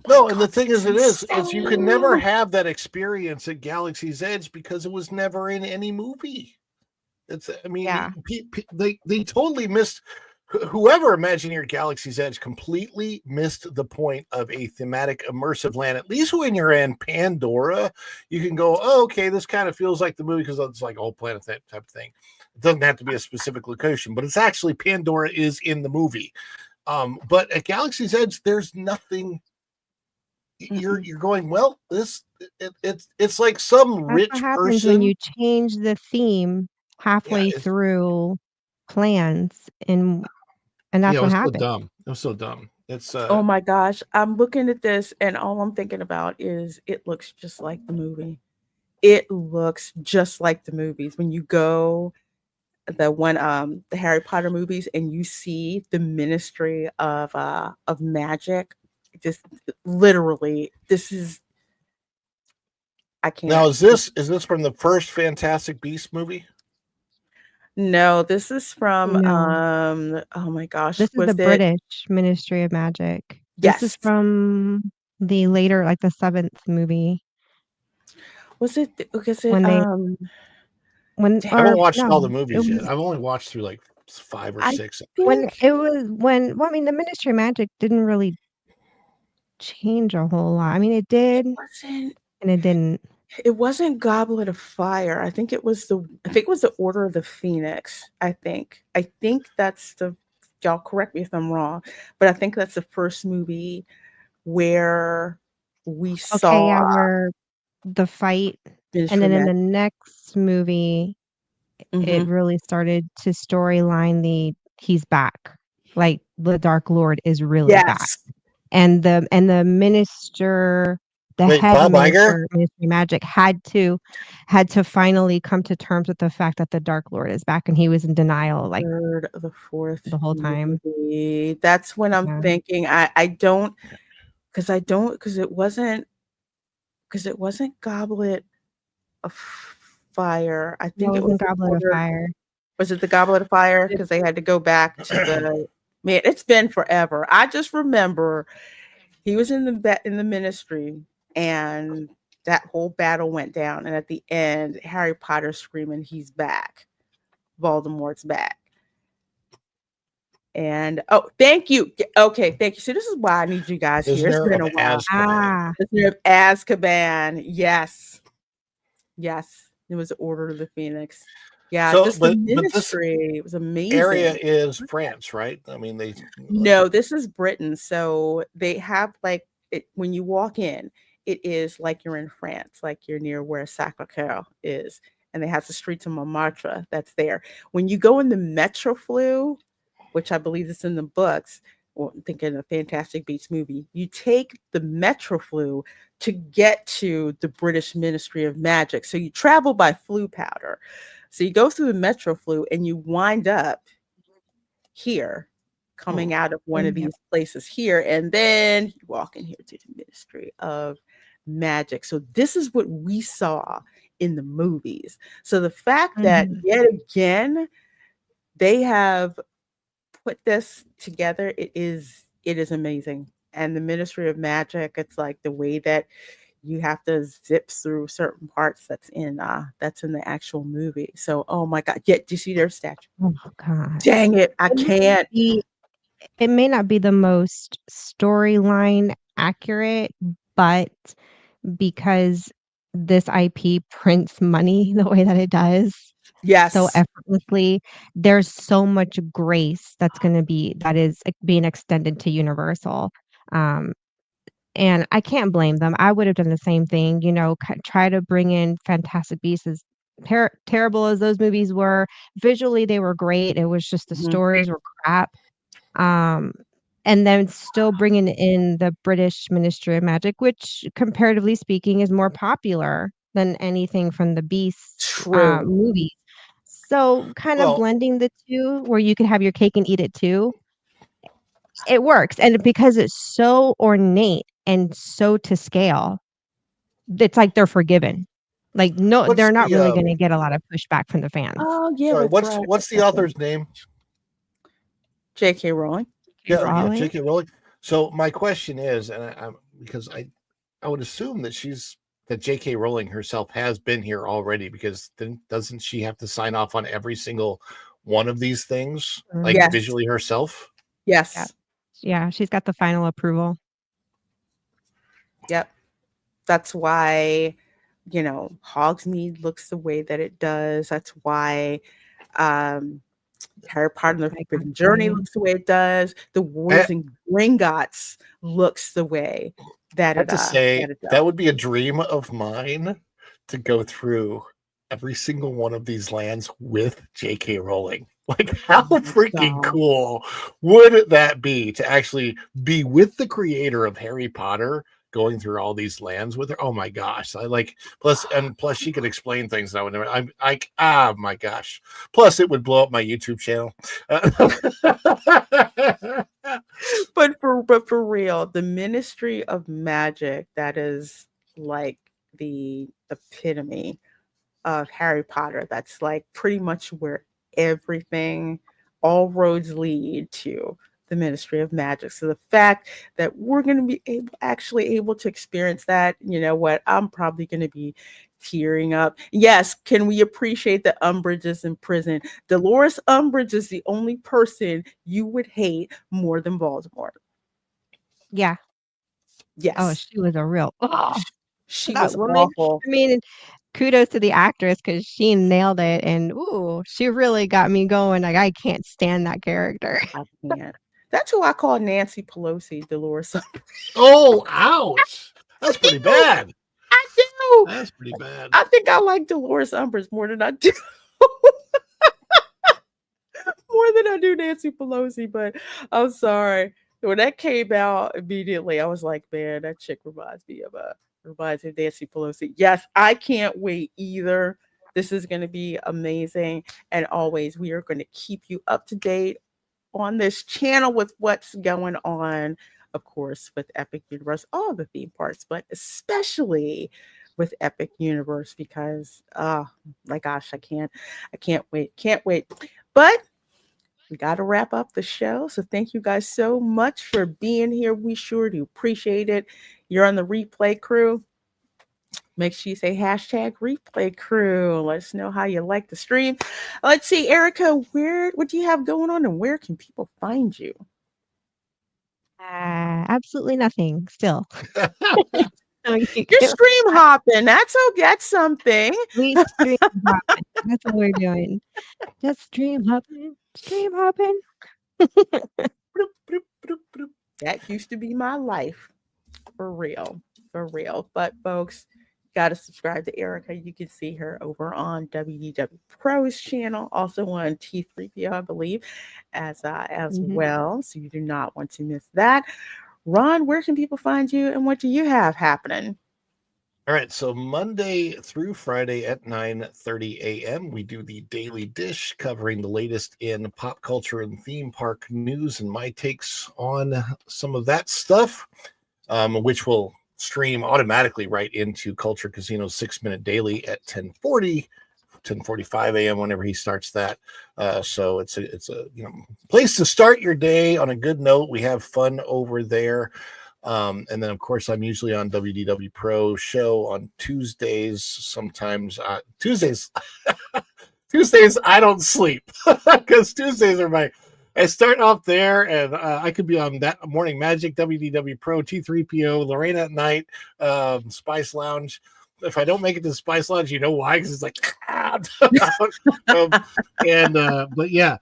And the thing is you can never have that experience at Galaxy's Edge because it was never in any movie. They totally missed whoever Imagineered Galaxy's Edge completely missed the point of a thematic immersive land. At least when you're in Pandora, you can go, oh, okay, this kind of feels like the movie because it's like all planet type of thing. It doesn't have to be a specific location, but it's actually Pandora is in the movie. But at Galaxy's Edge, there's nothing. You're going, well, it's like some That's rich what happens when person. you change the theme halfway through plans, and that's It what was so happened. dumb. It was so dumb. It's Oh my gosh. I'm looking at this and all I'm thinking about is it looks just like the movie. It looks just like the movies. When you go the Harry Potter movies and you see the Ministry of Magic, just literally this is I now can't. is this from the first Fantastic Beasts movie? No, this is from No. oh my gosh, This is was the it? British Ministry of Magic. This is Yes. from the later, like the 7th movie Was it when they when I dang, haven't or watched all no, the it movies yet. was I've only watched through like 5 or I 6. when think it was when well, I mean, the Ministry of Magic didn't really change a whole lot. I mean, it did wasn't and it didn't. it wasn't Goblet of Fire. I think it was the Order of the Phoenix, I think. I think that's the y'all correct me if I'm wrong, but I think that's the first movie where we Okay, saw yeah, where the fight and Ministry of then in the Magic. next movie, it Mhm. really started to storyline he's back. Like, the Dark Lord is really back. Yes. And the minister, the Wait, head Bob Iger? minister of Ministry of Magic had to finally come to terms with the fact that the Dark Lord is back, and he was in denial, like, Third of the fourth the whole time. movie. That's when I'm Yeah. thinking I don't because it wasn't Goblet of Fire. I That think it was in was the Goblet of Order. Fire. Was it the Goblet of Fire? It Because they had to go back to the man. It's been forever. I just remember he was in in the ministry, and that whole battle went down. And at the end, Harry Potter screaming, "He's back! Voldemort's back!" And oh, thank you. Okay, thank you. So this is why I need you guys here. It's Prisoner been of a while. Azkaban. Ah, Prisoner of Azkaban. Yes, yes. It was the Order of the Phoenix. Yeah, So, just the but this ministry. It was area amazing. is France, right? I mean, they No, this is Britain. So they have like it when you walk in, it is like you're in France, like you're near where Sacré-Cœur is. And they have the streets of Montmartre that's there. When you go in the Metroflux, which I believe is in the books, or I'm thinking a Fantastic Beasts movie, you take the Metroflux to get to the British Ministry of Magic. So you travel by flue powder. So you go through the Metroflux and you wind up here, coming out of one of yeah. these places here, and then you walk in here to the Ministry of Magic. So this is what we saw in the movies. So the fact that Mhm. yet again they have put this together, it is amazing. And the Ministry of Magic, it's like the way that you have to zip through certain parts that's in the actual movie. So oh my god, yeah, do you see their statue? Oh god. Dang it, I It may not can't. be it may not be the most storyline accurate, but because this IP prints money the way that it does so Yes. effortlessly, there's so much grace that is, like, being extended to Universal, um, and I can't blame them. I would have done the same thing, try to bring in Fantastic Beasts as terrible as those movies were. Visually, they were great, it was just the Mhm. stories were crap. Um, and then still bringing in the British Ministry of Magic, which, comparatively speaking, is more popular than anything from the Beast, True. movies. So, kinda well, blending the 2 where you could have your cake and eat it too, it works, and because it's so ornate and so to scale, it's like they're forgiven. Like, no, what's they're not the really gonna get a lot of pushback from the fans. Oh, yeah, sorry, that's what's right. what's the That's right. author's name? J.K. Rowling. J.K. Yeah, Rowling? J.K. Rowling. So my question is, and I'm because I would assume that J.K. Rowling herself has been here already because then doesn't she have to sign off on every single one of these things, like Yes. visually herself? Yes. Yeah, she's got the final approval. Yep. That's why, Hogsmeade looks the way that it does. That's why Harry Potter and the Forbidden Journey looks the way it does. The Wards and Gringotts looks the way that I have it to say, that it does. that would be a dream of mine to go through every single one of these lands with J.K. Rowling. Like, how freaking cool would that be to actually be with the creator of Harry Potter going through all these lands with her? Oh my gosh. Plus she could explain things that I would never, my gosh. Plus it would blow up my YouTube channel. But for real, the Ministry of Magic, that is like the epitome of Harry Potter. That's like pretty much where all roads lead to the Ministry of Magic. So the fact that we're going to be able to experience that, you know what, I'm probably going to be tearing up. Yes, can we appreciate that Umbridge is in prison? Dolores Umbridge is the only person you would hate more than Voldemort. Yeah. Yes. Oh, she was a real. Oh, she that was woman. awful. I mean, kudos to the actress because she nailed it, and ooh, she really got me going. Like I can't stand that character. I can't. That's who I call Nancy Pelosi, Dolores Umbridge. Oh, ouch. That's pretty bad. I do. That's pretty bad. I think I like Dolores Umbridge more than I do. More than I do Nancy Pelosi, but I'm sorry. When that came out immediately, I was like, man, that chick reminds me of Nancy Pelosi. Yes, I can't wait either. This is going to be amazing. And always, we are going to keep you up to date on this channel with what's going on, of course, with Epic Universe, all the theme parks, but especially with Epic Universe because, my gosh, I can't wait. But we got to wrap up the show. So thank you guys so much for being here. We sure do appreciate it. You're on the replay crew. Make sure you say hashtag replay crew. Let us know how you like the stream. Let's see, Erica, what do you have going on and where can people find you? Absolutely nothing. Still. You're stream hopping. That's okay. That's something. We stream hopping. That's what we're doing. Just stream hopping. Stream hopping. That used to be my life. For real. But folks, got to subscribe to Erica. You can see her over on WDW Pro's channel, also on T3PO, I believe, as well. So you do not want to miss that. Ron, where can people find you and what do you have happening? All right, so Monday through Friday at 9:30 a.m., we do the Daily Dish, covering the latest in pop culture and theme park news and my takes on some of that stuff, which will stream automatically right into Culture Casino's 6-Minute Daily at 10:45 a.m. whenever he starts that. So it's a place to start your day on a good note. We have fun over there. And then of course I'm usually on WDW Pro show on Tuesdays. Sometimes Tuesdays I don't sleep because Tuesdays are I start off there, and I could be on that Morning Magic, WDW Pro, T3PO, Lorena at Night, Spice Lounge. If I don't make it to the Spice Lounge, you know why? Because it's like, but yeah.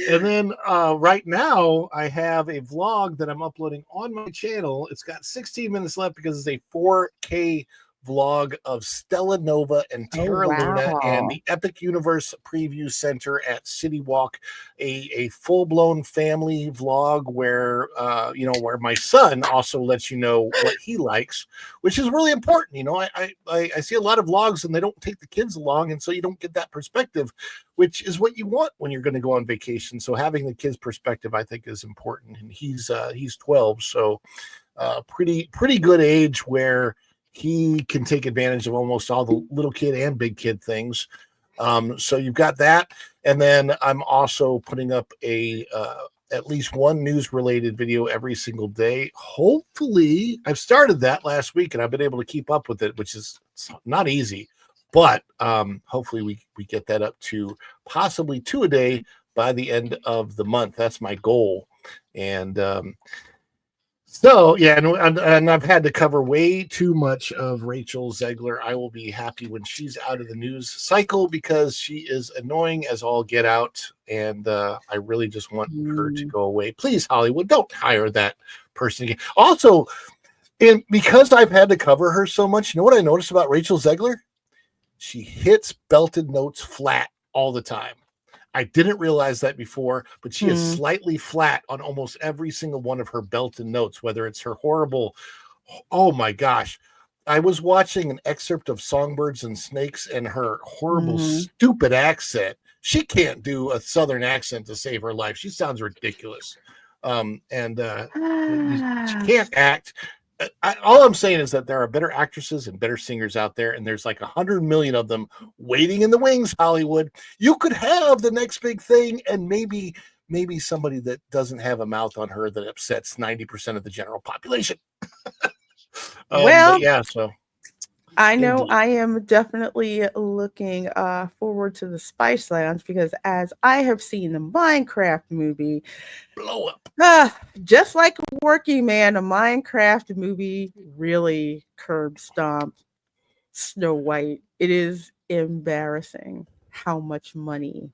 And then right now, I have a vlog that I'm uploading on my channel. It's got 16 minutes left because it's a 4K vlog of Stella Nova and Terra Luna and the Epic Universe Preview Center at City Walk, a full-blown family vlog where where my son also lets you know what he likes, which is really important. I see a lot of vlogs and they don't take the kids along, and so you don't get that perspective, which is what you want when you're going to go on vacation. So having the kids' perspective, I think, is important. And he's 12, so pretty good age where he can take advantage of almost all the little kid and big kid things. So you've got that. And then I'm also putting up at least one news related video every single day. Hopefully, I've started that last week and I've been able to keep up with it, which is not easy, but hopefully we get that up to possibly 2 a day by the end of the month. That's my goal. And so, yeah, and I've had to cover way too much of Rachel Zegler. I will be happy when she's out of the news cycle because she is annoying as all get out. And I really just want her to go away. Please, Hollywood, don't hire that person again. Also, and because I've had to cover her so much, you know what I noticed about Rachel Zegler? She hits belted notes flat all the time. I didn't realize that before, but she is slightly flat on almost every single one of her belted notes, whether it's her horrible, oh my gosh. I was watching an excerpt of Songbirds and Snakes and her horrible, stupid accent. She can't do a Southern accent to save her life. She sounds ridiculous. She can't act. All I'm saying is that there are better actresses and better singers out there, and there's like 100 million of them waiting in the wings. Hollywood, you could have the next big thing, and maybe somebody that doesn't have a mouth on her that upsets 90% of the general population. Well, yeah, so I know indeed. I am definitely looking forward to the Spice Lounge because as I have seen the Minecraft movie, blow up. Just like Working Man, a Minecraft movie really curb stomped Snow White. It is embarrassing how much money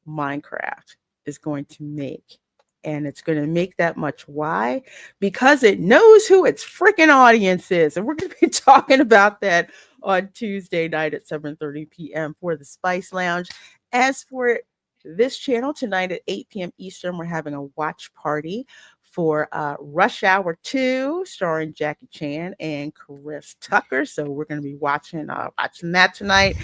Minecraft is going to make. And it's going to make that much. Why? Because it knows who its freaking audience is. And we're going to be talking about that on Tuesday night at 7:30 p.m. for the Spice Lounge. As for this channel, tonight at 8 p.m. Eastern, we're having a watch party for Rush Hour 2, starring Jackie Chan and Chris Tucker. So we're going to be watching that tonight.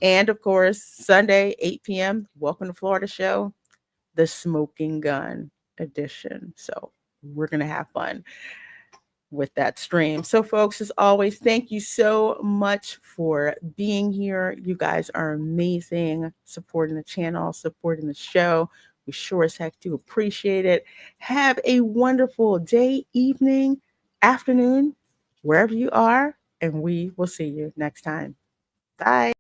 And of course, Sunday, 8 p.m., Welcome to Florida show, the Smoking Gun edition. So we're going to have fun with that stream. So, folks, as always, thank you so much for being here. You guys are amazing, supporting the channel, supporting the show. We sure as heck do appreciate it. Have a wonderful day, evening, afternoon, wherever you are, and we will see you next time. Bye.